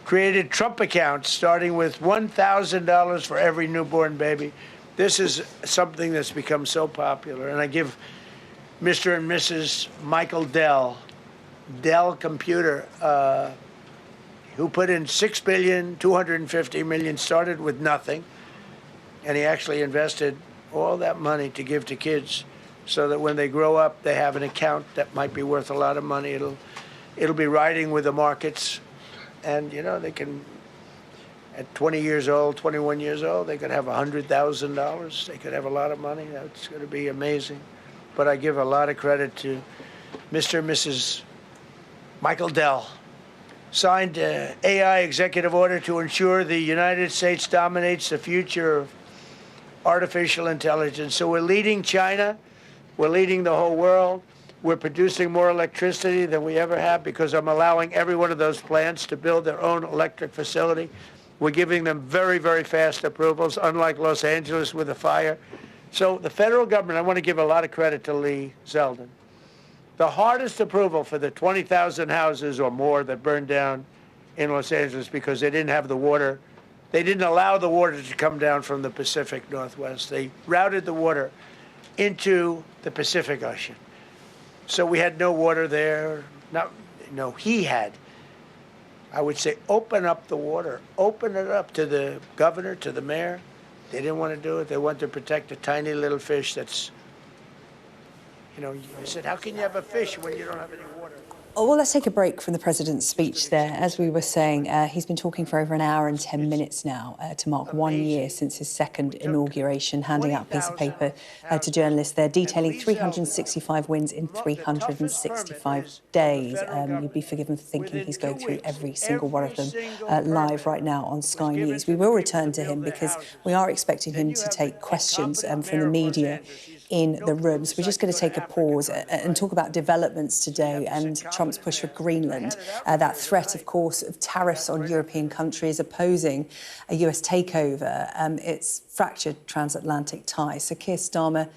Created Trump accounts starting with $1,000 for every newborn baby. This is something that's become so popular, and I give Mr. and Mrs. Michael Dell Computer, who put in $6.25 billion, started with nothing, and he actually invested all that money to give to kids so that when they grow up, they have an account that might be worth a lot of money. It'll be riding with the markets, and you know they can. At 20 years old, 21 years old, they could have $100,000. They could have a lot of money. That's going to be amazing. But I give a lot of credit to Mr. and Mrs. Michael Dell. Signed an AI executive order to ensure the United States dominates the future of artificial intelligence. So we're leading China. We're leading the whole world. We're producing more electricity than we ever have because I'm allowing every one of those plants to build their own electric facility. We're giving them very, very fast approvals, unlike Los Angeles with the fire. So the federal government, I want to give a lot of credit to Lee Zeldin. The hardest approval for the 20,000 houses or more that burned down in Los Angeles because they didn't have the water. They didn't allow the water to come down from the Pacific Northwest. They routed the water into the Pacific Ocean. So we had no water there. No, he had. I would say open up the water. Open it up to the governor, to the mayor. They didn't want to do it. They want to protect a tiny little fish that's, you know, I said, how can you have a fish when you don't have any water? Oh, well, let's take a break from the president's speech there. As we were saying, he's been talking for over an hour and 10 minutes now to mark 1 year since his second inauguration, handing out a piece of paper to journalists there, detailing 365 wins in 365 days. You'd be forgiven for thinking he's going through every single one of them live right now on Sky News. We will return to him because we are expecting him to take questions from the media in the room. So we're just going to take a pause and talk about developments today and Trump's push for Greenland. That threat, of course, of tariffs on European countries opposing a US takeover. It's fractured transatlantic ties. So Keir Starmer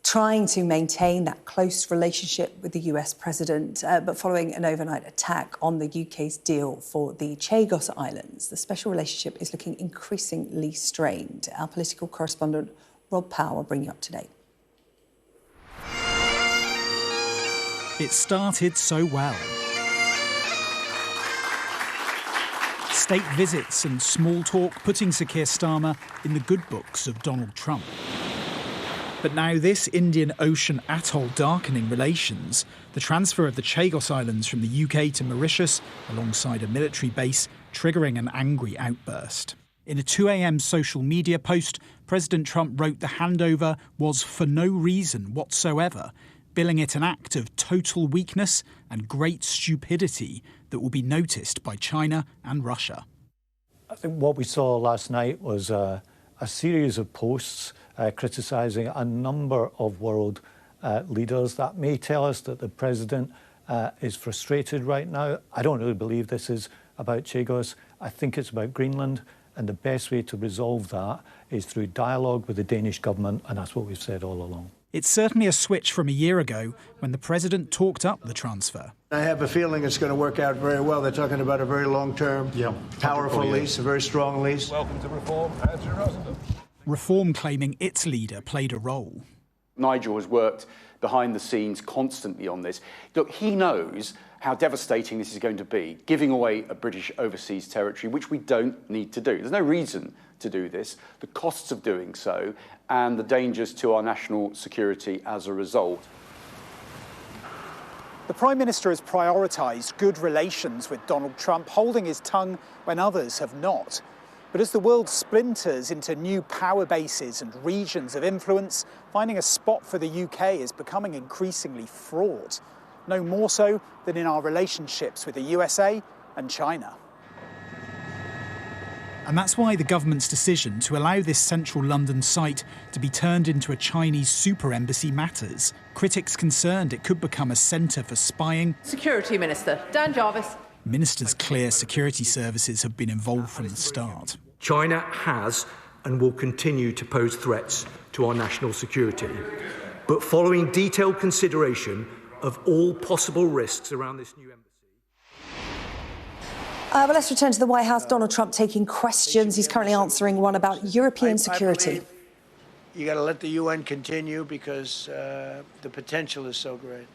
trying to maintain that close relationship with the US president, but following an overnight attack on the UK's deal for the Chagos Islands, the special relationship is looking increasingly strained. Our political correspondent Rob Powell will bring you up to date. It started so well. State visits and small talk putting Sir Keir Starmer in the good books of Donald Trump. But now this Indian Ocean atoll darkening relations, the transfer of the Chagos Islands from the UK to Mauritius alongside a military base, triggering an angry outburst. In a 2 a.m. social media post, President Trump wrote the handover was for no reason whatsoever, billing it an act of total weakness and great stupidity that will be noticed by China and Russia. I think what we saw last night was a series of posts criticising a number of world leaders. That may tell us that the president is frustrated right now. I don't really believe this is about Chagos. I think it's about Greenland, and the best way to resolve that is through dialogue with the Danish government, and that's what we've said all along. It's certainly a switch from a year ago when the president talked up the transfer. I have a feeling it's going to work out very well. They're talking about a very long-term, powerful lease, a very strong lease. Welcome to Reform, Andrew Rosenthal. Reform claiming its leader played a role. Nigel has worked behind the scenes constantly on this. Look, he knows how devastating this is going to be, giving away a British overseas territory, which we don't need to do. There's no reason to do this. The costs of doing so and the dangers to our national security as a result. The Prime Minister has prioritised good relations with Donald Trump, holding his tongue when others have not. But as the world splinters into new power bases and regions of influence, finding a spot for the UK is becoming increasingly fraught. No more so than in our relationships with the USA and China. And that's why the government's decision to allow this central London site to be turned into a Chinese super embassy matters. Critics concerned it could become a centre for spying. Security Minister Dan Jarvis. Ministers clear security services have been involved from the start. China has and will continue to pose threats to our national security. But following detailed consideration of all possible risks around this new embassy. Well, let's return to the White House. Donald Trump taking questions. He's currently answering one about European security. You got to let the UN continue because the potential is so great.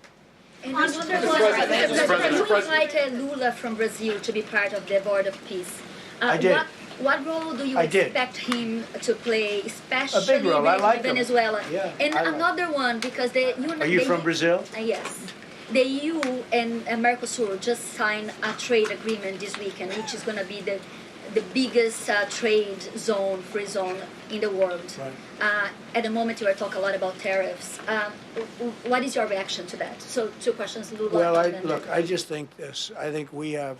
And I wonder you invited Lula from Brazil to be part of the Board of Peace. I did. What role do you expect him to play, especially a big role. I like Venezuela? Yeah, and another one, because Are you from Brazil? Yes. The EU and Mercosur just signed a trade agreement this weekend, which is going to be the biggest trade zone, free zone in the world. Right. At the moment, you are talking a lot about tariffs. What is your reaction to that? So, two questions, Lula. Well, I just think this. I think we have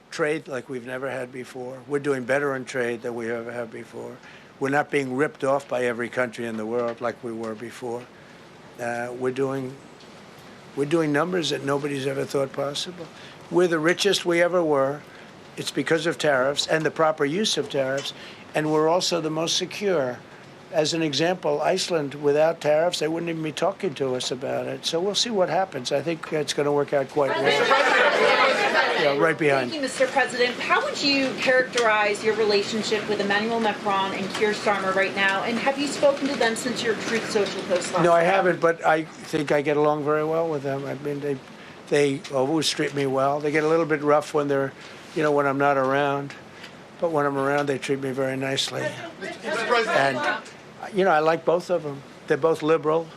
trade like we've never had before. We're doing better in trade than we ever have before. We're not being ripped off by every country in the world like we were before. We're doing numbers that nobody's ever thought possible. We're the richest we ever were. It's because of tariffs and the proper use of tariffs, and we're also the most secure. As an example, Iceland, without tariffs, they wouldn't even be talking to us about it. So we'll see what happens. I think it's going to work out quite well. Yeah, right behind. Thank you, Mr. President. How would you characterize your relationship with Emmanuel Macron and Keir Starmer right now? And have you spoken to them since your Truth Social post last No, I haven't, but I think I get along very well with them. I mean, they always treat me well. They get a little bit rough when they're, when I'm not around. But when I'm around, they treat me very nicely. And, I like both of them. They're both liberal.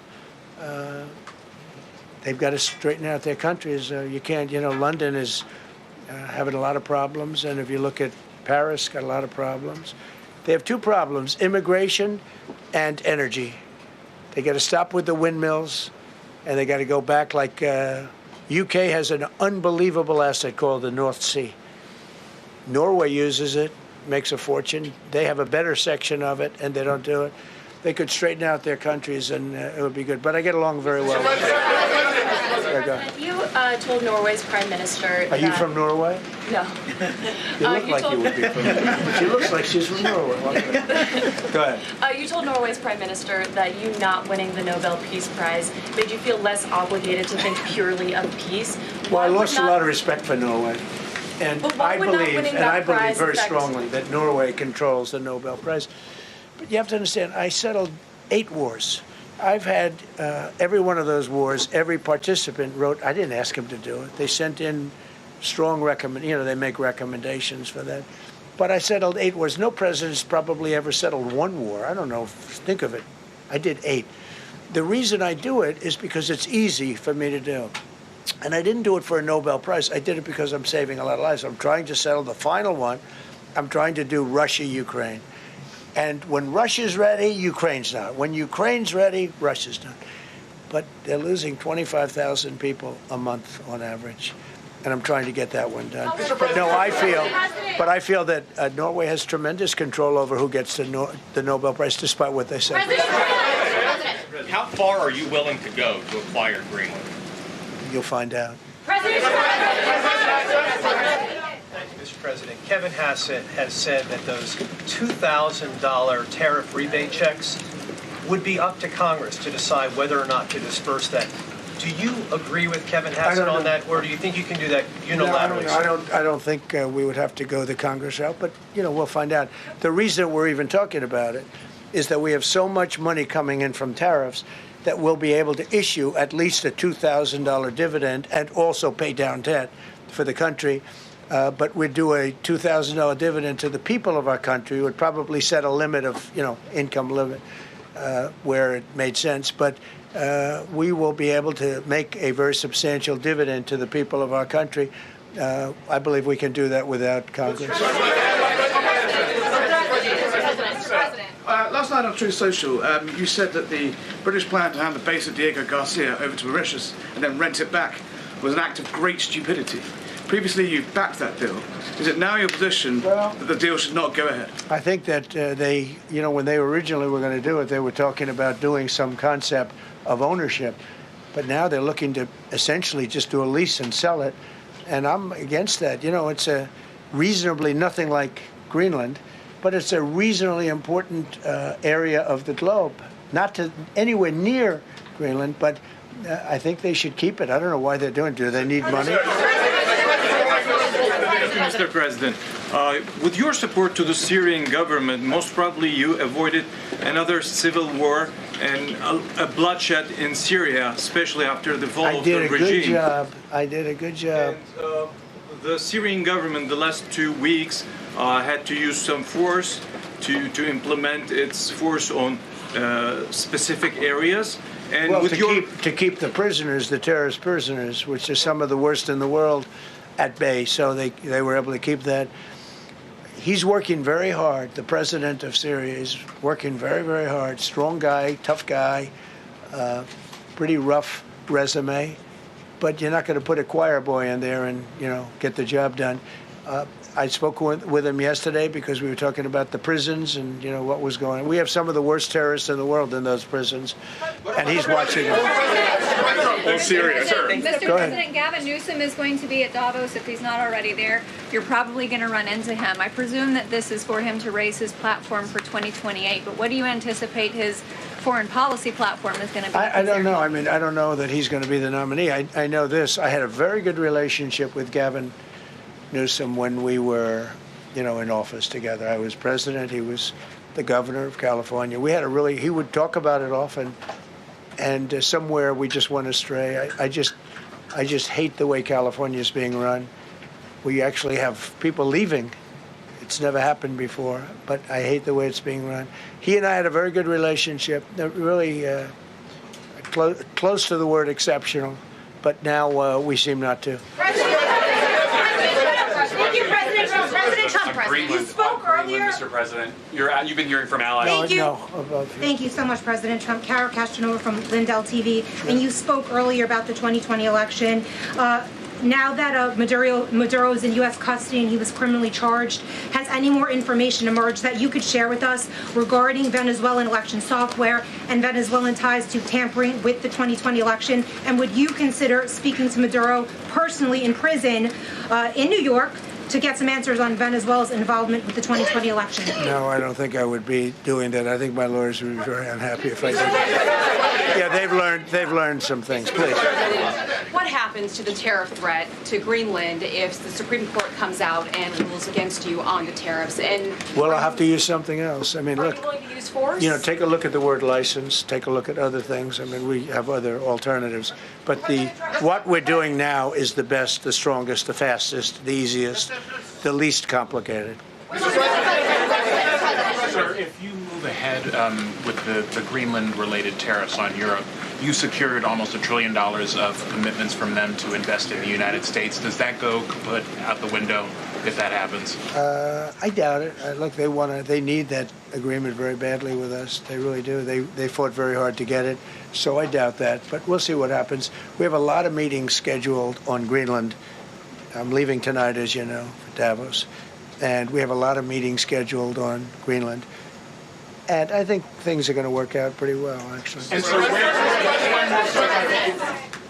They've got to straighten out their countries. You can't, London is having a lot of problems. And if you look at Paris, got a lot of problems. They have two problems, immigration and energy. They got to stop with the windmills, and they got to go back like UK has an unbelievable asset called the North Sea. Norway uses it, makes a fortune. They have a better section of it, and they don't do it. They could straighten out their countries, and it would be good. But I get along very well with them. You told Norway's Prime Minister Are you from Norway? No. You look like you would be from Norway. She looks like she's from Norway. Go ahead. You told Norway's Prime Minister that you not winning the Nobel Peace Prize made you feel less obligated to think purely of peace. Well, I lost a lot of respect for Norway. And I believe very strongly that Norway controls the Nobel Prize. But you have to understand, I settled 8 wars. I've had every one of those wars, every participant wrote, I didn't ask him to do it. They sent in strong they make recommendations for that. But I settled 8 wars. No president's probably ever settled 1 war. I don't know, think of it. I did 8. The reason I do it is because it's easy for me to do. And I didn't do it for a Nobel Prize. I did it because I'm saving a lot of lives. I'm trying to settle the final one. I'm trying to do Russia-Ukraine. And when Russia's ready, Ukraine's not. When Ukraine's ready, Russia's not. But they're losing 25,000 people a month on average. And I'm trying to get that one done. But no, I feel that Norway has tremendous control over who gets the Nobel Prize, despite what they say. How far are you willing to go to acquire Greenland? You'll find out. Thank you, Mr. President. Kevin Hassett has said that those $2,000 tariff rebate checks would be up to Congress to decide whether or not to disperse that. Do you agree with Kevin Hassett on that, or do you think you can do that unilaterally? No, I don't think we would have to go the Congress route, but we'll find out. The reason we're even talking about it is that we have so much money coming in from tariffs that we'll be able to issue at least a $2,000 dividend and also pay down debt for the country. But we'd do a $2,000 dividend to the people of our country. Would probably set a limit of, income limit. where it made sense. But we will be able to make a very substantial dividend to the people of our country. I believe we can do that without Congress. Last night on Truth Social, you said that the British plan to hand the base of Diego Garcia over to Mauritius and then rent it back was an act of great stupidity. Previously, you backed that deal. Is it now your position that the deal should not go ahead? I think that they, when they originally were going to do it, they were talking about doing some concept of ownership. But now they're looking to essentially just do a lease and sell it. And I'm against that. It's a reasonably nothing like Greenland, but it's a reasonably important area of the globe. Not to anywhere near Greenland, but I think they should keep it. I don't know why they're doing it. Do they need money? Mr. President, with your support to the Syrian government, most probably you avoided another civil war and a bloodshed in Syria, especially after the fall of the regime. I did a good job. And, the Syrian government, the last 2 weeks, had to use some force to implement its force on specific areas. And well, with to keep the prisoners, the terrorist prisoners, which are some of the worst in the world, at bay. So they were able to keep that. He's working very hard. The president of Syria is working very, very hard. Strong guy, tough guy, pretty rough resume. But you're not going to put a choir boy in there and, get the job done. I spoke with him yesterday because we were talking about the prisons and, what was going on. We have some of the worst terrorists in the world in those prisons, and he's watching them. Oh, Syria, sir. Mr. President, Gavin Newsom is going to be at Davos if he's not already there. You're probably going to run into him. I presume that this is for him to raise his platform for 2028, but what do you anticipate his foreign policy platform is going to be? I don't know. I don't know that he's going to be the nominee. I know this. I had a very good relationship with Gavin Newsom when we were, in office together. I was president. He was the governor of California. We had he would talk about it often, and somewhere we just went astray. I just hate the way California is being run. We actually have people leaving. It's never happened before, but I hate the way it's being run. He and I had a very good relationship, really close to the word exceptional, but now we seem not to. Thank you, President Trump. President Trump, you spoke earlier. Mr. President, you've been hearing from allies. Thank you. Thank you so much, President Trump. Kara Castanova from Lindell TV. And you spoke earlier about the 2020 election. Now that Maduro is in U.S. custody and he was criminally charged, has any more information emerged that you could share with us regarding Venezuelan election software and Venezuelan ties to tampering with the 2020 election? And would you consider speaking to Maduro personally in prison in New York to get some answers on Venezuela's involvement with the 2020 election? No, I don't think I would be doing that. I think my lawyers would be very unhappy if I did that. Yeah, they've learned some things. Please. What happens to the tariff threat to Greenland if the Supreme Court comes out and rules against you on the tariffs? And well, I'll have to use something else. Look, are you willing to use force? Take a look at the word license. Take a look at other things. We have other alternatives. But what we're doing now is the best, the strongest, the fastest, the easiest, the least complicated. Sir, if you move ahead with the Greenland-related tariffs on Europe, you secured almost $1 trillion of commitments from them to invest in the United States. Does that go kaput out the window if that happens? I doubt it. Look, they need that agreement very badly with us. They really do. They fought very hard to get it. So I doubt that. But we'll see what happens. We have a lot of meetings scheduled on Greenland. I'm leaving tonight, as you know, for Davos. And we have a lot of meetings scheduled on Greenland. And I think things are going to work out pretty well, actually.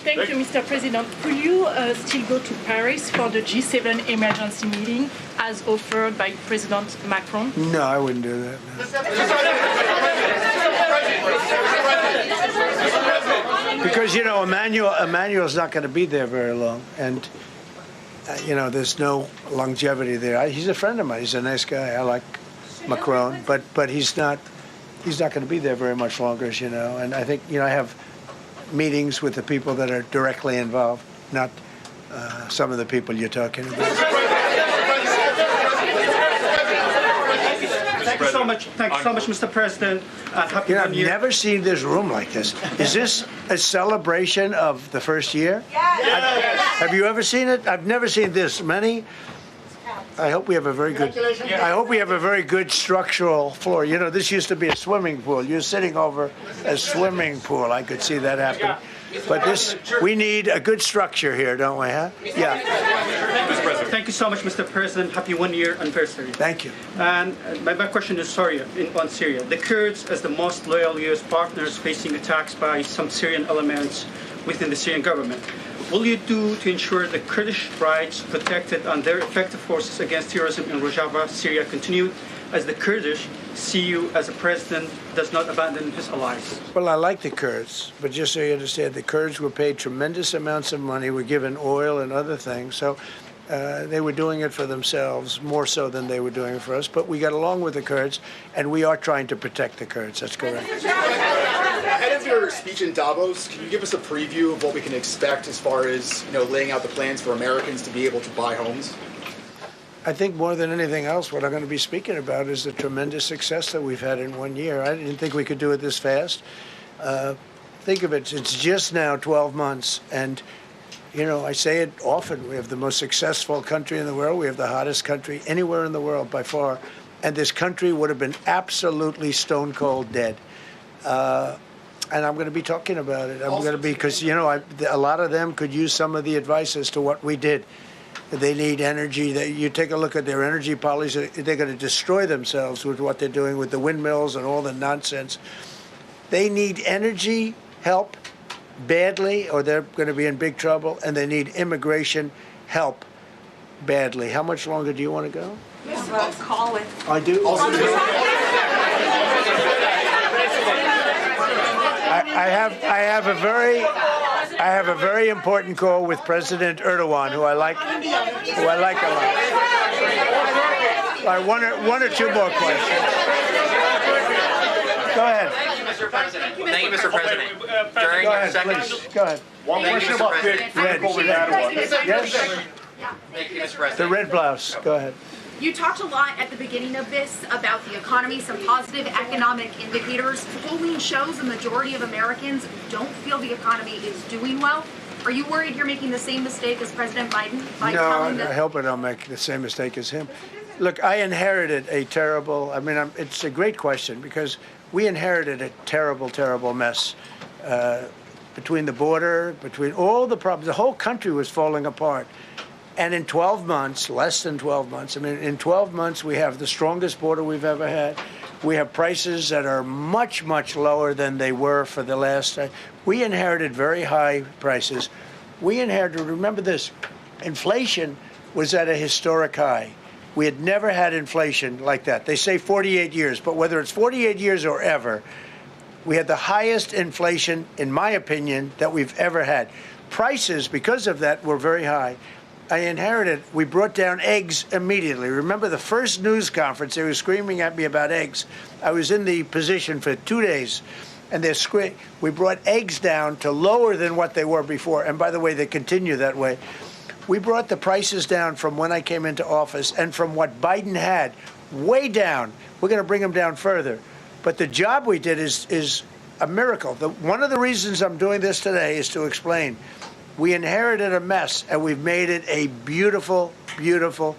Thank you, Mr. President. Will you still go to Paris for the G7 emergency meeting as offered by President Macron? No, I wouldn't do that. No. Because, Emmanuel's not going to be there very long. And, there's no longevity there. He's a friend of mine. He's a nice guy. I like Macron, but he's not going to be there very much longer, as you know. And I think, I have meetings with the people that are directly involved, not some of the people you're talking about. Thank you so so much. Thank you so much, Mr. President. Happy You know, I've New Year. never seen this room like this. Is this a celebration of the first year? Yes. Have you ever seen it? I've never seen this many. I hope we have a very good. I hope we have a very good structural floor. You know, this used to be a swimming pool. You're sitting over a swimming pool. I could see that happening. But this, we need a good structure here, don't we? Huh? Yeah. Thank you so much, Mr. President. Happy 1 year anniversary. Thank you. And my question is on Syria. The Kurds, as the most loyal U.S. partners, facing attacks by some Syrian elements within the Syrian government. Will you do to ensure the Kurdish rights protected and their effective forces against terrorism in Rojava, Syria continue, as the Kurdish see you as a president does not abandon his allies? Well, I like the Kurds, but just so you understand, the Kurds were paid tremendous amounts of money, were given oil and other things, so they were doing it for themselves, more so than they were doing it for us. But we got along with the Kurds, and we are trying to protect the Kurds. That's correct. Ahead of your speech in Davos, can you give us a preview of what we can expect as far as, laying out the plans for Americans to be able to buy homes? I think more than anything else, what I'm going to be speaking about is the tremendous success that we've had in 1 year. I didn't think we could do it this fast. Think of it, it's just now 12 months, and I say it often, we have the most successful country in the world. We have the hottest country anywhere in the world by far. And this country would have been absolutely stone cold dead. And I'm going to be talking about it. I'm going to be, because, a lot of them could use some of the advice as to what we did. They need energy. You take a look at their energy policy, they're going to destroy themselves with what they're doing with the windmills and all the nonsense. They need energy help badly, or they're going to be in big trouble, and they need immigration help badly. How much longer do you want to go? Call with. I do. I have a very important call with President Erdogan, who I like a lot. All right, one or two more questions. Go ahead. Thank you, Mr. President. Thank you, Mr. President. During your second, please. Go ahead. One question about red. Yes. Thank you, Mr. President. The red blouse. Go ahead. You talked a lot at the beginning of this about the economy, some positive economic indicators. Polling shows the majority of Americans don't feel the economy is doing well. Are you worried you're making the same mistake as President Biden by telling them? No, I hope I don't make the same mistake as him. Look, I inherited a terrible, it's a great question, because we inherited a terrible, terrible mess between the border, between all the problems. The whole country was falling apart. And in 12 months, less than 12 months, in 12 months, we have the strongest border we've ever had. We have prices that are much, much lower than they were for the last time. We inherited very high prices. We inherited, remember this, inflation was at a historic high. We had never had inflation like that. They say 48 years, but whether it's 48 years or ever, we had the highest inflation, in my opinion, that we've ever had. Prices, because of that, were very high. I inherited, we brought down eggs immediately. Remember the first news conference, they were screaming at me about eggs. I was in the position for 2 days, and we brought eggs down to lower than what they were before. And by the way, they continue that way. We brought the prices down from when I came into office and from what Biden had, way down. We're going to bring them down further. But the job we did is a miracle. One of the reasons I'm doing this today is to explain. We inherited a mess, and we've made it a beautiful, beautiful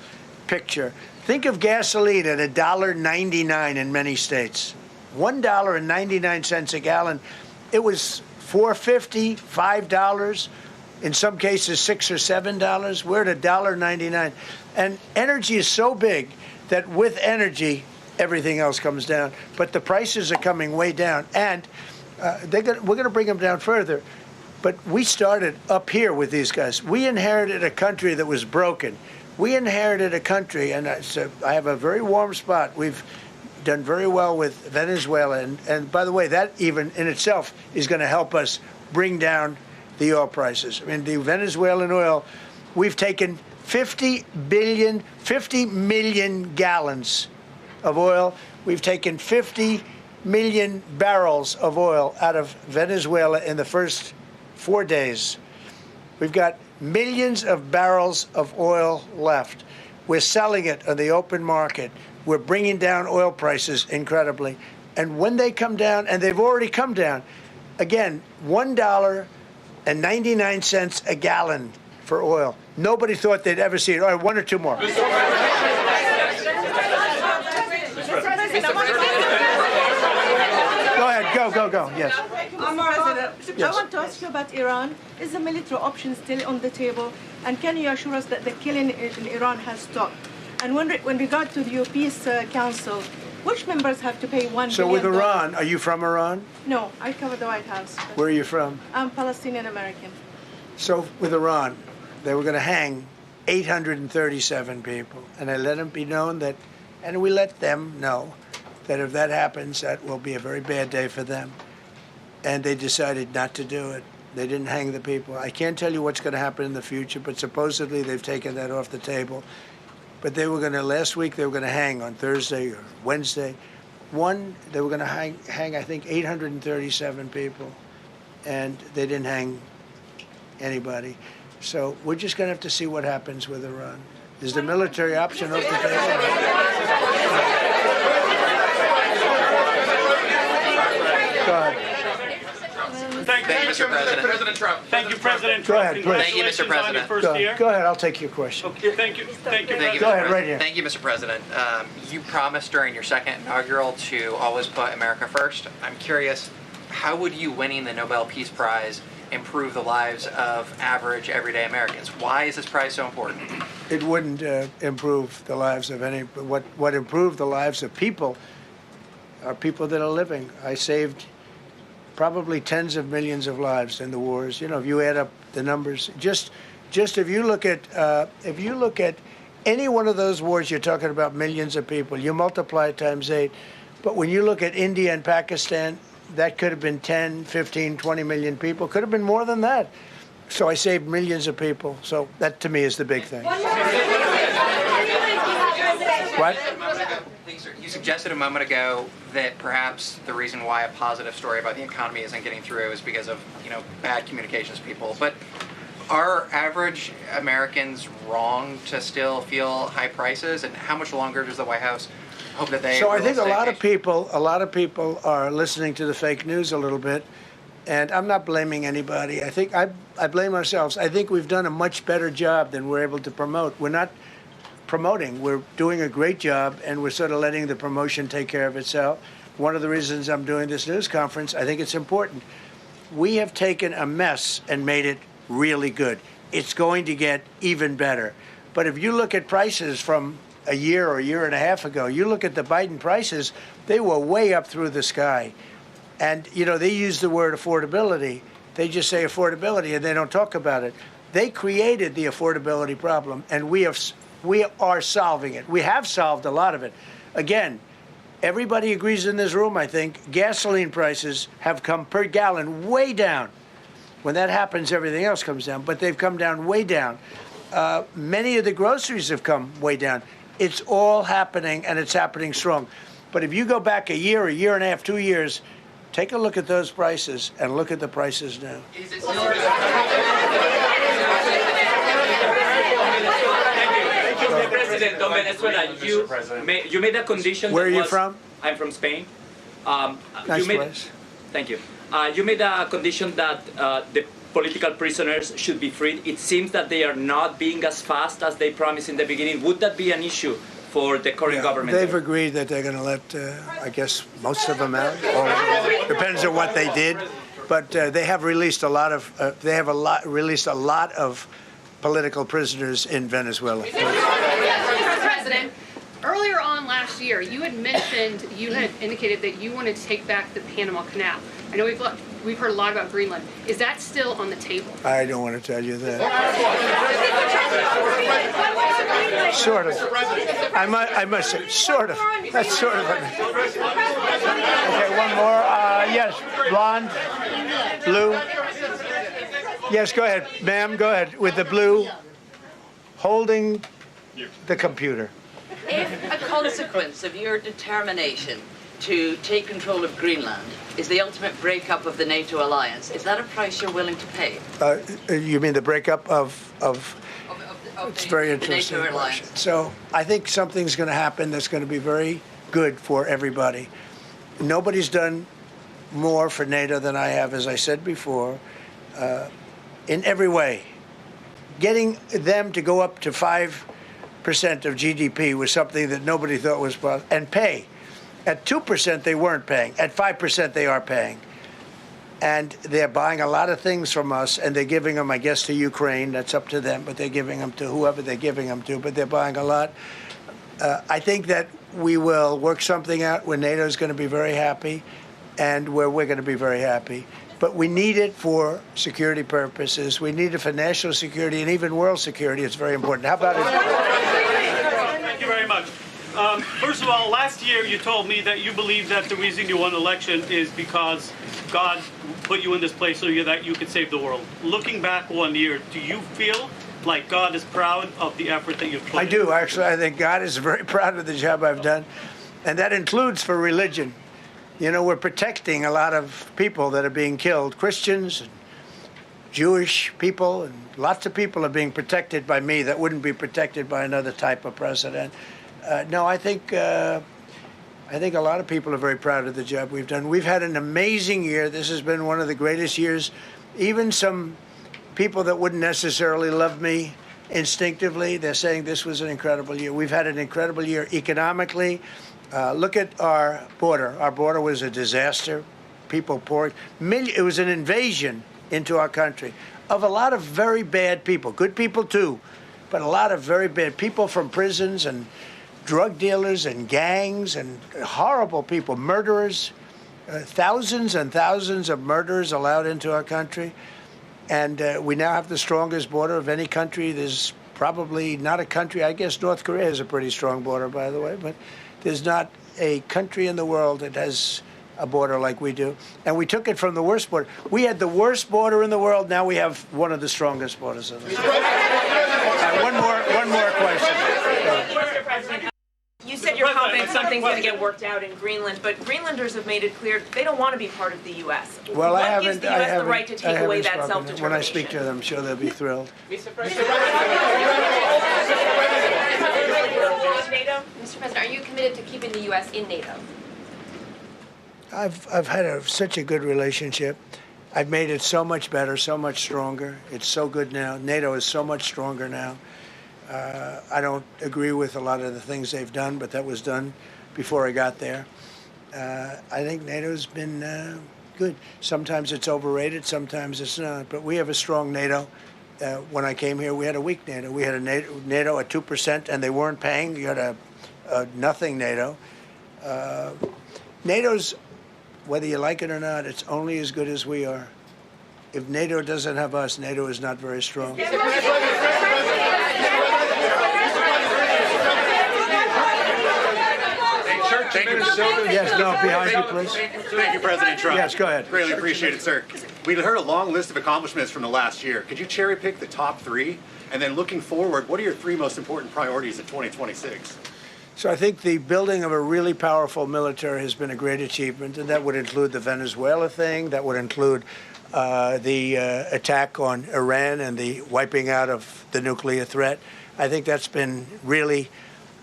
picture. Think of gasoline at $1.99 in many states. $1.99 a gallon. It was $4.50, $5, in some cases $6 or $7. We're at $1.99. And energy is so big that with energy, everything else comes down. But the prices are coming way down, and we're going to bring them down further. But we started up here with these guys. We inherited a country that was broken. We inherited a country, and I have a very warm spot. We've done very well with Venezuela. And by the way, that even in itself is going to help us bring down the oil prices. The Venezuelan oil, we've taken 50 million gallons of oil. We've taken 50 million barrels of oil out of Venezuela in the first 4 days. We've got millions of barrels of oil left. We're selling it on the open market. We're bringing down oil prices incredibly. And when they come down, and they've already come down, again, $1.99 a gallon for oil. Nobody thought they'd ever see it. All right, one or two more. Go ahead, go. Yes. President, I want to ask you about Iran. Is the military option still on the table? And can you assure us that the killing in Iran has stopped? And when regard to the Peace Council, which members have to pay $1 billion? So with Iran, are you from Iran? No, I cover the White House. Where are you from? I'm Palestinian American. So with Iran, they were going to hang 837 people. And I let them be known that, and we let them know that if that happens, that will be a very bad day for them. And they decided not to do it. They didn't hang the people. I can't tell you what's going to happen in the future, but supposedly they've taken that off the table. But they were going to, last week, they were going to hang on Thursday or Wednesday. They were going to hang, I think, 837 people. And they didn't hang anybody. So we're just going to have to see what happens with Iran. Is the military option off the table? Go ahead. Thank you, Mr. President. President Trump. Thank you, President Go Trump. ahead, please. Thank you, Mr. President. Go ahead, I'll take your question. Okay, thank you. Thank you. Go ahead, right here. Thank you, Mr. President. You promised during your second inaugural to always put America first. I'm curious, how would you winning the Nobel Peace Prize improve the lives of average, everyday Americans? Why is this prize so important? It wouldn't improve the lives of any. What improved the lives of people are people that are living. I saved probably tens of millions of lives in the wars. You know, if you add up the numbers, just if you look at any one of those wars, you're talking about millions of people. You multiply it times 8. But when you look at India and Pakistan, that could have been 10, 15, 20 million people. Could have been more than that. So I saved millions of people. So that, to me, is the big thing. What? You suggested a moment ago that perhaps the reason why a positive story about the economy isn't getting through is because of, bad communications people. But are average Americans wrong to still feel high prices? And how much longer does the White House hope that they? So I think a lot of people are listening to the fake news a little bit, and I'm not blaming anybody. I think I blame ourselves. I think we've done a much better job than we're able to promote. We're not promoting. We're doing a great job, and we're sort of letting the promotion take care of itself. One of the reasons I'm doing this news conference, I think it's important. We have taken a mess and made it really good. It's going to get even better. But if you look at prices from a year or a year and a half ago, you look at the Biden prices, they were way up through the sky. And, they use the word affordability. They just say affordability, and they don't talk about it. They created the affordability problem, and we are solving it. We have solved a lot of it. Again, everybody agrees in this room, I think, gasoline prices have come per gallon way down. When that happens, everything else comes down, but they've come down way down. Many of the groceries have come way down. It's all happening, and it's happening strong. But if you go back a year and a half, 2 years, take a look at those prices and look at the prices now. President of Venezuela, you made a condition. Where are you from? I'm from Spain. Nice place. Thank you. You made a condition that the political prisoners should be freed. It seems that they are not being as fast as they promised in the beginning. Would that be an issue for the current government? They've agreed that they're going to let, I guess, most of them out. Or depends on what they did. But they have released a lot of. Released a lot of political prisoners in Venezuela. Mr. President, earlier on last year, you had indicated that you wanted to take back the Panama Canal. I know we've heard a lot about Greenland. Is that still on the table? I don't want to tell you that. Sort of. I must say, sort of. That's sort of. Okay, one more. Yes, blonde, blue. Yes, go ahead, ma'am. Go ahead with the blue, holding the computer. If a consequence of your determination to take control of Greenland is the ultimate breakup of the NATO alliance, is that a price you're willing to pay? You mean the breakup of It's very interesting. So I think something's going to happen that's going to be very good for everybody. Nobody's done more for NATO than I have, as I said before, in every way. Getting them to go up to 5% of GDP was something that nobody thought was possible, and pay. At 2%, they weren't paying. At 5%, they are paying. And they're buying a lot of things from us, and they're giving them, I guess, to Ukraine. That's up to them, but they're giving them to whoever they're giving them to, but they're buying a lot. I think that we will work something out where NATO is going to be very happy and where we're going to be very happy. But we need it for security purposes. We need it for national security and even world security. It's very important. How about it? Thank you very much. First of all, last year you told me that you believe that the reason you won the election is because God put you in this place so that you could save the world. Looking back 1 year, do you feel like God is proud of the effort that you've put in? I do, actually. I think God is very proud of the job I've done. And that includes for religion. You know, we're protecting a lot of people that are being killed. Christians, and Jewish people, and lots of people are being protected by me that wouldn't be protected by another type of president. No, I think a lot of people are very proud of the job we've done. We've had an amazing year. This has been one of the greatest years. Even some people that wouldn't necessarily love me instinctively, they're saying this was an incredible year. We've had an incredible year economically. Look at our border. Our border was a disaster. People poured. It was an invasion into our country of a lot of very bad people. Good people, too, but a lot of very bad people from prisons and drug dealers and gangs and horrible people, murderers, thousands and thousands of murderers allowed into our country. And we now have the strongest border of any country. There's probably not a country, I guess North Korea has a pretty strong border, by the way, but there's not a country in the world that has a border like we do. And we took it from the worst border. We had the worst border in the world. Now we have one of the strongest borders in the world. One more question. Mr. President, you said you're confident something's going to get worked out in Greenland, but Greenlanders have made it clear they don't want to be part of the U.S. Well, what gives the U.S. the right to take away that self-determination? When I speak to them, I'm sure they'll be thrilled. Mr. President, are you committed to keeping the U.S. in NATO? I've had such a good relationship. I've made it so much better, so much stronger. It's so good now. NATO is so much stronger now. I don't agree with a lot of the things they've done, but that was done before I got there. I think NATO's been good. Sometimes it's overrated, sometimes it's not. But we have a strong NATO. When I came here, we had a weak NATO. We had a NATO at 2%, and they weren't paying. You had a nothing NATO. NATO's, whether you like it or not, it's only as good as we are. If NATO doesn't have us, NATO is not very strong. Thank you. Yes, no, behind you, please. Thank you, President Trump. Yes, go ahead. Greatly appreciate it, sir. We heard a long list of accomplishments from the last year. Could you cherry pick the top three? And then looking forward, what are your three most important priorities in 2026? So I think the building of a really powerful military has been a great achievement, and that would include the Venezuela thing. That would include the attack on Iran and the wiping out of the nuclear threat. I think that's been really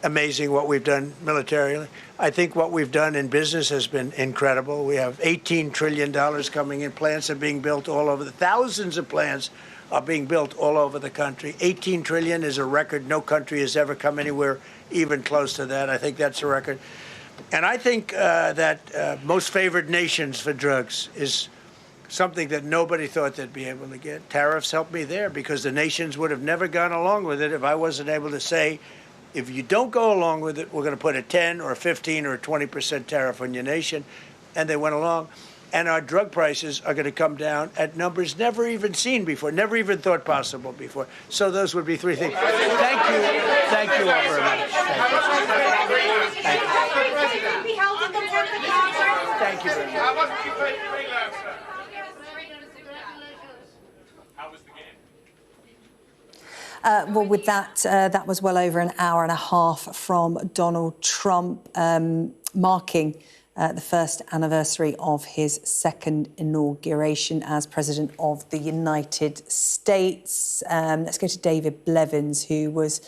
amazing what we've done militarily. I think what we've done in business has been incredible. We have $18 trillion coming in. Plants are being built all over. Thousands of plants are being built all over the country. 18 trillion is a record. No country has ever come anywhere even close to that. I think that's a record. And I think that most favored nations for drugs is something that nobody thought they'd be able to get. Tariffs helped me there because the nations would have never gone along with it if I wasn't able to say, if you don't go along with it, we're going to put a 10 or a 15 or a 20% tariff on your nation. And they went along. And our drug prices are going to come down at numbers never even seen before, never even thought possible before. So those would be three things. Thank you. Thank you all very much. Thank you very much. Well, with that, that was well over an hour and a half from Donald Trump marking the first anniversary of his second inauguration as President of the United States. Let's go to David Blevins, who was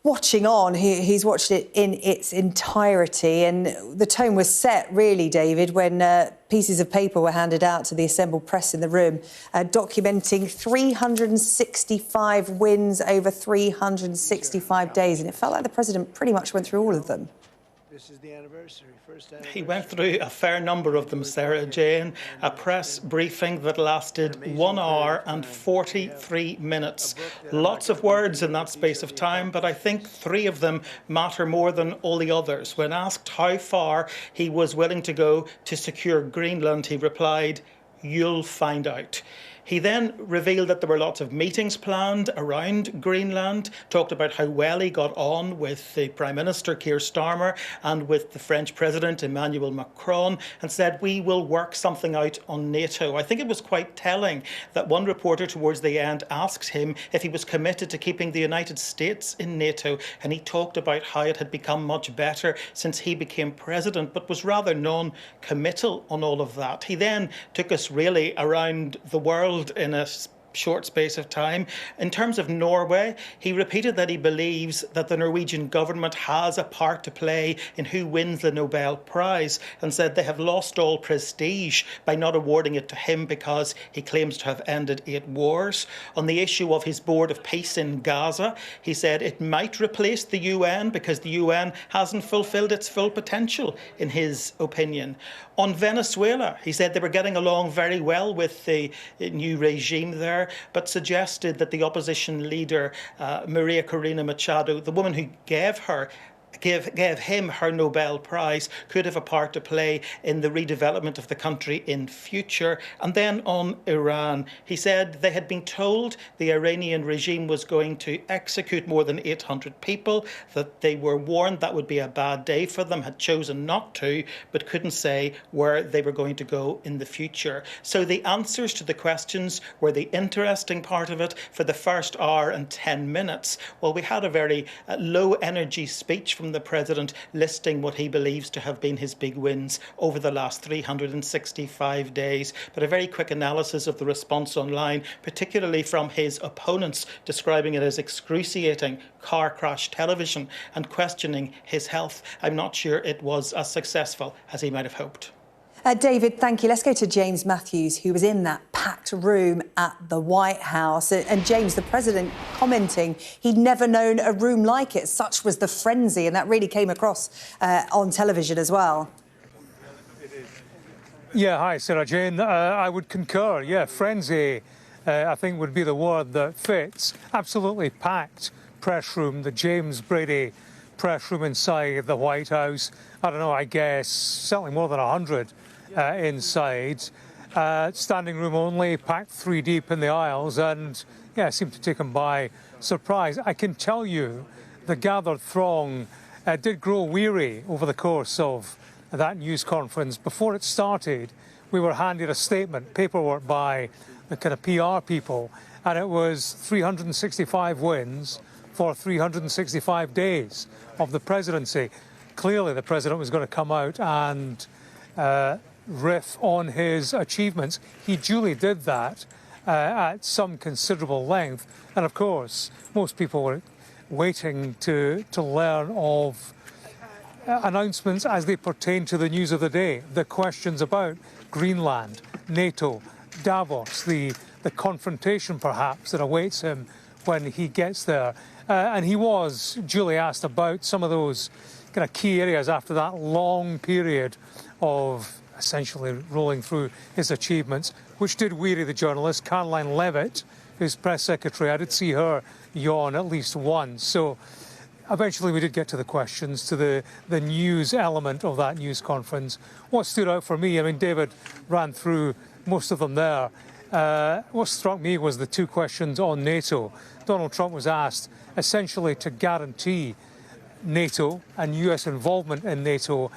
watching on. He's watched it in its entirety, and the tone was set, really, David, when pieces of paper were handed out to the assembled press in the room, documenting 365 wins over 365 days, and it felt like the president pretty much went through all of them. This is the anniversary, first anniversary. He went through a fair number of them, Sarah Jane. A press briefing that lasted 1 hour and 43 minutes. Lots of words in that space of time, but I think 3 of them matter more than all the others. When asked how far he was willing to go to secure Greenland, he replied, "You'll find out." He then revealed that there were lots of meetings planned around Greenland, talked about how well he got on with the Prime Minister, Keir Starmer, and with the French President, Emmanuel Macron, and said, "We will work something out on NATO." I think it was quite telling that one reporter towards the end asked him if he was committed to keeping the United States in NATO, and he talked about how it had become much better since he became president, but was rather non-committal on all of that. He then took us really around the world in a short space of time. In terms of Norway, he repeated that he believes that the Norwegian government has a part to play in who wins the Nobel Prize, and said they have lost all prestige by not awarding it to him because he claims to have ended 8 wars. On the issue of his board of peace in Gaza, he said it might replace the UN because the UN hasn't fulfilled its full potential, in his opinion. On Venezuela, he said they were getting along very well with the new regime there, but suggested that the opposition leader, Maria Corina Machado, the woman who gave him her Nobel Prize, could have a part to play in the redevelopment of the country in future. And then on Iran, he said they had been told the Iranian regime was going to execute more than 800 people, that they were warned that would be a bad day for them, had chosen not to, but couldn't say where they were going to go in the future. So the answers to the questions were the interesting part of it. For the first hour and 10 minutes, well, we had a very low energy speech from the president listing what he believes to have been his big wins over the last 365 days, but a very quick analysis of the response online, particularly from his opponents, describing it as excruciating car crash television and questioning his health. I'm not sure it was as successful as he might have hoped. David, thank you. Let's go to James Matthews, who was in that packed room at the White House. And James, the president, commenting he'd never known a room like it. Such was the frenzy, and that really came across on television as well. Yeah, hi, Sarah Jane. I would concur. Yeah, frenzy, I think, would be the word that fits. Absolutely packed press room, the James Brady press room inside the White House. I don't know, I guess certainly more than 100 inside. Standing room only, packed 3 deep in the aisles, and yeah, it seemed to take him by surprise. I can tell you the gathered throng did grow weary over the course of that news conference. Before it started, we were handed a statement, paperwork by the kind of PR people, and it was 365 wins for 365 days of the presidency. Clearly, the president was going to come out and riff on his achievements. He duly did that at some considerable length. And of course, most people were waiting to learn of announcements as they pertain to the news of the day. The questions about Greenland, NATO, Davos, the confrontation perhaps that awaits him when he gets there. And he was duly asked about some of those kind of key areas after that long period of essentially rolling through his achievements, which did weary the journalist. Caroline Levitt, his press secretary, I did see her yawn at least once. So eventually we did get to the questions, to the news element of that news conference. What stood out for me, I mean, David ran through most of them there. What struck me was the 2 questions on NATO. Donald Trump was asked essentially to guarantee NATO and US involvement in NATO.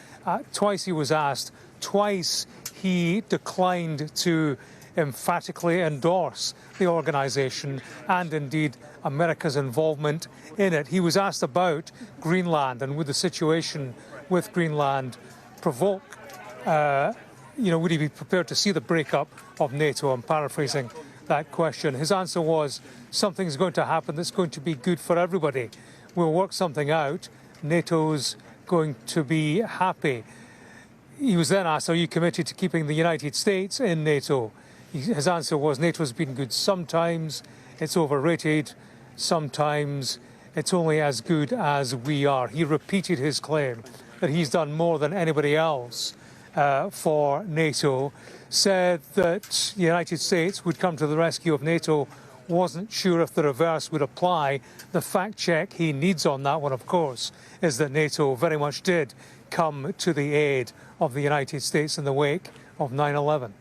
Twice he was asked, twice he declined to emphatically endorse the organisation and indeed America's involvement in it. He was asked about Greenland and would the situation with Greenland provoke would he be prepared to see the breakup of NATO? I'm paraphrasing that question. His answer was, something's going to happen that's going to be good for everybody. We'll work something out. NATO's going to be happy. He was then asked, are you committed to keeping the United States in NATO? His answer was, NATO's been good sometimes, it's overrated, sometimes it's only as good as we are. He repeated his claim that he's done more than anybody else for NATO, said that the United States would come to the rescue of NATO, wasn't sure if the reverse would apply. The fact check he needs on that one, of course, is that NATO very much did come to the aid of the United States in the wake of 9/11.